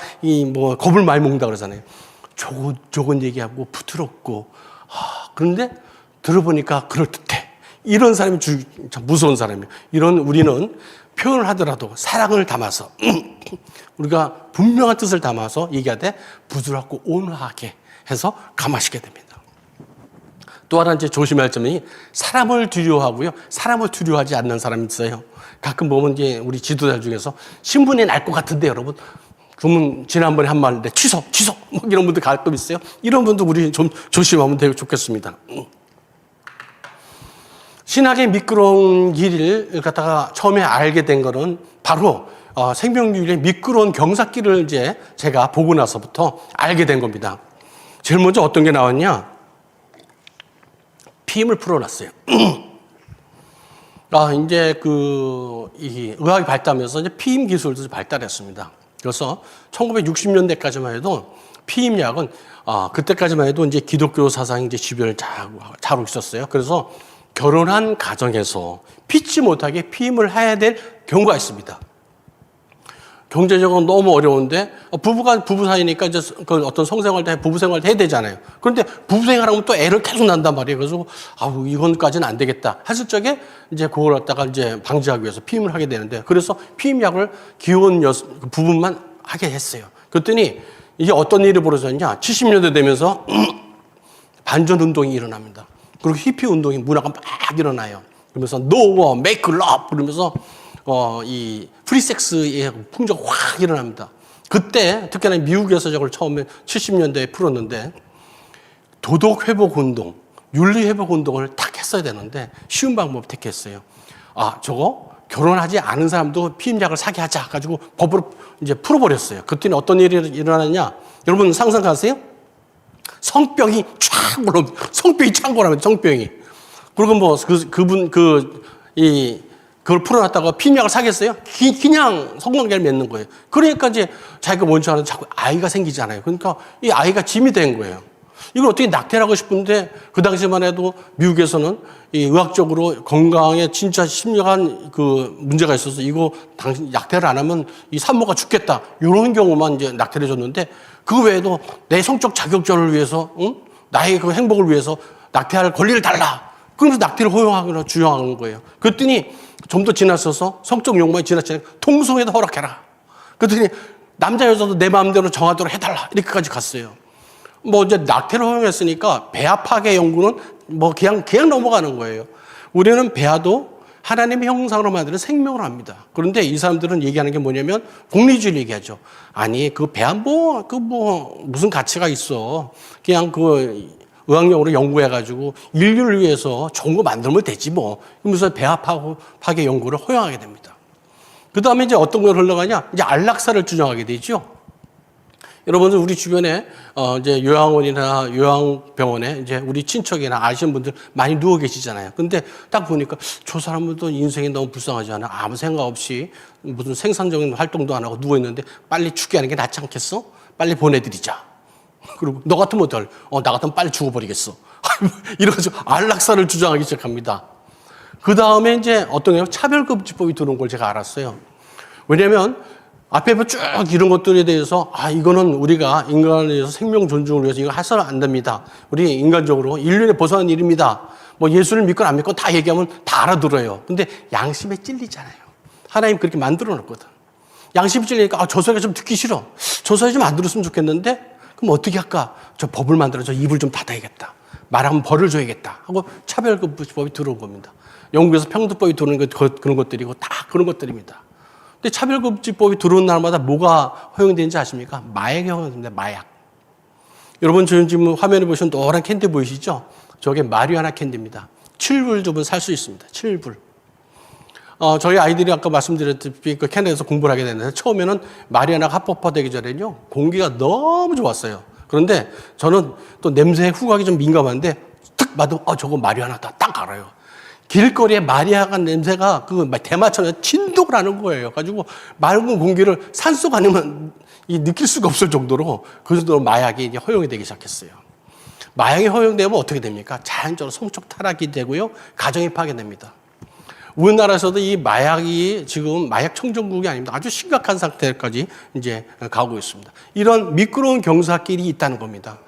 겁을 많이 먹는다 그러잖아요. 조곤조곤 얘기하고 부드럽고 그런데 들어보니까 그럴듯해. 이런 사람이 참 무서운 사람이에요. 이런 우리는 표현을 하더라도 사랑을 담아서 우리가 분명한 뜻을 담아서 얘기하되 부드럽고 온화하게 해서 감화시켜야 됩니다. 또 하나 이제 조심할 점이 사람을 두려워하고요. 사람을 두려워하지 않는 사람이 있어요. 가끔 보면 이제 우리 지도자 중에서 신분이 날 것 같은데 여러분 그러면 지난번에 한 말인데 취소 뭐 이런 분들 가끔 있어요. 이런 분도 우리 좀 조심하면 되게 좋겠습니다. 신학의 미끄러운 길을 갖다가 처음에 알게 된 거는 바로 생명유일의 미끄러운 경사길을 이제 제가 보고 나서부터 알게 된 겁니다. 제일 먼저 어떤 게 나왔냐? 피임을 풀어놨어요. 이제 이 의학이 발달하면서 이제 피임 기술도 발달했습니다. 그래서 1960년대까지만 해도 피임약은 그때까지만 해도 이제 기독교 사상이 이제 지배를 잘하고 있었어요. 그래서 결혼한 가정에서 피치 못하게 피임을 해야 될 경우가 있습니다. 경제적으로 너무 어려운데 부부 사이니까 이제 어떤 성생활 때 부부 생활 해야 되잖아요. 그런데 부부 생활하면 또 애를 계속 난단 말이에요. 그래서 이건까지는 안 되겠다 했을 적에 이제 그걸 갖다가 이제 방지하기 위해서 피임을 하게 되는데 그래서 피임약을 귀여운 부부만 하게 했어요. 그랬더니 이게 어떤 일이 벌어졌냐? 70년대 되면서 반전 운동이 일어납니다. 그리고 히피 운동이 문화가 막 일어나요. 그러면서 No War, Make Love 그러면서 이 프리섹스의 풍조가 확 일어납니다. 그때 특히나 미국에서 저걸 처음에 70년대에 풀었는데 도덕 회복 운동, 윤리 회복 운동을 딱 했어야 되는데 쉬운 방법 택했어요. 저거 결혼하지 않은 사람도 피임약을 사게 하자 가지고 법으로 이제 풀어버렸어요. 그때는 어떤 일이 일어나냐? 여러분 상상하세요? 성병이 쫙 올라, 성병이 창고라면 성병이. 그리고 뭐 그걸 풀어놨다가 피임약을 사겠어요? 그냥 성관계를 맺는 거예요. 그러니까 이제 자기가 원치 않은 자꾸 아이가 생기잖아요. 그러니까 이 아이가 짐이 된 거예요. 이걸 어떻게 낙태하고 싶은데 그 당시만 해도 미국에서는 이 의학적으로 건강에 진짜 심각한 문제가 있어서 이거 당신 낙태를 안 하면 이 산모가 죽겠다. 이런 경우만 이제 낙태를 해줬는데 그 외에도 내 성적 자격증을 위해서, 나의 그 행복을 위해서 낙태할 권리를 달라. 그러면서 낙태를 허용하거나 주장하는 거예요. 그랬더니 좀 더 지나서서 성적 욕망이 지나치니까 통성에도 허락해라. 그랬더니 남자 여자도 내 마음대로 정하도록 해달라. 이렇게까지 갔어요. 뭐 이제 낙태를 허용했으니까 배아 파괴 연구는 뭐 그냥 넘어가는 거예요. 우리는 배아도 하나님의 형상으로 만드는 생명을 합니다. 그런데 이 사람들은 얘기하는 게 뭐냐면 공리주의를 얘기하죠. 아니 그 배아 무슨 가치가 있어. 그냥 의학용으로 연구해가지고 인류를 위해서 좋은 거 만들면 되지 뭐. 그러면서 배아 파괴 연구를 허용하게 됩니다. 그 다음에 이제 어떤 걸 흘러가냐? 이제 안락사를 주장하게 되죠. 여러분들 우리 주변에 이제 요양원이나 요양병원에 이제 우리 친척이나 아시는 분들 많이 누워 계시잖아요. 근데 딱 보니까 저 사람들도 인생이 너무 불쌍하지 않아? 아무 생각 없이 무슨 생산적인 활동도 안 하고 누워 있는데 빨리 죽게 하는 게 낫지 않겠어? 빨리 보내드리자. 그리고 너 같으면 어떡할? 나 같으면 빨리 죽어버리겠어. 이래가지고 안락사를 주장하기 시작합니다. 그 다음에 이제 어떤 차별금지법이 들어온 걸 제가 알았어요. 왜냐면 앞에 쭉 이런 것들에 대해서 이거는 우리가 인간에 대해서 생명 존중을 위해서 이거 해서는 안 됩니다. 우리 인간적으로 인륜에 벗어난 일입니다. 뭐 예수를 믿건 안 믿건 다 얘기하면 다 알아들어요. 근데 양심에 찔리잖아요. 하나님 그렇게 만들어 놨거든. 양심이 찔리니까 저 소리가 좀 듣기 싫어. 저 소리 좀 안 들었으면 좋겠는데 그럼 어떻게 할까? 저 법을 만들어서 입을 좀 닫아야겠다. 말하면 벌을 줘야겠다 하고 차별금지법이 들어온 겁니다. 영국에서 평등법이 들어오는 그런 것들이고 다 그런 것들입니다. 근데 차별금지법이 들어온 날마다 뭐가 허용되는지 아십니까? 마약이 허용됩니다. 마약. 여러분 지금 화면에 보시면 노란 캔디 보이시죠? 저게 마리화나 캔디입니다. 7불 주면 살 수 있습니다. 7불. 저희 아이들이 아까 말씀드렸듯이 그 캐나다에서 공부를 하게 됐는데 처음에는 마리화나가 합법화되기 전에는요 공기가 너무 좋았어요. 그런데 저는 또 냄새 후각이 좀 민감한데 탁 맡으면 저거 마리화나다 딱 알아요. 길거리에 마리화나 냄새가 그 대마처럼 진동을 하는 거예요. 가지고 맑은 공기를 산속 아니면 느낄 수가 없을 정도로 그 정도로 마약이 이제 허용이 되기 시작했어요. 마약이 허용되면 어떻게 됩니까? 자연적으로 성적 타락이 되고요. 가정이 파괴됩니다. 우리나라에서도 이 마약이 지금 마약 청정국이 아닙니다. 아주 심각한 상태까지 이제 가고 있습니다. 이런 미끄러운 경사길이 있다는 겁니다.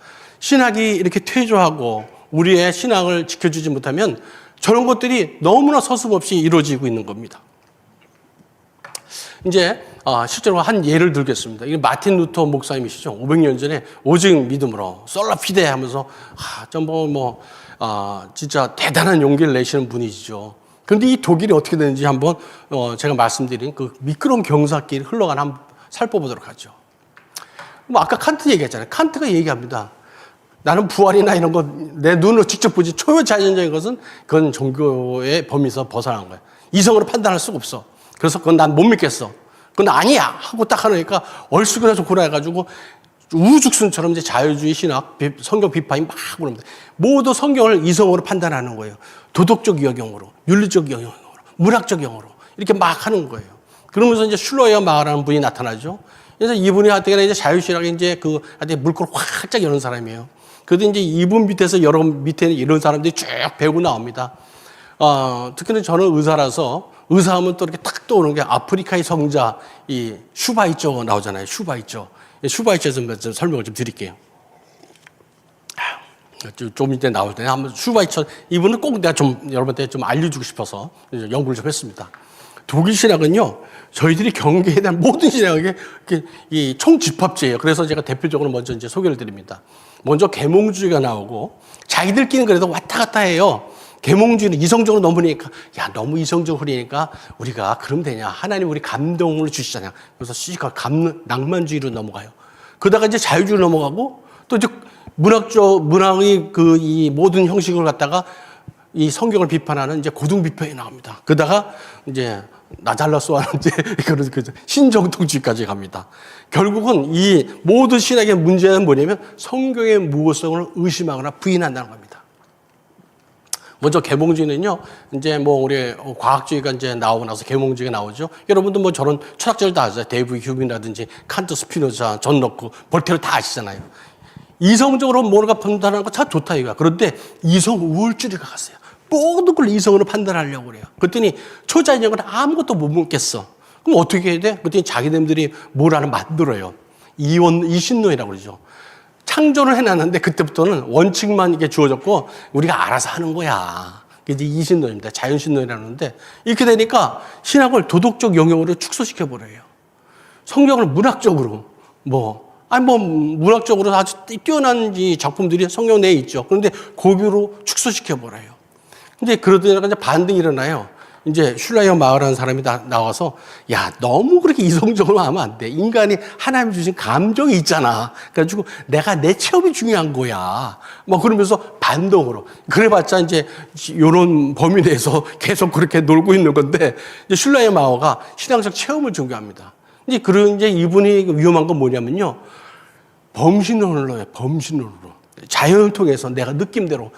신학이 이렇게 퇴조하고 우리의 신앙을 지켜주지 못하면 저런 것들이 너무나 서슴없이 이루어지고 있는 겁니다. 이제 실제로 한 예를 들겠습니다. 이게 마틴 루터 목사님이시죠. 500년 전에 오직 믿음으로 솔라 피데 하면서 진짜 대단한 용기를 내시는 분이시죠. 그런데 이 독일이 어떻게 되는지 한번 제가 말씀드린 그 미끄러운 경사길 흘러가는 한번 살펴보도록 하죠. 아까 칸트 얘기했잖아요. 칸트가 얘기합니다. 나는 부활이나 이런 거 내 눈으로 직접 보지 초자연적인 것은 그건 종교의 범위에서 벗어난 거예요. 이성으로 판단할 수가 없어. 그래서 그건 난 못 믿겠어. 그건 아니야 하고 딱 하니까 얼쑤그려서 고라해가지고 우죽순처럼 이제 자유주의 신학, 성경 비판이 막 그럽니다. 모두 성경을 이성으로 판단하는 거예요. 도덕적 영역으로, 윤리적 영역으로, 문학적 영역으로 이렇게 막 하는 거예요. 그러면서 이제 슐러이어 마라는 분이 나타나죠. 그래서 이분이 하여튼 이제 자유신학에 이제 물꼬를 활짝 여는 사람이에요. 그래도 이제 이분 밑에서 밑에는 이런 사람들이 쭉 배우고 나옵니다. 특히는 저는 의사라서 의사하면 또 이렇게 딱 떠오르는 게 아프리카의 성자 이 슈바이처 나오잖아요. 슈바이처에서 좀 설명을 좀 드릴게요. 좀 이제 나올 때 한번 슈바이처 이분은 꼭 내가 좀 여러분한테 좀 알려주고 싶어서 연구를 좀 했습니다. 독일 신학은요, 저희들이 경계에 대한 모든 신학이 이 총집합제예요. 그래서 제가 대표적으로 먼저 이제 소개를 드립니다. 먼저 계몽주의가 나오고 자기들끼리는 그래도 왔다 갔다 해요. 계몽주의는 이성적으로 넘으니까 너무 이성적으로 흐리니까 우리가 그럼 되냐? 하나님 우리 감동을 주시잖아요. 그래서 낭만주의로 넘어가요. 그러다가 이제 자유주의로 넘어가고 또 이제 문학의 이 모든 형식을 갖다가 이 성경을 비판하는 이제 고등 비판이 나옵니다. 그러다가 이제 나잘라스와는 이제 그런 신정통주의까지 갑니다. 결국은 이 모든 신학의 문제는 뭐냐면 성경의 무호성을 의심하거나 부인한다는 겁니다. 먼저 계몽주의는요, 이제 우리 과학주의가 이제 나오고 나서 계몽주의가 나오죠. 여러분도 저런 철학자들 다 아시죠. 데이브 휴민이라든지 칸트, 스피노자, 존 럭크, 볼테르 다 아시잖아요. 이성적으로 뭔가 판단하는 거 참 좋다 이거야. 그런데 이성 우울주의가 갔어요. 모든 걸 이성으로 판단하려고 그래요. 그랬더니 초자연적은 아무것도 못 묻겠어. 그럼 어떻게 해야 돼? 그랬더니 자기네들이 뭘 하나 만들어요. 이신론이라고 그러죠. 창조를 해놨는데 그때부터는 원칙만 이게 주어졌고 우리가 알아서 하는 거야. 그게 이제 이신론입니다. 자연신론이라는데 이렇게 되니까 신학을 도덕적 영역으로 축소시켜버려요. 성경을 문학적으로 문학적으로 아주 뛰어난 이 작품들이 성경 내에 있죠. 그런데 고비로 축소시켜버려요. 근데 그러다가 이제 반등이 일어나요. 이제 슐라이어 마을이라는 사람이 나와서 너무 그렇게 이성적으로 하면 안 돼. 인간이 하나님 주신 감정이 있잖아. 그래가지고 내 체험이 중요한 거야. 그러면서 반동으로. 그래봤자 이제 이런 범위 내에서 계속 그렇게 놀고 있는 건데 이제 슐라이어 마을가 신앙적 체험을 중요합니다. 이제 이분이 위험한 건 뭐냐면요. 범신론으로 해요. 범신론으로. 자연을 통해서 내가 느낌대로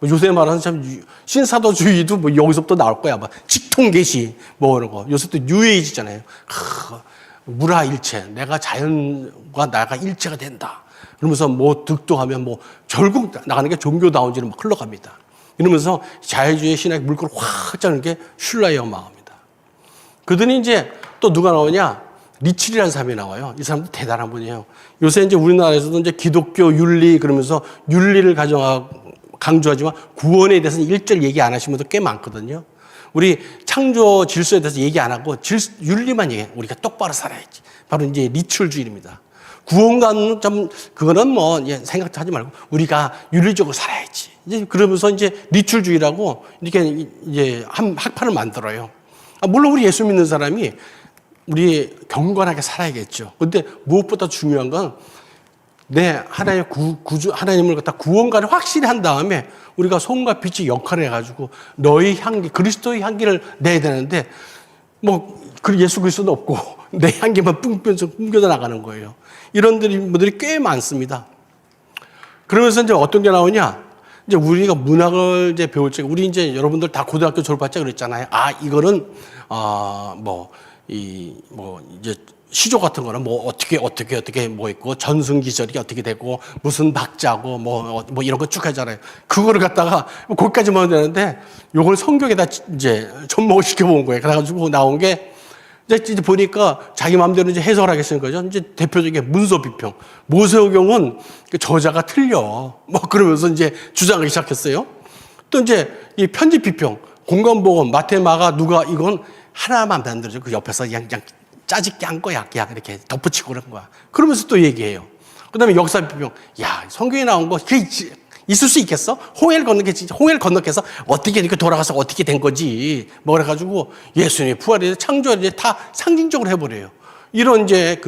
요새 말하는 참 신사도주의도 여기서부터 나올 거야. 직통계시 이런 거. 요새 또 뉴에이지잖아요. 무라일체. 내가 자연과 나가 일체가 된다. 그러면서 득도하면 결국 나가는 게 종교다운지로 흘러갑니다. 이러면서 자유주의 신학의 물꼬를 확 짜는 게 슐라이어 마입니다. 그들이 이제 또 누가 나오냐? 리칠이라는 사람이 나와요. 이 사람도 대단한 분이에요. 요새 이제 우리나라에서도 이제 기독교 윤리 그러면서 윤리를 강조하지만 구원에 대해서는 일절 얘기 안 하시는 분도 꽤 많거든요. 우리 창조 질서에 대해서 얘기 안 하고 윤리만 얘기해. 우리가 똑바로 살아야지. 바로 이제 리출주의입니다. 구원과는 좀 그거는 뭐 생각하지 말고 우리가 윤리적으로 살아야지. 이제 그러면서 이제 리출주의라고 이렇게 이제 한 학파를 만들어요. 물론 우리 예수 믿는 사람이 우리 경건하게 살아야겠죠. 근데 무엇보다 중요한 건 내 하나의 하나님을 갖다 구원과를 확실히 한 다음에 우리가 소금과 빛의 역할을 해가지고 너의 향기, 그리스도의 향기를 내야 되는데 뭐 예수 그리스도는 없고 내 향기만 뿜겨져 나가는 거예요. 이런 분들이 꽤 많습니다. 그러면서 이제 어떤 게 나오냐? 이제 우리가 문학을 이제 배울 때 우리 이제 여러분들 다 고등학교 졸업했자 그랬잖아요. 이거는 이제 시조 같은 거는 뭐 어떻게 뭐 있고 전승기절이 어떻게 되고 무슨 박자고 뭐 이런 거 쭉 하잖아요. 그거를 갖다가 거기까지만 되는데 요걸 성경에다 이제 접목을 시켜본 거예요. 그래가지고 나온 게 이제 보니까 자기 마음대로 이제 해석을 하겠다는 거죠. 이제 대표적인 문서 비평. 모세오경은 저자가 틀려. 뭐 그러면서 이제 주장하기 시작했어요. 또 이제 이 편집 비평. 공간복음, 마태, 마가, 누가 이건 하나만 만들어줘. 그 옆에서 그냥 짜집게 한 거야. 그냥 이렇게 덧붙이고 그런 거야. 그러면서 또 얘기해요. 그 다음에 역사 비평. 야, 성경에 나온 거, 그게 있을 수 있겠어? 홍해를 건너께서 어떻게 이렇게 돌아가서 어떻게 된 거지. 뭐 그래가지고 예수님의 부활에 창조에 다 상징적으로 해버려요. 이런 이제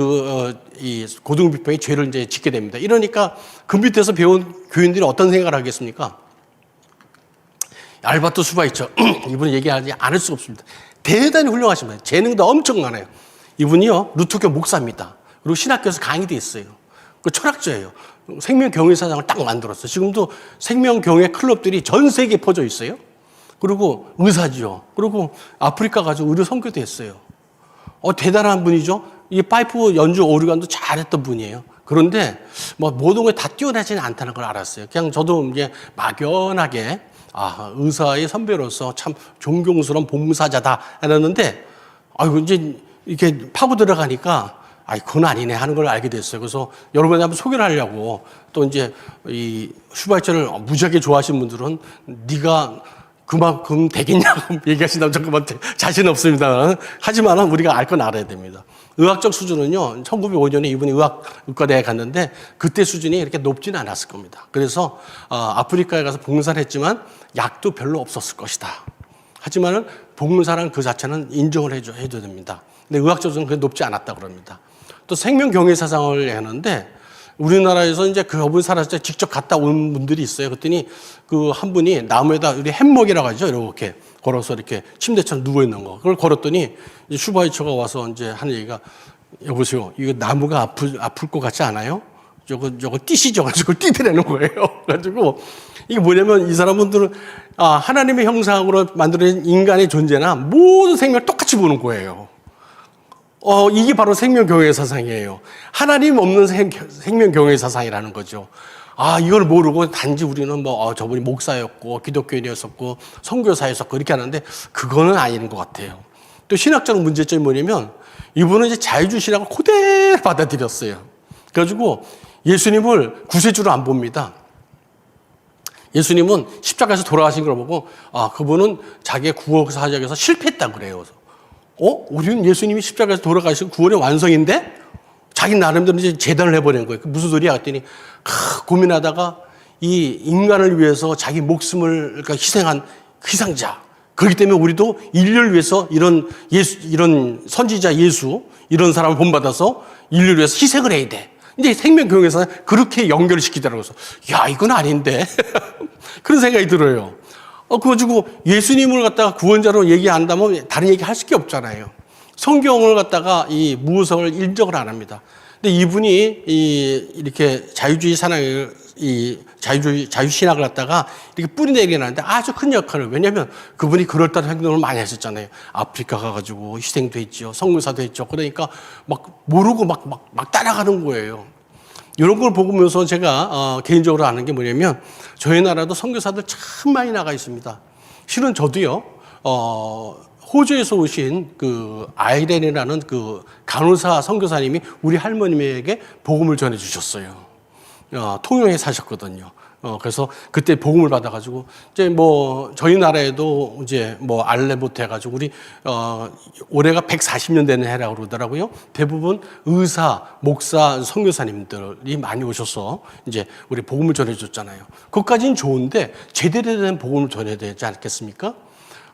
이 고등 비평이 죄를 이제 짓게 됩니다. 이러니까 그 밑에서 배운 교인들이 어떤 생각을 하겠습니까? 알바토 수바이처. 이분은 얘기하지 않을 수가 없습니다. 대단히 훌륭하신 분이에요. 재능도 엄청 많아요. 이분이요, 루터교 목사입니다. 그리고 신학교에서 강의도 있어요. 그 철학자예요. 생명경외사상을 딱 만들었어요. 지금도 생명경외 클럽들이 전 세계에 퍼져 있어요. 그리고 의사지요. 그리고 아프리카 가서 의료 선교도 했어요. 대단한 분이죠. 이 파이프 연주 오르간도 잘했던 분이에요. 그런데 뭐 모든 걸 다 뛰어나지는 않다는 걸 알았어요. 그냥 저도 이제 막연하게 의사의 선배로서 참 존경스러운 봉사자다 알았는데 이제 이렇게 파고 들어가니까 그건 아니네 하는 걸 알게 됐어요. 그래서 여러분한테 한번 소개를 하려고 또 이제 이 슈바이처를 무지하게 좋아하시는 분들은 네가 그만큼 되겠냐고 얘기하신다면 저 그만 자신 없습니다. 하지만 우리가 알 건 알아야 됩니다. 의학적 수준은요, 1905년에 이분이 의과대에 갔는데 그때 수준이 이렇게 높지는 않았을 겁니다. 그래서 아프리카에 가서 봉사를 했지만 약도 별로 없었을 것이다. 하지만은 봉사라는 그 자체는 인정을 해줘야 됩니다. 근데 의학적 수준은 그게 높지 않았다 그럽니다. 또 생명경외 사상을 하는데 우리나라에서 이제 그분 살았을 때 직접 갔다 온 분들이 있어요. 그랬더니 그 한 분이 나무에다 우리 햄먹이라고 하죠. 이렇게 걸어서 이렇게 침대처럼 누워 있는 거. 그걸 걸었더니 이제 슈바이처가 와서 이제 하는 얘기가 여보세요. 이거 나무가 아플 것 같지 않아요? 저거 띠시죠. 가지고 띠드라는 거예요. 그래가지고 이게 뭐냐면 이 사람분들은 하나님의 형상으로 만들어진 인간의 존재나 모든 생명을 똑같이 보는 거예요. 이게 바로 생명경외 사상이에요. 하나님 없는 생명경외 사상이라는 거죠. 이걸 모르고 단지 우리는 저분이 목사였고 기독교인이었었고 선교사였었고 이렇게 하는데 그거는 아닌 것 같아요. 또 신학적 문제점이 뭐냐면 이분은 이제 자유주의 신학을 그대로 받아들였어요. 그래가지고 예수님을 구세주로 안 봅니다. 예수님은 십자가에서 돌아가신 걸 보고 그분은 자기의 구원 사역에서 실패했다고 그래요. 우리는 예수님이 십자가에서 돌아가신 구원의 완성인데 자기 나름대로 이제 재단을 해버린 거예요. 무슨 소리야? 했더니 고민하다가 이 인간을 위해서 자기 목숨을 희생한 희생자. 그렇기 때문에 우리도 인류를 위해서 이런 선지자 예수 이런 사람을 본받아서 인류를 위해서 희생을 해야 돼. 이제 생명경외에서 그렇게 연결을 시키더라고요. 야, 이건 아닌데. 그런 생각이 들어요. 그거 가지고 예수님을 갖다가 구원자로 얘기한다면 다른 얘기 할 수밖에 없잖아요. 성경을 갖다가 이 무서움을 인정을 안 합니다. 근데 이분이 이렇게 자유주의 신학을 갖다가 이렇게 뿌리내리게 하는데 아주 큰 역할을, 왜냐하면 그분이 그럴듯한 행동을 많이 하셨잖아요. 아프리카 가가지고 희생도 했죠. 선교사도 했죠. 그러니까 막 모르고 막 따라가는 거예요. 이런 걸 보면서 제가 개인적으로 아는 게 뭐냐면 저희 나라도 선교사들 참 많이 나가 있습니다. 실은 저도요, 호주에서 오신 그 아이렌이라는 그 간호사 선교사님이 우리 할머님에게 복음을 전해 주셨어요. 통영에 사셨거든요. 그래서 그때 복음을 받아가지고 이제 뭐 저희 나라에도 이제 뭐 알레부터 해가지고 우리 올해가 140년 되는 해라고 그러더라고요. 대부분 의사, 목사, 선교사님들이 많이 오셔서 이제 우리 복음을 전해줬잖아요. 그것까지는 좋은데 제대로 된 복음을 전해야 되지 않겠습니까?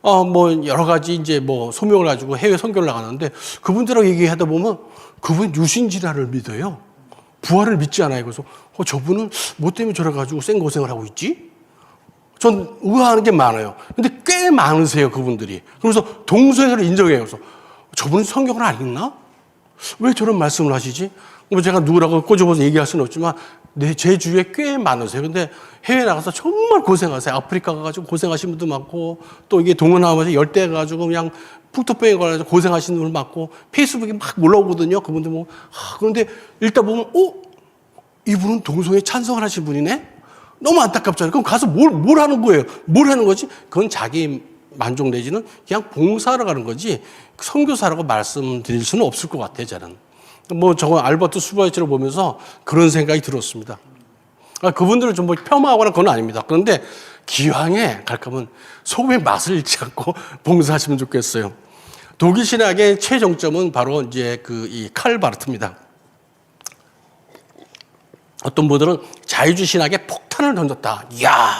뭐 여러 가지 이제 뭐 소명을 가지고 해외 선교를 나가는데 그분들하고 얘기하다 보면 그분 유신질환을 믿어요. 부활을 믿지 않아요. 그래서 저분은 뭐 때문에 저래가지고 생고생을 하고 있지? 전 의아하는 게 많아요. 근데 꽤 많으세요, 그분들이. 그래서 동서에서 인정해요. 그래서 저분은 성경을 안 읽나? 왜 저런 말씀을 하시지? 뭐 제가 누구라고 꼬집어서 얘기할 수는 없지만 제 주위에 꽤 많으세요. 근데 해외 나가서 정말 고생하세요. 아프리카 가가지고 고생하신 분도 많고 또 이게 동원하면서 열대 가지고 그냥 풍토병에 걸려서 고생하시는 분들 많고 페이스북에 막 올라오거든요. 그분들 뭐 그런데 읽다 보면 이분은 동성애 찬성을 하신 분이네? 너무 안타깝잖아요. 그럼 가서 뭘 하는 거예요? 뭘 하는 거지? 그건 자기 만족 내지는 그냥 봉사하러 가는 거지 선교사라고 말씀드릴 수는 없을 것 같아요. 저는. 뭐 저거 알버트 수바이처를 보면서 그런 생각이 들었습니다. 그분들을 좀 뭐 폄하하거나 그건 아닙니다. 그런데 기왕에 갈 거면 소금의 맛을 잃지 않고 봉사하시면 좋겠어요. 독일 신학의 최정점은 바로 이제 이 칼바르트입니다. 어떤 분들은 자유주의 신학에 폭탄을 던졌다. 이야,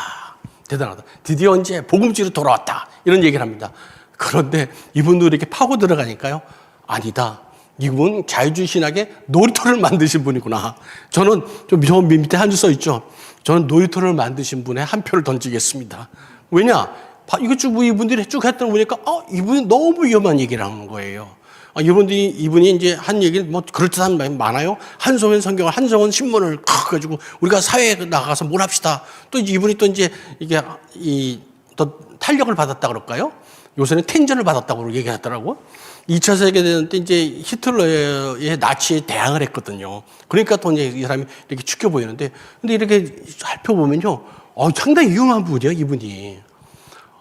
대단하다. 드디어 이제 복음지로 돌아왔다. 이런 얘기를 합니다. 그런데 이분들이 이렇게 파고 들어가니까요. 아니다. 이분 자유주의 신학에 놀이터를 만드신 분이구나. 저는 저 밑에 한 줄 써 있죠. 저는 놀이터를 만드신 분에 한 표를 던지겠습니다. 왜냐? 이거 쭉 이분들이 쭉 했던 거 보니까 이분이 너무 위험한 얘기를 하는 거예요. 이분이 이제 한 얘기는 뭐 그럴듯한 말이 많아요. 한소원 성경을 한소원 신문을 가지고 우리가 사회에 나가서 뭘 합시다. 또 이분이 또 이제 이게 또 탄력을 받았다 그럴까요? 요새는 텐전을 받았다고 얘기하더라고. 2차 세계대전 때 이제 히틀러의 나치에 대항을 했거든요. 그러니까 또 이제 이 사람이 이렇게 축혀 보이는데, 근데 이렇게 살펴보면요, 상당히 위험한 분이에요, 이분이.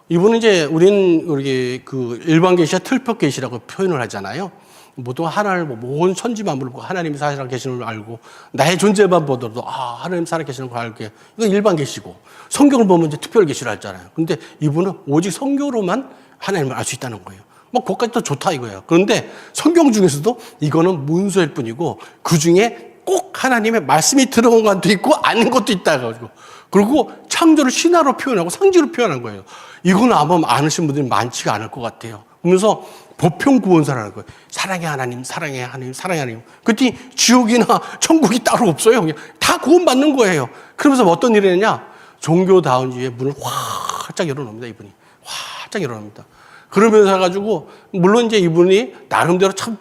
이분은 이제 우리 그 일반 계시와 틀법 계시라고 표현을 하잖아요. 모두 하나를 모든 천지 만물을 보고 하나님이 살아 계시는 걸 알고 나의 존재만 보더라도 하나님 살아 계시는 걸 알게. 이건 일반 계시고 성경을 보면 이제 특별 계시를 하잖아요. 근데 이분은 오직 성경으로만 하나님을 알 수 있다는 거예요. 뭐 그것까지 도 좋다 이거예요. 그런데 성경 중에서도 이거는 문서일 뿐이고 그 중에 꼭 하나님의 말씀이 들어간 것도 있고 아닌 것도 있다 가지고 그리고 창조를 신화로 표현하고 상징으로 표현한 거예요. 이건 아마 아시는 분들이 많지가 않을 것 같아요. 그러면서 보편 구원사라는 거예요. 사랑의 하나님, 사랑의 하나님, 사랑의 하나님. 그랬더니 지옥이나 천국이 따로 없어요. 그냥 다 구원받는 거예요. 그러면서 어떤 일을 했냐? 종교다운지의 문을 활짝 열어놓습니다. 이분이 활짝 열어놓습니다. 그러면서 해가지고 물론 이제 이분이 나름대로 참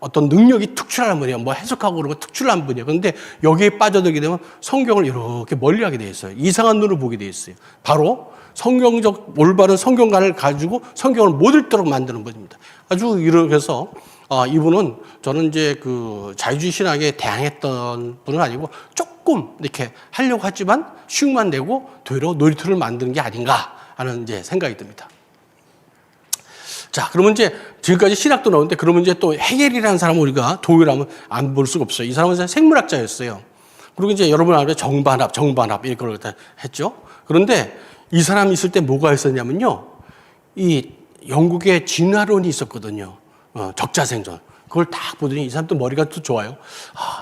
어떤 능력이 특출한 분이에요. 뭐 해석하고 그런 거 특출한 분이에요. 그런데 여기에 빠져들게 되면 성경을 이렇게 멀리하게 돼 있어요. 이상한 눈을 보게 돼 있어요. 바로 성경적 올바른 성경관을 가지고 성경을 못 읽도록 만드는 분입니다. 아주 이렇게 해서 이분은 저는 이제 그 자유주의 신학에 대항했던 분은 아니고 조금 이렇게 하려고 하지만 흉만 내고 되려 놀이터를 만드는 게 아닌가 하는 이제 생각이 듭니다. 자, 그러면 이제 지금까지 신학도 나오는데 그러면 이제 또 헤겔이라는 사람을 우리가 도요라면 안 볼 수가 없어요. 이 사람은 생물학자였어요. 그리고 이제 여러분 알죠? 정반합 이런 걸 했죠. 그런데 이 사람이 있을 때 뭐가 있었냐면요. 이 영국에 진화론이 있었거든요. 적자생존. 그걸 딱 보더니 이 사람도 머리가 또 좋아요.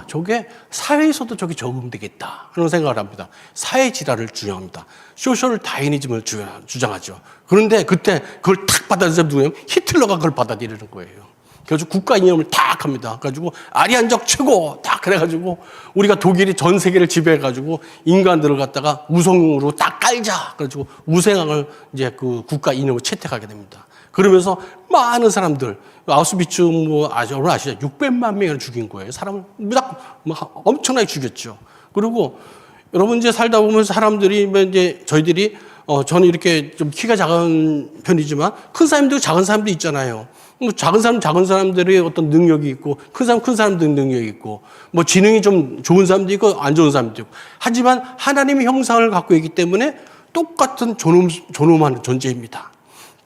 저게 사회에서도 저게 적용되겠다 하는 생각을 합니다. 사회 질환을 주장합니다. 소셜 다이니즘을 주장하죠. 그런데 그때 그걸 탁 받아들인 사람이 누구냐면 히틀러가 그걸 받아들이는 거예요. 그래서 국가 이념을 탁 합니다. 그래가지고 아리안적 최고 딱 그래가지고 우리가 독일이 전 세계를 지배해가지고 인간들을 갖다가 우성으로 딱 깔자. 그래가지고 우생학을 이제 그 국가 이념을 채택하게 됩니다. 그러면서 많은 사람들 아우슈비츠 여러분 아시죠? 600만 명을 죽인 거예요. 사람을 엄청나게 죽였죠. 그리고 여러분 이제 살다 보면 사람들이 이제 저희들이 저는 이렇게 좀 키가 작은 편이지만 큰 사람도 작은 사람도 있잖아요. 작은 사람들의 어떤 능력이 있고 큰 사람들 능력이 있고 뭐 지능이 좀 좋은 사람도 있고 안 좋은 사람도 있고 하지만 하나님의 형상을 갖고 있기 때문에 똑같은 존엄한 존재입니다.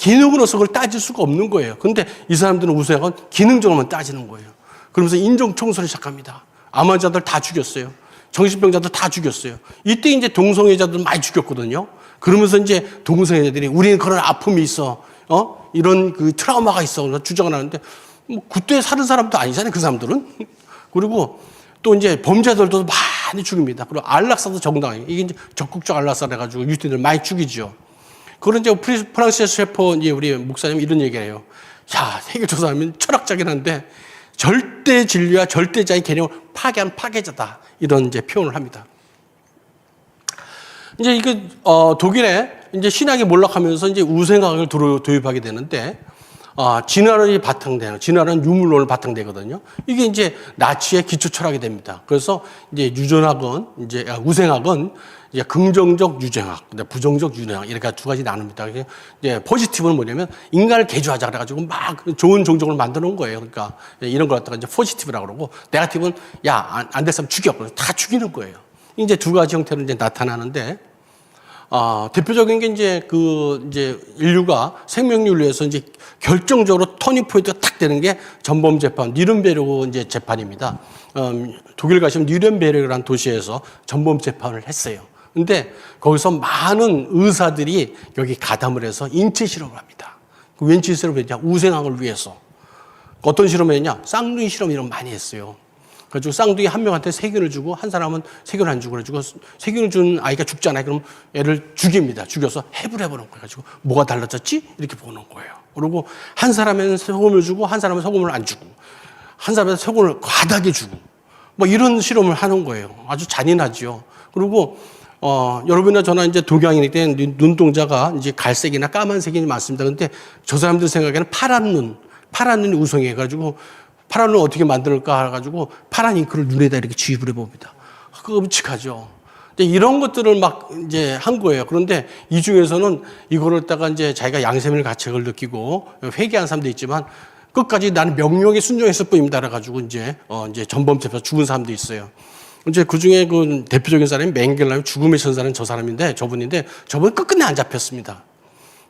기능으로서 그걸 따질 수가 없는 거예요. 그런데 이 사람들은 우세하건 기능적으로만 따지는 거예요. 그러면서 인종 청소를 시작합니다. 암환자들 다 죽였어요. 정신병자들 다 죽였어요. 이때 이제 동성애자들 많이 죽였거든요. 그러면서 이제 동성애자들이 우리는 그런 아픔이 있어, 이런 그 트라우마가 있어 주장을 하는데, 뭐 그때 사는 사람도 아니잖아요, 그 사람들은. 그리고 또 이제 범죄자들도 많이 죽입니다. 그리고 안락사도 정당해요. 이게 이제 적극적 안락사를 해가지고 유대인들 많이 죽이죠. 그런 이제 프랑시스 셰퍼 이제 우리 목사님 이런 얘기를 해요. 야, 세계 조사하면 철학자긴 한데 절대 진리와 절대자의 개념을 파괴한 파괴자다. 이런 이제 표현을 합니다. 이제 이게 독일에 이제 신학이 몰락하면서 이제 우생학을 도입하게 되는데, 진화론이 바탕되는, 진화론 유물론을 바탕되거든요. 이게 이제 나치의 기초 철학이 됩니다. 그래서 이제 유전학은, 이제 우생학은 이제 긍정적 유전학, 부정적 유전학, 이렇게 두 가지 나눕니다. 이제 포지티브는 뭐냐면 인간을 개조하자 그래가지고 막 좋은 종족을 만드는 거예요. 그러니까 이런 걸 갖다가 이제 포지티브라고 그러고, 네거티브는 야, 안 됐으면 죽여. 다 죽이는 거예요. 이제 두 가지 형태로 이제 나타나는데, 대표적인 게 이제 인류가 생명윤리에서 이제 결정적으로 터닝 포인트가 탁 되는 게 전범 재판, 뉘른베르크 이제 재판입니다. 독일 가시면 뉘른베르크라는 도시에서 전범 재판을 했어요. 근데 거기서 많은 의사들이 여기 가담을 해서 인체 실험을 합니다. 그 인체 실험을 했냐? 우생학을 위해서. 어떤 실험을 했냐? 쌍둥이 실험 이런 거 많이 했어요. 그래가지고 쌍둥이 한 명한테 세균을 주고 한 사람은 세균을 안 주고 그래가지고 세균을 준 아이가 죽잖아요. 그럼 애를 죽입니다. 죽여서 해부를 해보는 거예요. 그래가지고 뭐가 달라졌지? 이렇게 보는 거예요. 그리고 한 사람은 소금을 주고 한 사람은 소금을 안 주고 한 사람은 소금을 과다하게 주고 뭐 이런 실험을 하는 거예요. 아주 잔인하죠. 그리고 여러분이나 저나 이제 동양인일 때 눈동자가 이제 갈색이나 까만색이 많습니다. 근데 저 사람들 생각에는 파란 눈이 우성해가지고 파란 눈을 어떻게 만들까 해가지고 파란 잉크를 눈에다 이렇게 주입을 해봅니다. 끔찍하죠. 이런 것들을 막 이제 한 거예요. 그런데 이 중에서는 이거를 다가 이제 자기가 양세밀 가책을 느끼고 회개한 사람도 있지만 끝까지 나는 명령에 순종했을 뿐입니다. 그래가지고 이제 전범죄에서 죽은 사람도 있어요. 이제 그 중에 그 대표적인 사람이 맹겔라의 죽음의 천사는 저 사람인데 저분은 끝끝내 안 잡혔습니다.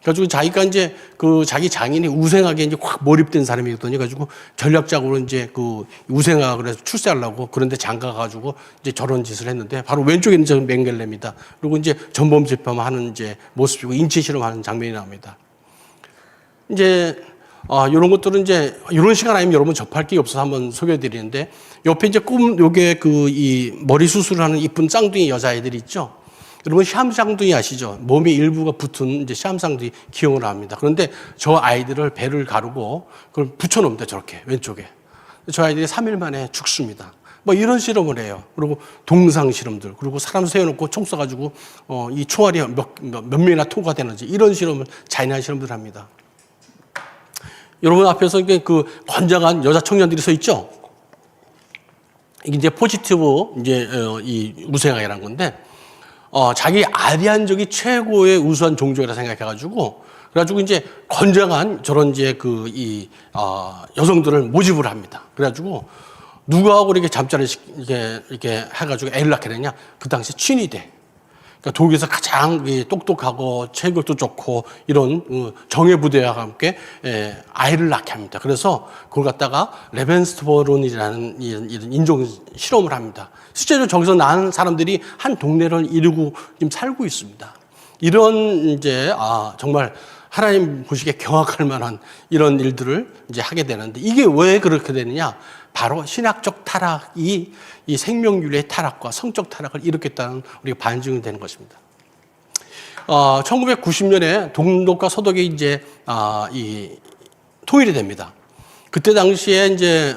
그래가지고 자기가 이제 그 자기 장인이 우생학에 이제 확 몰입된 사람이거든요. 그래가지고 전략적으로 이제 그 우생학을 해서 출세하려고 그런데 장가가지고 이제 저런 짓을 했는데 바로 왼쪽에 있는 저 맹겔레입니다. 그리고 이제 전범 재판하는 이제 모습이고 인체 실험하는 장면이 나옵니다. 이제 이런 것들은 이제 이런 시간 아니면 여러분 접할 게 없어서 한번 소개해드리는데 옆에 이제 요게 그 이 머리 수술하는 이쁜 쌍둥이 여자애들이 있죠. 여러분 샴쌍둥이 아시죠? 몸의 일부가 붙은 이제 샴쌍둥이 기형을 합니다. 그런데 저 아이들을 배를 가르고 그걸 붙여놓습니다. 저렇게 왼쪽에. 저 아이들이 3일 만에 죽습니다. 뭐 이런 실험을 해요. 그리고 동상 실험들, 그리고 사람 세워놓고 총 쏴가지고 이 총알이 몇 명이나 토가 되는지 이런 실험을 잔인한 실험들 합니다. 여러분 앞에서 그 건장한 여자 청년들이 서 있죠? 이게 이제 포지티브 이 우생학이라는 건데. 자기 아리안족이 최고의 우수한 종족이라 생각해가지고, 그래가지고 이제 건장한 저런 이제 여성들을 모집을 합니다. 그래가지고 누구하고 이렇게 잠자리 이렇게 해가지고 애를 낳게 되냐? 그 당시 친위대. 그러니까 독일에서 가장 똑똑하고 체격도 좋고 이런 정예부대와 함께 아이를 낳게 합니다. 그래서 그걸 갖다가 레벤스토론이라는 이런 인종 실험을 합니다. 실제로 저기서 낳은 사람들이 한 동네를 이루고 지금 살고 있습니다. 이런 이제 정말 하나님 보시기에 경악할 만한 이런 일들을 이제 하게 되는데 이게 왜 그렇게 되느냐? 바로 신학적 타락이 이 생명윤리의 타락과 성적 타락을 일으켰다는 우리가 반증이 되는 것입니다. 1990년에 동독과 서독이 이제 통일이 됩니다. 그때 당시에 이제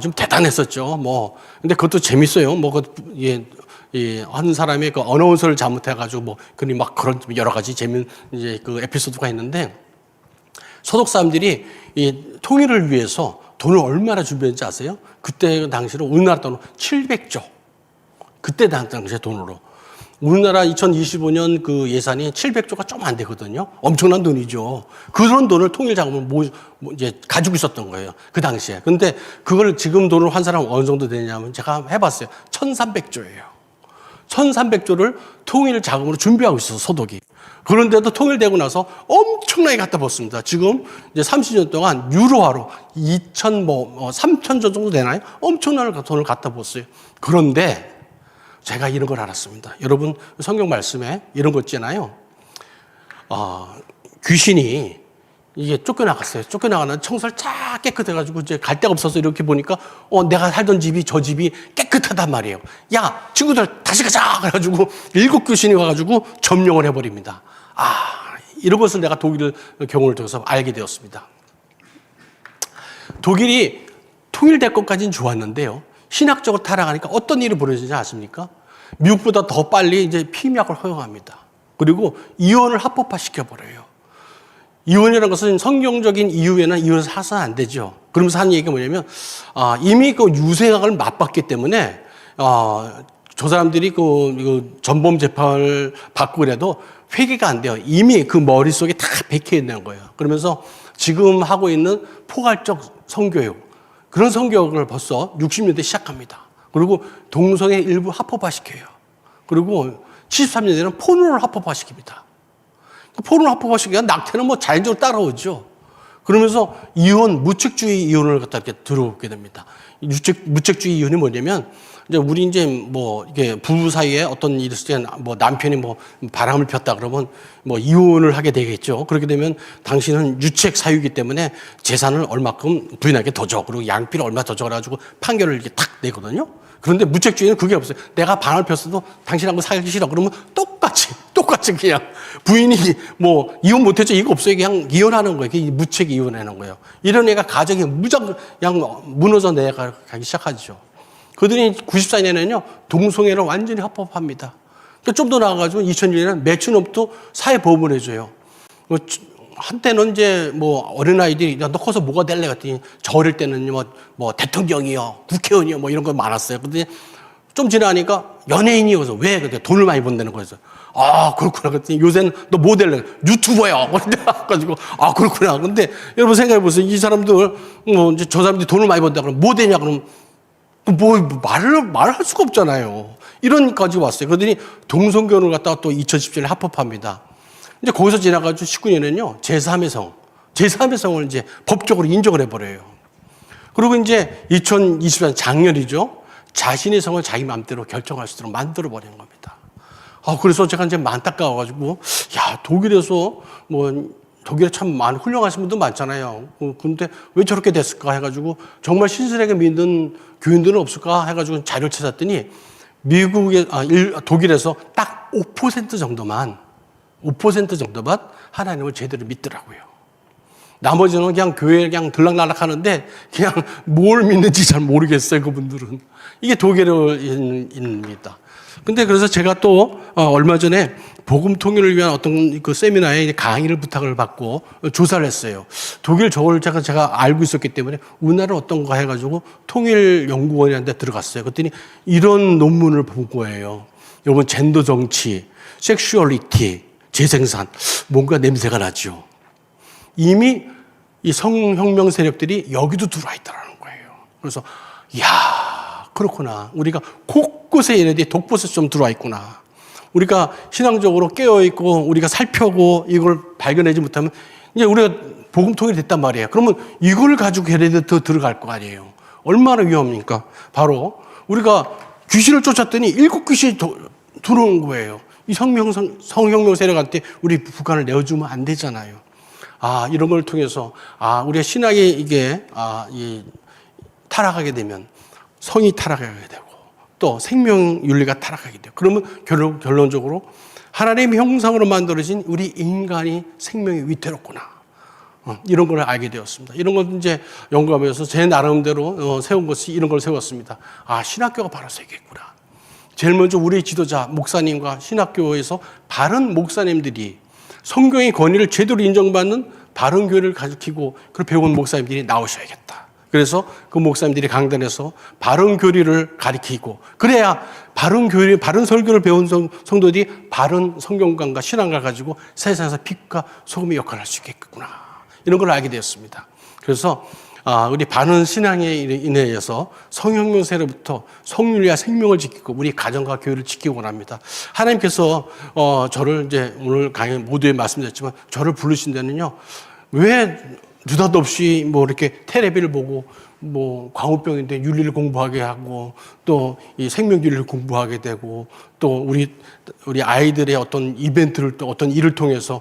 좀 대단했었죠. 근데 그것도 재밌어요. 한 사람이 그 어나운서를 잘못해가지고 그런 여러 가지 재밌는 이제 그 에피소드가 있는데 서독 사람들이 이 통일을 위해서 돈을 얼마나 준비했는지 아세요? 그때 당시로 우리나라 돈으로 700조. 그때 당시의 돈으로. 우리나라 2025년 그 예산이 700조가 좀 안 되거든요. 엄청난 돈이죠. 그런 돈을 통일 자금을 이제 가지고 있었던 거예요. 그 당시에. 근데 그걸 지금 돈으로 환산하면 어느 정도 되냐면 제가 해봤어요. 1300조예요. 1300조를 통일 자금으로 준비하고 있어서 서독이. 그런데도 통일되고 나서 엄청나게 갖다 붓습니다. 지금 이제 30년 동안 유로화로 3,000조 정도 되나요? 엄청난 돈을 갖다 붓어요. 그런데 제가 이런 걸 알았습니다. 여러분 성경 말씀에 이런 거 있잖아요. 귀신이 이게 쫓겨나갔어요. 쫓겨나가는 청소를 쫙 깨끗해가지고 이제 갈 데가 없어서 이렇게 보니까 내가 살던 집이 저 집이 깨끗하단 말이에요. 야, 친구들 다시 가자! 그래가지고 7 귀신이 와가지고 점령을 해버립니다. 이런 것을 내가 독일 경우를 통해서 알게 되었습니다. 독일이 통일될 것까지는 좋았는데요. 신학적으로 타락하니까 어떤 일이 벌어지는지 아십니까? 미국보다 더 빨리 이제 피임약을 허용합니다. 그리고 이혼을 합법화시켜버려요. 이혼이라는 것은 성경적인 이유에는 이혼을 사서는 안 되죠. 그러면서 하는 얘기가 뭐냐면, 이미 그 유생학을 맛봤기 때문에, 저 사람들이 그 전범 재판을 받고 그래도 회개가 안 돼요. 이미 그 머릿속에 다 박혀 있는 거예요. 그러면서 지금 하고 있는 포괄적 성교육, 그런 성교육을 벌써 60년대 시작합니다. 그리고 동성애 일부 합법화시켜요. 그리고 73년에는 포노를 합법화시킵니다. 포노를 합법화시키면 낙태는 뭐 자연적으로 따라오죠. 그러면서 이혼, 무책주의 이혼을 갖다 이렇게 들어오게 됩니다. 무책주의 이혼이 뭐냐면, 이제 우리 이제 뭐 이게 부부 사이에 어떤 일이 있을 때 뭐 남편이 뭐 바람을 폈다 그러면 뭐 이혼을 하게 되겠죠. 그렇게 되면 당신은 유책 사유이기 때문에 재산을 얼마큼 부인에게 더 줘. 그리고 양피를 얼마 더 줘. 그래가지고 판결을 이렇게 탁 내거든요. 그런데 무책주의는 그게 없어요. 내가 바람을 폈어도 당신하고 살기 싫어. 그러면 똑같이 그냥 부인이 뭐 이혼 못했죠. 이거 없어요. 그냥 이혼하는 거예요. 그게 무책 이혼하는 거예요. 이런 애가 가정이 무조건 그냥 무너져 내려가기 시작하죠. 그들이 94년에는요, 동성애를 완전히 합법합니다. 좀 더 나아가지고 2001년에는 매춘업도 사회보험을 해줘요. 한때는 이제 뭐 어린아이들이 야, 너 커서 뭐가 될래? 그랬더니 저 어릴 때는 뭐 대통령이요, 국회의원이요, 뭐 이런 거 많았어요. 근데 좀 지나니까 연예인이어서 왜? 그때 돈을 많이 번다는 거였어요. 그렇구나. 그랬더니 요새는 너 뭐 될래? 유튜버야. 그래가지고, 그렇구나. 근데 여러분 생각해보세요. 이 사람들, 이제 저 사람들이 돈을 많이 번다 그러면 뭐 되냐? 그러면 말할 수가 없잖아요. 이런까지 왔어요. 그러더니 동성결혼을 갖다가 또 2017년에 합법합니다. 이제 거기서 지나가지고 19년에는요, 제3의 성을 이제 법적으로 인정을 해버려요. 그리고 이제 2024년 작년이죠. 자신의 성을 자기 마음대로 결정할 수 있도록 만들어버린 겁니다. 그래서 제가 이제 안타까워가지고, 독일에서 독일에 참 많은 훌륭하신 분도 많잖아요. 근데 왜 저렇게 됐을까 해가지고 정말 신실하게 믿는 교인들은 없을까 해가지고 자료를 찾았더니 독일에서 딱 5% 정도만 하나님을 제대로 믿더라고요. 나머지는 그냥 교회에 그냥 들락날락 하는데 그냥 뭘 믿는지 잘 모르겠어요, 그분들은. 이게 독일어입니다. 근데 그래서 제가 또 얼마 전에 복음 통일을 위한 어떤 그 세미나에 강의를 부탁을 받고 조사를 했어요. 독일 저걸 제가 알고 있었기 때문에 우리나라 어떤가 해가지고 통일연구원한테 들어갔어요. 그랬더니 이런 논문을 본 거예요. 여러분, 젠더 정치, 섹슈얼리티, 재생산, 뭔가 냄새가 나죠. 이미 이 성혁명 세력들이 여기도 들어와 있다는 거예요. 그래서 그렇구나. 우리가 곳곳에 얘네들이 독버섯 좀 들어와 있구나. 우리가 신앙적으로 깨어있고 우리가 살펴고 이걸 발견하지 못하면 이제 우리가 복음 통일이 됐단 말이에요. 그러면 이걸 가지고 걔네들 더 들어갈 거 아니에요. 얼마나 위험합니까? 바로 우리가 귀신을 쫓았더니 7 귀신이 들어오는 거예요. 이 성혁명 세력한테 우리 북한을 내어주면 안 되잖아요. 이런 걸 통해서 우리가 신학이 이게 타락하게 되면 성이 타락하게 되고 또 생명윤리가 타락하게 돼요. 그러면 결론적으로 하나님의 형상으로 만들어진 우리 인간이 생명이 위태롭구나. 이런 걸 알게 되었습니다. 이런 걸 이제 연구하면서 제 나름대로 세운 것이 이런 걸 세웠습니다. 신학교가 바로 세계구나. 제일 먼저 우리 지도자 목사님과 신학교에서 바른 목사님들이 성경의 권위를 제대로 인정받는 바른 교회를 가르치고 그 배운 목사님들이 나오셔야겠다. 그래서 그 목사님들이 강단에서 바른 교리를 가르치고 그래야 바른 교리, 바른 설교를 배운 성도들이 바른 성경관과 신앙을 가지고 세상에서 빛과 소금의 역할을 할 수 있겠구나. 이런 걸 알게 되었습니다. 그래서 우리 바른 신앙에 인해서 성혁명 세례부터 성윤리와 생명을 지키고 우리 가정과 교회를 지키고 합니다. 하나님께서 저를 이제 오늘 강의 모두에 말씀드렸지만 저를 부르신 데는요. 왜 느닷없이 뭐 이렇게 테레비를 보고 뭐 광우병인데 윤리를 공부하게 하고 또 이 생명윤리를 공부하게 되고 또 우리 아이들의 어떤 이벤트를 또 어떤 일을 통해서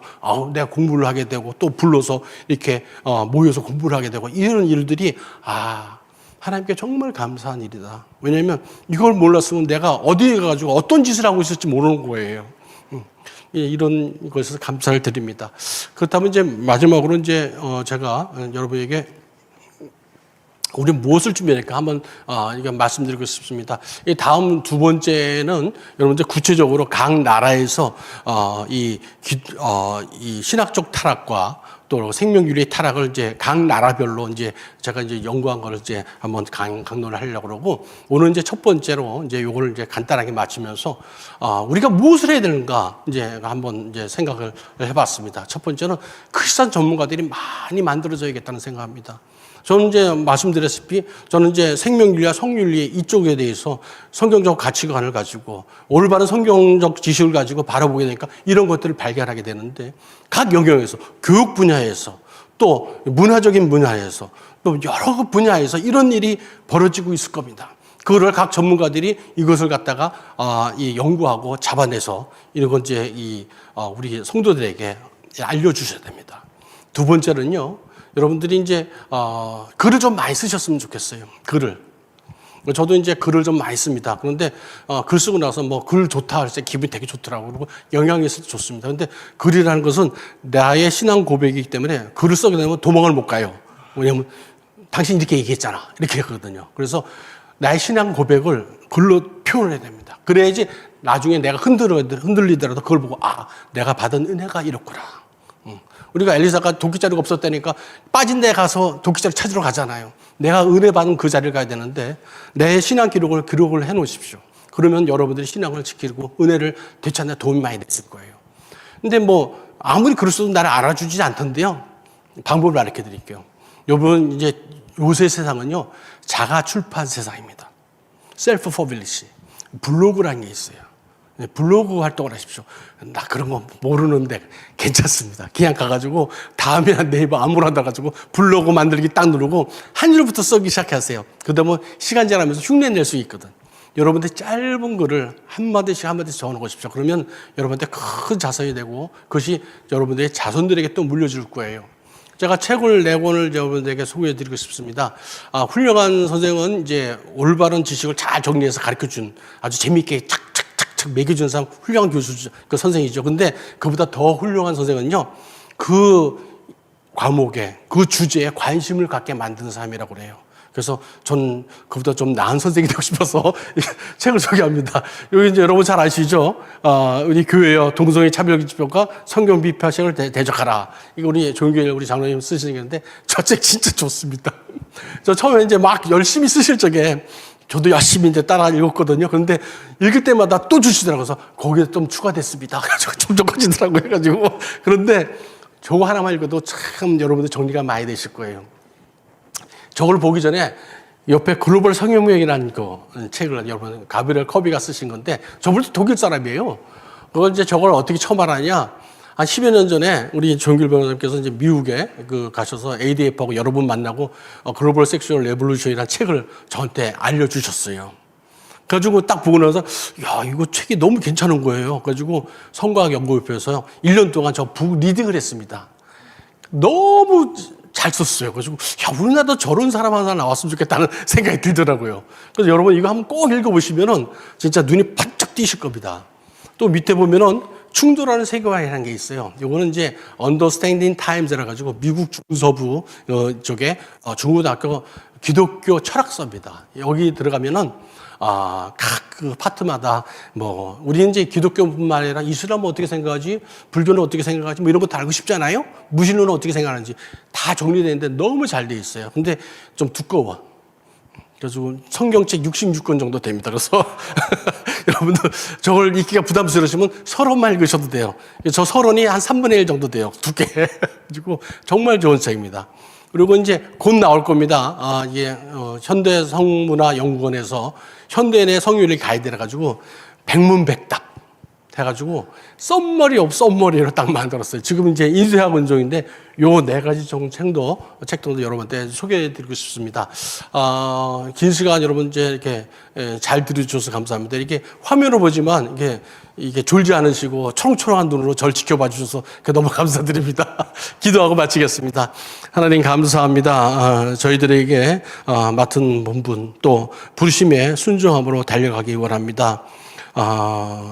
내가 공부를 하게 되고 또 불러서 이렇게 모여서 공부를 하게 되고 이런 일들이 하나님께 정말 감사한 일이다. 왜냐하면 이걸 몰랐으면 내가 어디에 가가지고 어떤 짓을 하고 있을지 모르는 거예요. 이런 것에서 감사를 드립니다. 그렇다면 이제 마지막으로 이제 제가 여러분에게 우리 무엇을 준비할까 한번 이거 말씀드리고 싶습니다. 이 다음 두 번째는 여러분들 구체적으로 각 나라에서 이 신학적 타락과 또 생명윤리의 타락을 이제 각 나라별로 이제 제가 이제 연구한 거를 이제 한번 강론을 하려고 그러고 오늘 이제 첫 번째로 이제 요거를 이제 간단하게 마치면서 우리가 무엇을 해야 되는가 이제 한번 이제 생각을 해봤습니다. 첫 번째는 크리스찬 전문가들이 많이 만들어져야겠다는 생각합니다. 저는 이제 말씀드렸다시피 저는 이제 생명윤리와 성윤리 이쪽에 대해서 성경적 가치관을 가지고 올바른 성경적 지식을 가지고 바라보게 되니까 이런 것들을 발견하게 되는데 각 영역에서 교육 분야에서 또 문화적인 분야에서 또 여러 분야에서 이런 일이 벌어지고 있을 겁니다. 그거를 각 전문가들이 이것을 갖다가 연구하고 잡아내서 이런 건 이제 우리 성도들에게 알려주셔야 됩니다. 두 번째는요. 여러분들이 이제 글을 좀 많이 쓰셨으면 좋겠어요. 글을. 저도 이제 글을 좀 많이 씁니다. 그런데 글 쓰고 나서 뭐 글 좋다 할 때 기분이 되게 좋더라고요. 그리고 영향이 있을 때 좋습니다. 그런데 글이라는 것은 나의 신앙 고백이기 때문에 글을 쓰게 되면 도망을 못 가요. 왜냐하면 당신 이렇게 얘기했잖아. 이렇게 했거든요. 그래서 나의 신앙 고백을 글로 표현해야 됩니다. 그래야지 나중에 내가 흔들리더라도 그걸 보고 내가 받은 은혜가 이렇구나. 우리가 엘리사가 도끼자루가 없었다니까 빠진 데 가서 도끼자루 찾으러 가잖아요. 내가 은혜 받은 그 자리를 가야 되는데 내 신앙 기록을 해 놓으십시오. 그러면 여러분들이 신앙을 지키고 은혜를 되찾는 데 도움이 많이 됐을 거예요. 근데 뭐 아무리 그랬어도 나를 알아주지 않던데요. 방법을 가르쳐 드릴게요. 여러분 이제 요새 세상은요. 자가 출판 세상입니다. 셀프 퍼블리시. 블로그라는 게 있어요. 블로그 활동을 하십시오. 나 그런 거 모르는데 괜찮습니다. 그냥 가가지고 다음에 네이버 아무나 가지고 블로그 만들기 딱 누르고 한 줄부터 쓰기 시작하세요. 그러면 시간 지나면서 흉내 낼 수 있거든. 여러분들 짧은 글을 한마디씩 적어놓고 싶죠. 그러면 여러분한테 큰 자산이 되고 그것이 여러분들의 자손들에게 또 물려줄 거예요. 제가 책을 4권을 여러분들에게 소개해드리고 싶습니다. 훌륭한 선생은 이제 올바른 지식을 잘 정리해서 가르쳐준 아주 재미있게 착착착착 매겨준 사람 훌륭한 교수, 그 선생이죠. 근데 그보다 더 훌륭한 선생은요, 그 과목에, 그 주제에 관심을 갖게 만드는 사람이라고 그래요. 그래서 전 그보다 좀 나은 선생이 되고 싶어서 책을 소개합니다. 여기 이제 여러분 잘 아시죠? 우리 교회여 동성애 차별기준법과 성경 비판식을 대적하라. 이거 우리 조용길 우리 장로님 쓰시는 게 있는데 저 책 진짜 좋습니다. 저 처음에 이제 막 열심히 쓰실 적에 저도 열심히 이제 따라 읽었거든요. 그런데 읽을 때마다 또 주시더라고요. 그래서 거기에 좀 추가됐습니다. 그래서 점점 커지더라고요. 해가지고. 그런데 저거 하나만 읽어도 참 여러분들 정리가 많이 되실 거예요. 저걸 보기 전에 옆에 글로벌 성경명이라는 그 책을 여러분 가브리엘 커비가 쓰신 건데 저분도 독일 사람이에요. 그걸 이제 저걸 어떻게 처음 알았냐? 한 10여 년 전에 우리 조용길 변호사님께서 이제 미국에 가셔서 ADF하고 여러 분 만나고 글로벌 섹슈얼 레볼루션이라는 책을 저한테 알려주셨어요. 그래가지고 딱 보고 나서 야 이거 책이 너무 괜찮은 거예요. 그래가지고 성과학 연구협회에서 1년 동안 저 북 리딩을 했습니다. 너무 잘 썼어요. 그래서 야 우리나라도 저런 사람 하나 나왔으면 좋겠다는 생각이 들더라고요. 그래서 여러분 이거 한번 꼭 읽어보시면은 진짜 눈이 반짝 띄실 겁니다. 또 밑에 보면은 충돌하는 세계화라는 게 있어요. 이거는 이제 Understanding Times라 가지고 미국 중서부 쪽에 중고등학교 기독교 철학서입니다. 여기 들어가면은 각 그 파트마다 뭐 우리는 이제 기독교뿐만 아니라 이슬람은 어떻게 생각하지, 불교는 어떻게 생각하지, 뭐 이런 것도 알고 싶지 않아요? 무신론은 어떻게 생각하는지 다 정리되는데 너무 잘 돼 있어요. 근데 좀 두꺼워. 그래서 성경책 66권 정도 됩니다. 그래서 여러분들 저걸 읽기가 부담스러우시면 서론만 읽으셔도 돼요. 저 서론이 한 3분의 1 정도 돼요. 두께. 그리고 정말 좋은 책입니다. 그리고 이제 곧 나올 겁니다. 이게 현대 성문화연구원에서 현대인의 성윤리 가이드를 해가지고 백문백답 해가지고 썸머리로 딱 만들었어요. 지금 이제 인쇄학 운동인데 요 네 가지 책도 여러분한테 소개해드리고 싶습니다. 긴 시간 여러분 이제 이렇게 잘 들어주셔서 감사합니다. 이렇게 화면으로 보지만 이게 졸지 않으시고 초롱초롱한 눈으로 절 지켜봐 주셔서 너무 감사드립니다. 기도하고 마치겠습니다. 하나님 감사합니다. 저희들에게 맡은 본분 또 부르심에 순종함으로 달려가기 원합니다.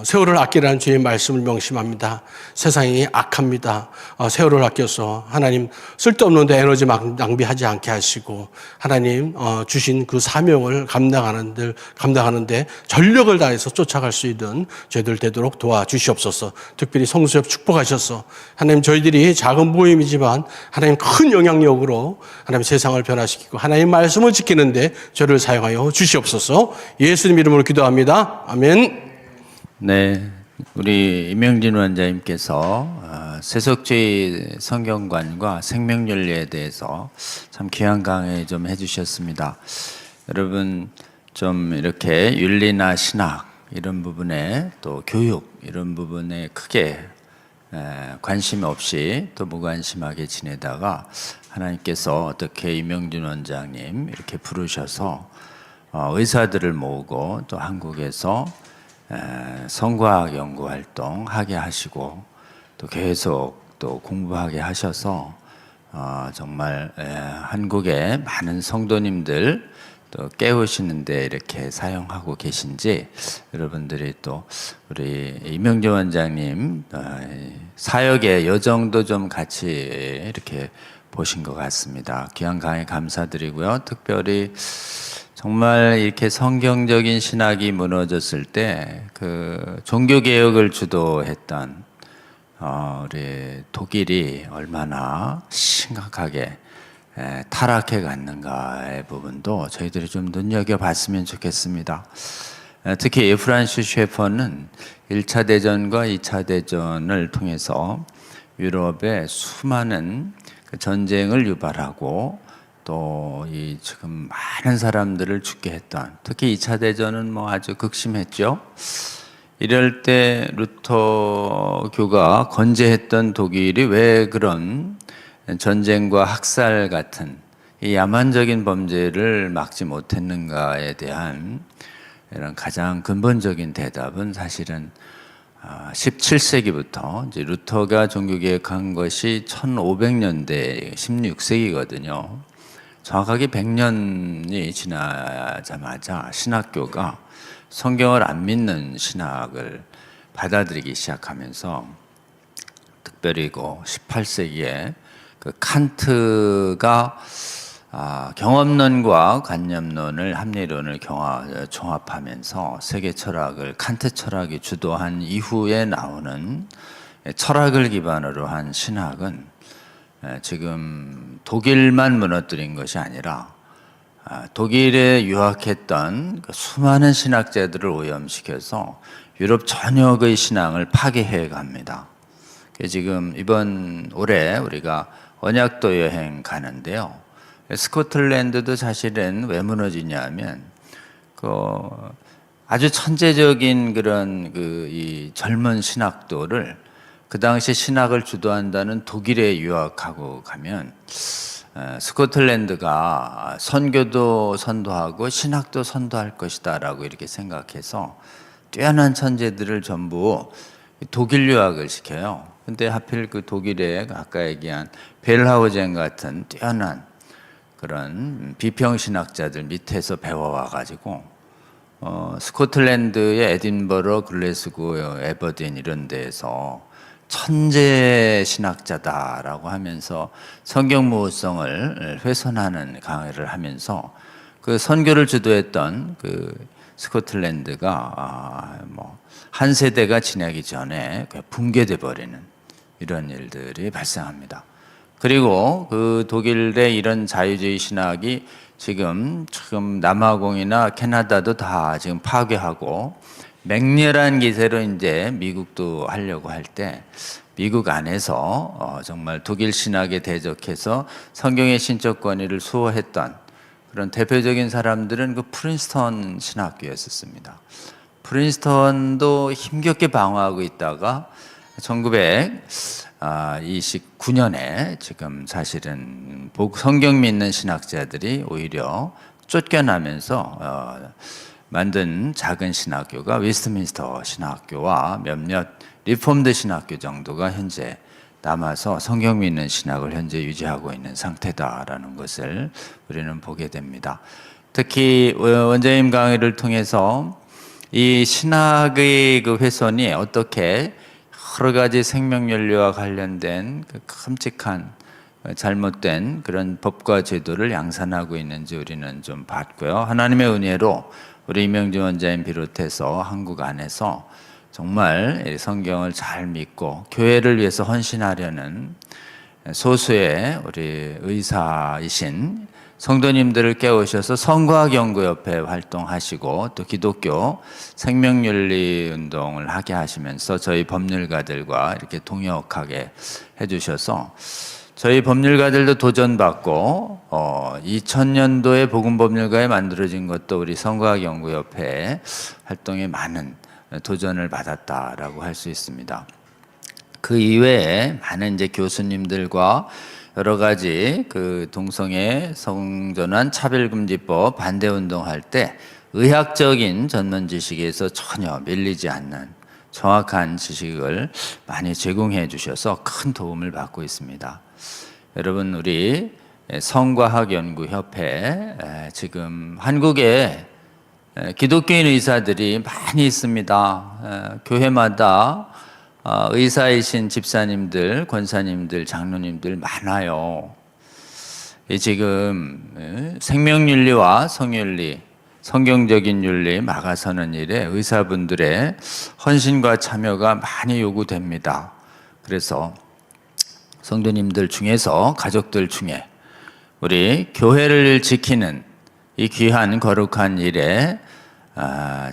세월을 아끼라는 주의 말씀을 명심합니다. 세상이 악합니다. 세월을 아껴서 하나님 쓸데없는 데 에너지 낭비하지 않게 하시고 하나님 주신 그 사명을 감당하는데 전력을 다해서 쫓아갈 수 있는 저희들 되도록 도와주시옵소서. 특별히 성수협 축복하셔서 하나님 저희들이 작은 모임이지만 하나님 큰 영향력으로 하나님 세상을 변화시키고 하나님 말씀을 지키는데 저를 사용하여 주시옵소서. 예수님 이름으로 기도합니다. 아멘. 네, 우리 임영진 원장님께서 세속주의 성경관과 생명윤리에 대해서 참 귀한 강의 좀 해주셨습니다. 여러분 좀 이렇게 윤리나 신학 이런 부분에 또 교육 이런 부분에 크게 관심 없이 또 무관심하게 지내다가 하나님께서 어떻게 임영진 원장님 이렇게 부르셔서 의사들을 모으고 또 한국에서 성과학 연구 활동 하게 하시고 또 계속 또 공부하게 하셔서 정말 한국의 많은 성도님들 또 깨우시는데 이렇게 사용하고 계신지 여러분들이 또 우리 임영진 원장님 사역의 여정도 좀 같이 이렇게 보신 것 같습니다. 귀한 강의 감사드리고요. 특별히 정말 이렇게 성경적인 신학이 무너졌을 때 그 종교개혁을 주도했던 우리 독일이 얼마나 심각하게 타락해 갔는가의 부분도 저희들이 좀 눈여겨봤으면 좋겠습니다. 특히 프란시스 셰퍼는 1차 대전과 2차 대전을 통해서 유럽에 수많은 전쟁을 유발하고 또 이 지금 많은 사람들을 죽게 했던 특히 2차 대전은 뭐 아주 극심했죠. 이럴 때 루터교가 건재했던 독일이 왜 그런 전쟁과 학살 같은 이 야만적인 범죄를 막지 못했는가에 대한 이런 가장 근본적인 대답은 사실은 17세기부터 이제 루터가 종교개혁한 것이 1500년대 16세기거든요. 정확하게 100년이 지나자마자 신학교가 성경을 안 믿는 신학을 받아들이기 시작하면서 특별히 그 18세기에 그 칸트가 경험론과 관념론을 합리론을 종합하면서 세계 철학을 칸트 철학이 주도한 이후에 나오는 철학을 기반으로 한 신학은 지금 독일만 무너뜨린 것이 아니라 독일에 유학했던 수많은 신학자들을 오염시켜서 유럽 전역의 신앙을 파괴해 갑니다. 지금 이번 올해 우리가 언약도 여행 가는데요. 스코틀랜드도 사실은 왜 무너지냐면 아주 천재적인 그런 이 젊은 신학도를 그 당시 신학을 주도한다는 독일에 유학하고 가면 스코틀랜드가 선교도 선도하고 신학도 선도할 것이다 라고 이렇게 생각해서 뛰어난 천재들을 전부 독일 유학을 시켜요. 근데 하필 그 독일에 아까 얘기한 벨하우젠 같은 뛰어난 그런 비평신학자들 밑에서 배워와가지고 스코틀랜드의 에딘버러, 글래스고, 에버딘 이런 데에서 천재 신학자다라고 하면서 성경 모호성을 훼손하는 강의를 하면서 그 선교를 주도했던 그 스코틀랜드가 한 세대가 지나기 전에 붕괴돼 버리는 이런 일들이 발생합니다. 그리고 그 독일의 이런 자유주의 신학이 지금 남아공이나 캐나다도 다 지금 파괴하고 맹렬한 기세로 이제 미국도 하려고 할 때 미국 안에서 정말 독일 신학에 대적해서 성경의 신적 권위를 수호했던 그런 대표적인 사람들은 그 프린스턴 신학교였었습니다. 프린스턴도 힘겹게 방어하고 있다가 1929년에 지금 사실은 성경 믿는 신학자들이 오히려 쫓겨나면서 만든 작은 신학교가 웨스트민스터 신학교와 몇몇 리폼드 신학교 정도가 현재 남아서 성경 믿는 신학을 현재 유지하고 있는 상태다라는 것을 우리는 보게 됩니다. 특히 원장님 강의를 통해서 이 신학의 그 훼손이 어떻게 여러 가지 생명윤리와 관련된 그 끔찍한 잘못된 그런 법과 제도를 양산하고 있는지 우리는 좀 봤고요. 하나님의 은혜로 우리 이명준 원장님 비롯해서 한국 안에서 정말 성경을 잘 믿고 교회를 위해서 헌신하려는 소수의 우리 의사이신 성도님들을 깨우셔서 성과학연구협회 활동하시고 또 기독교 생명윤리 운동을 하게 하시면서 저희 법률가들과 이렇게 동역하게 해주셔서 저희 법률가들도 도전받고 2000년도에 복음법률가에 만들어진 것도 우리 성과학연구협회 활동에 많은 도전을 받았다라고 할 수 있습니다. 그 이외에 많은 이제 교수님들과 여러 가지 그 동성애 성전환 차별금지법 반대 운동할 때 의학적인 전문 지식에서 전혀 밀리지 않는 정확한 지식을 많이 제공해 주셔서 큰 도움을 받고 있습니다. 여러분 우리 성과학연구협회 지금 한국에 기독교인 의사들이 많이 있습니다. 교회마다 의사이신 집사님들, 권사님들, 장로님들 많아요. 지금 생명윤리와 성윤리, 성경적인 윤리 막아서는 일에 의사분들의 헌신과 참여가 많이 요구됩니다. 그래서 성도님들 중에서 가족들 중에 우리 교회를 지키는 이 귀한 거룩한 일에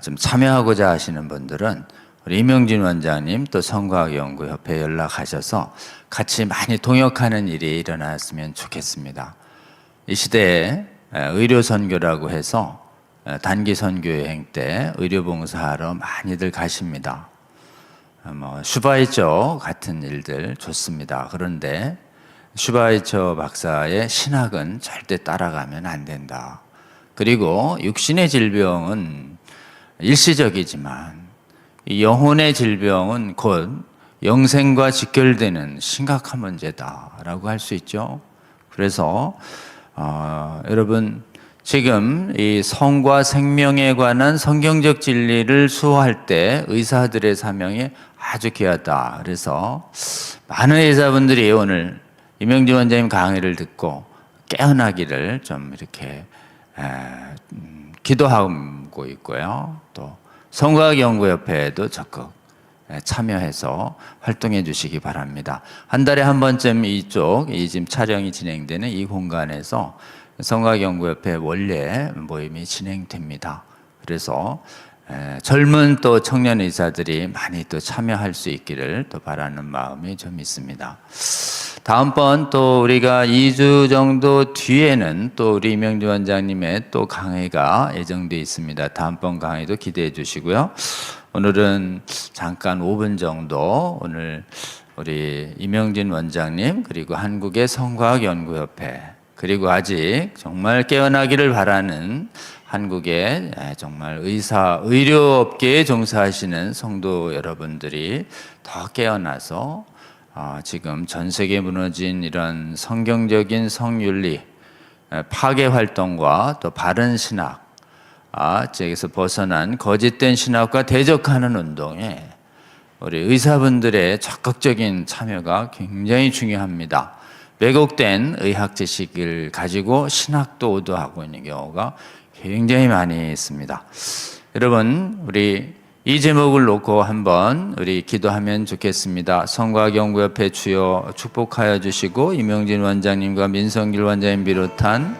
좀 참여하고자 하시는 분들은 우리 이명진 원장님 또 성과학연구협회에 연락하셔서 같이 많이 동역하는 일이 일어났으면 좋겠습니다. 이 시대에 의료선교라고 해서 단기 선교 여행 때 의료봉사하러 많이들 가십니다. 슈바이처 같은 일들 좋습니다. 그런데 슈바이처 박사의 신학은 절대 따라가면 안 된다. 그리고 육신의 질병은 일시적이지만 이 영혼의 질병은 곧 영생과 직결되는 심각한 문제다라고 할 수 있죠. 그래서 여러분 지금 이 성과 생명에 관한 성경적 진리를 수호할 때 의사들의 사명이 아주 귀하다. 그래서 많은 의사분들이 오늘 이명진 원장님 강의를 듣고 깨어나기를 좀 이렇게 기도하고 있고요. 또 성과학연구협회에도 적극 참여해서 활동해 주시기 바랍니다. 한 달에 한 번쯤 이 지금 촬영이 진행되는 이 공간에서 성과학연구협회 원래 모임이 진행됩니다. 그래서 젊은 또 청년 의사들이 많이 또 참여할 수 있기를 또 바라는 마음이 좀 있습니다. 다음번 또 우리가 2주 정도 뒤에는 또 우리 이명주 원장님의 또 강의가 예정되어 있습니다. 다음번 강의도 기대해 주시고요. 오늘은 잠깐 5분 정도 오늘 우리 이명진 원장님 그리고 한국의 성과학연구협회 그리고 아직 정말 깨어나기를 바라는 한국의 정말 의료업계에 종사하시는 성도 여러분들이 더 깨어나서 지금 전 세계에 무너진 이런 성경적인 성윤리 파괴 활동과 또 바른 신학 저기서 벗어난 거짓된 신학과 대적하는 운동에 우리 의사분들의 적극적인 참여가 굉장히 중요합니다. 왜곡된 의학 지식을 가지고 신학도 오도하고 있는 경우가 굉장히 많이 있습니다. 여러분 우리 이 제목을 놓고 한번 우리 기도하면 좋겠습니다. 성과학연구협회 주여 축복하여 주시고 이명진 원장님과 민성길 원장님 비롯한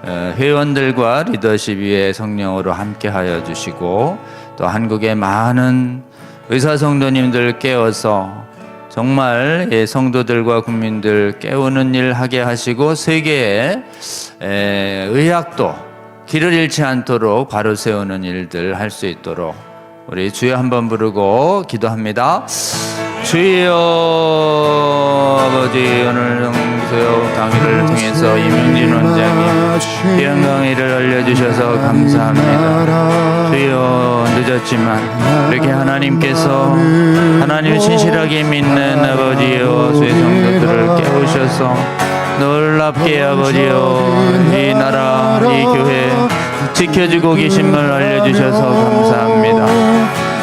회원들과 리더십 위에 성령으로 함께하여 주시고 또 한국의 많은 의사 성도님들 깨워서 정말 성도들과 국민들 깨우는 일 하게 하시고 세계의 의학도 길을 잃지 않도록 바로 세우는 일들 할 수 있도록 우리 주여 한번 부르고 기도합니다. 주여 아버지, 오늘 영수요 강의를 통해서 이명진 원장님 귀한 강의를 알려주셔서 감사합니다. 주여 늦었지만 이렇게 하나님께서 하나님을 신실하게 믿는 아버지여 주의 성도들을 깨우셔서 놀랍게 아버지여 이 나라 이 교회 지켜주고 계심을 알려주셔서 감사합니다.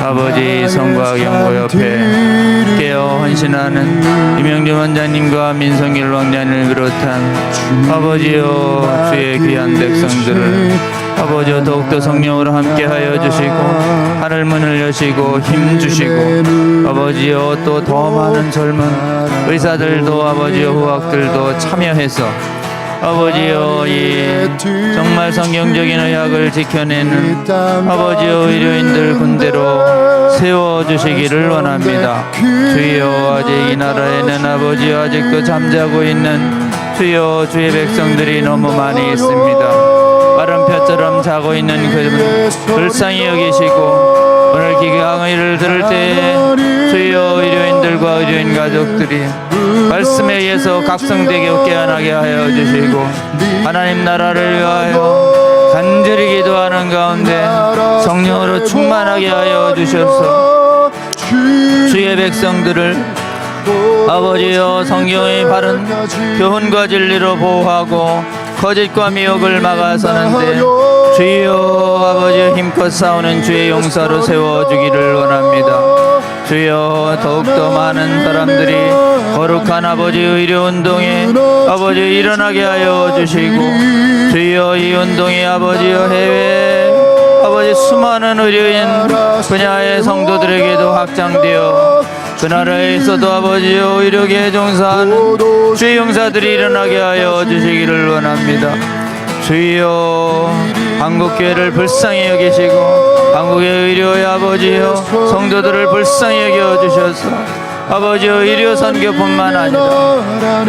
아버지, 성과연구협회 깨어 헌신하는 이명준 원장님과 민성길 왕자님을 비롯한 아버지여 주의 귀한 백성들을 아버지여 더욱더 성령으로 함께하여 주시고 하늘 문을 여시고 힘 주시고 아버지여 또 더 많은 젊은 의사들도 아버지여 후학들도 참여해서 아버지여 이 정말 성경적인 의학을 지켜내는 아버지여 의료인들 군대로 세워주시기를 원합니다. 주여 아직 이 나라에는 아버지여 아직도 잠자고 있는 주여 주의 백성들이 너무 많이 있습니다. 마른 뼈처럼 자고 있는 그분 불쌍히 여기시고 오늘 기강의를 들을 때 주여 의료인들과 의료인 가족들이 말씀에 의해서 각성되게 깨어나게 하여 주시고 하나님 나라를 위하여 간절히 기도하는 가운데 성령으로 충만하게 하여 주셔서 주의 백성들을 아버지여 성경의 바른 교훈과 진리로 보호하고 거짓과 미혹을 막아서는데 주여 아버지여 힘껏 싸우는 주의 용사로 세워주기를 원합니다. 주여 더욱더 많은 사람들이 거룩한 아버지 의료운동에 아버지 일어나게 하여 주시고 주여 이 운동에 아버지여 해외 아버지 수많은 의료인 분야의 성도들에게도 확장되어 그 나라에서도 아버지여 의료계에 종사하는 주의 용사들이 일어나게 하여 주시기를 원합니다. 주여 한국교회를 불쌍히 여기시고 한국의 의료의 아버지여 성도들을 불쌍히 여겨주셔서 아버지여 의료 선교뿐만 아니라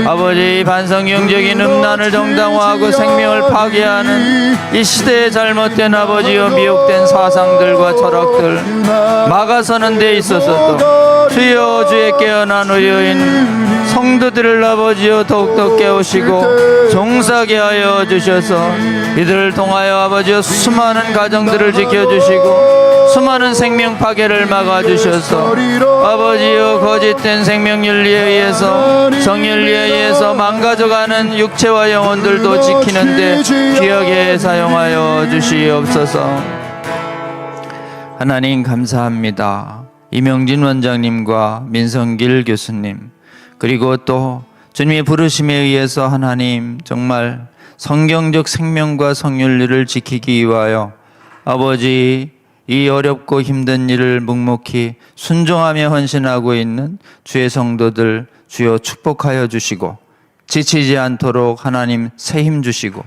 아버지 반성경적인 음란을 정당화하고 생명을 파괴하는 이 시대의 잘못된 아버지여 미혹된 사상들과 철학들 막아서는 데 있어서도 주여 주의 깨어난 의료인 성도들을 아버지여 더욱더 깨우시고 종사하게 하여 주셔서 이들을 통하여 아버지여 수많은 가정들을 지켜주시고 수많은 생명 파괴를 막아주셔서 아버지여 거짓된 생명윤리에 의해서 성윤리에 의해서 망가져가는 육체와 영혼들도 지키는데 귀하게 사용하여 주시옵소서. 하나님 감사합니다. 이명진 원장님과 민성길 교수님 그리고 또 주님의 부르심에 의해서 하나님 정말 성경적 생명과 성윤리를 지키기 위하여 아버지 이 어렵고 힘든 일을 묵묵히 순종하며 헌신하고 있는 주의 성도들 주여 축복하여 주시고 지치지 않도록 하나님 새 힘 주시고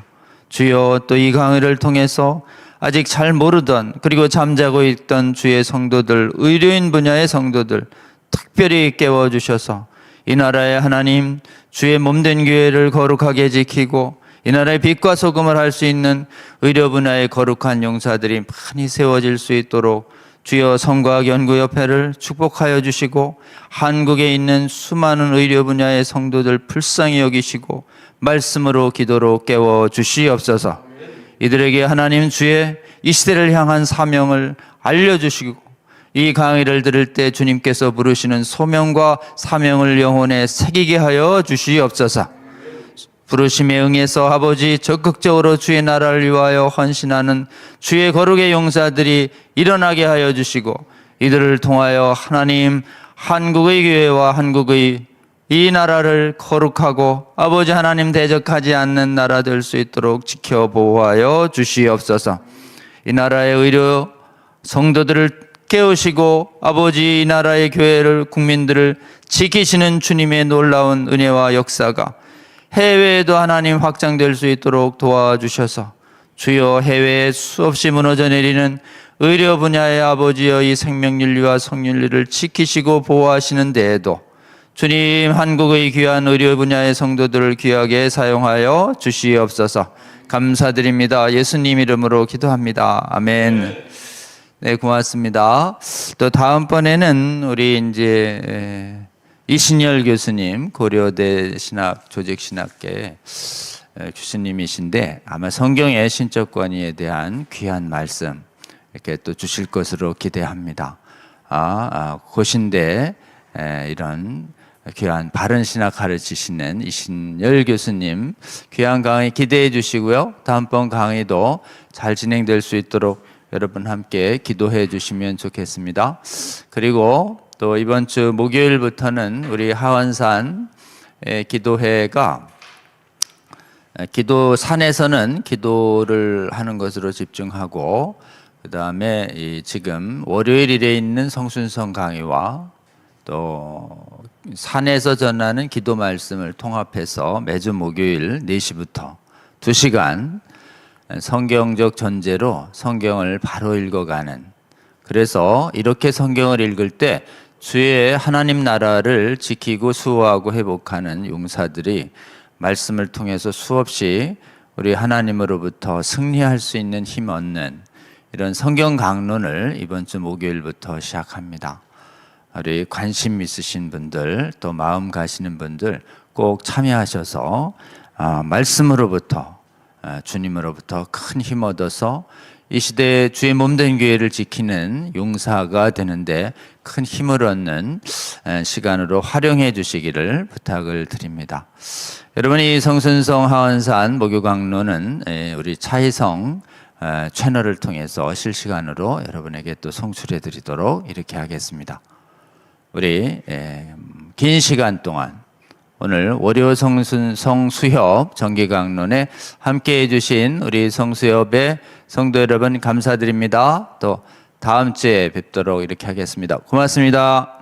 주여 또 이 강의를 통해서 아직 잘 모르던 그리고 잠자고 있던 주의 성도들 의료인 분야의 성도들 특별히 깨워주셔서 이 나라에 하나님 주의 몸된 교회를 거룩하게 지키고 이 나라의 빛과 소금을 할 수 있는 의료 분야의 거룩한 용사들이 많이 세워질 수 있도록 주여 성과학연구협회를 축복하여 주시고 한국에 있는 수많은 의료 분야의 성도들 불쌍히 여기시고 말씀으로 기도로 깨워 주시옵소서. 이들에게 하나님 주의 이 시대를 향한 사명을 알려주시고 이 강의를 들을 때 주님께서 부르시는 소명과 사명을 영혼에 새기게 하여 주시옵소서. 부르심에 응해서 아버지 적극적으로 주의 나라를 위하여 헌신하는 주의 거룩의 용사들이 일어나게 하여 주시고 이들을 통하여 하나님 한국의 교회와 한국의 이 나라를 거룩하고 아버지 하나님 대적하지 않는 나라 될 수 있도록 지켜 보호하여 주시옵소서. 이 나라의 의료 성도들을 깨우시고 아버지 이 나라의 교회를 국민들을 지키시는 주님의 놀라운 은혜와 역사가 해외에도 하나님 확장될 수 있도록 도와주셔서 주여 해외에 수없이 무너져 내리는 의료 분야의 아버지여 이 생명윤리와 성윤리를 지키시고 보호하시는 데에도 주님 한국의 귀한 의료 분야의 성도들을 귀하게 사용하여 주시옵소서. 감사드립니다. 예수님 이름으로 기도합니다. 아멘. 네, 고맙습니다. 또 다음번에는 우리 이제 이신열 교수님 고려대 신학 조직신학계 교수님이신데 아마 성경의 신적 권위에 대한 귀한 말씀 이렇게 또 주실 것으로 기대합니다. 고신대 이런 귀한 바른 신학 가르치시는 이신열 교수님 귀한 강의 기대해 주시고요. 다음번 강의도 잘 진행될 수 있도록 여러분 함께 기도해 주시면 좋겠습니다. 그리고 또 이번 주 목요일부터는 우리 하원산 기도회가 기도산에서는 기도를 하는 것으로 집중하고 그 다음에 지금 월요일 일에 있는 성순성 강의와 또 산에서 전하는 기도 말씀을 통합해서 매주 목요일 4시부터 2시간 성경적 전제로 성경을 바로 읽어가는, 그래서 이렇게 성경을 읽을 때 주의 하나님 나라를 지키고 수호하고 회복하는 용사들이 말씀을 통해서 수없이 우리 하나님으로부터 승리할 수 있는 힘 얻는 이런 성경 강론을 이번 주 목요일부터 시작합니다. 우리 관심 있으신 분들 또 마음 가시는 분들 꼭 참여하셔서 말씀으로부터 주님으로부터 큰 힘 얻어서 이 시대에 주의 몸된 교회를 지키는 용사가 되는데 큰 힘을 얻는 시간으로 활용해 주시기를 부탁을 드립니다. 여러분, 이 성순성 하원산 목요 강론은 우리 차희성 채널을 통해서 실시간으로 여러분에게 또 송출해 드리도록 이렇게 하겠습니다. 우리 긴 시간 동안 오늘 월요 성수협 정기강론에 함께해 주신 우리 성수협의 성도 여러분 감사드립니다. 또 다음 주에 뵙도록 이렇게 하겠습니다. 고맙습니다.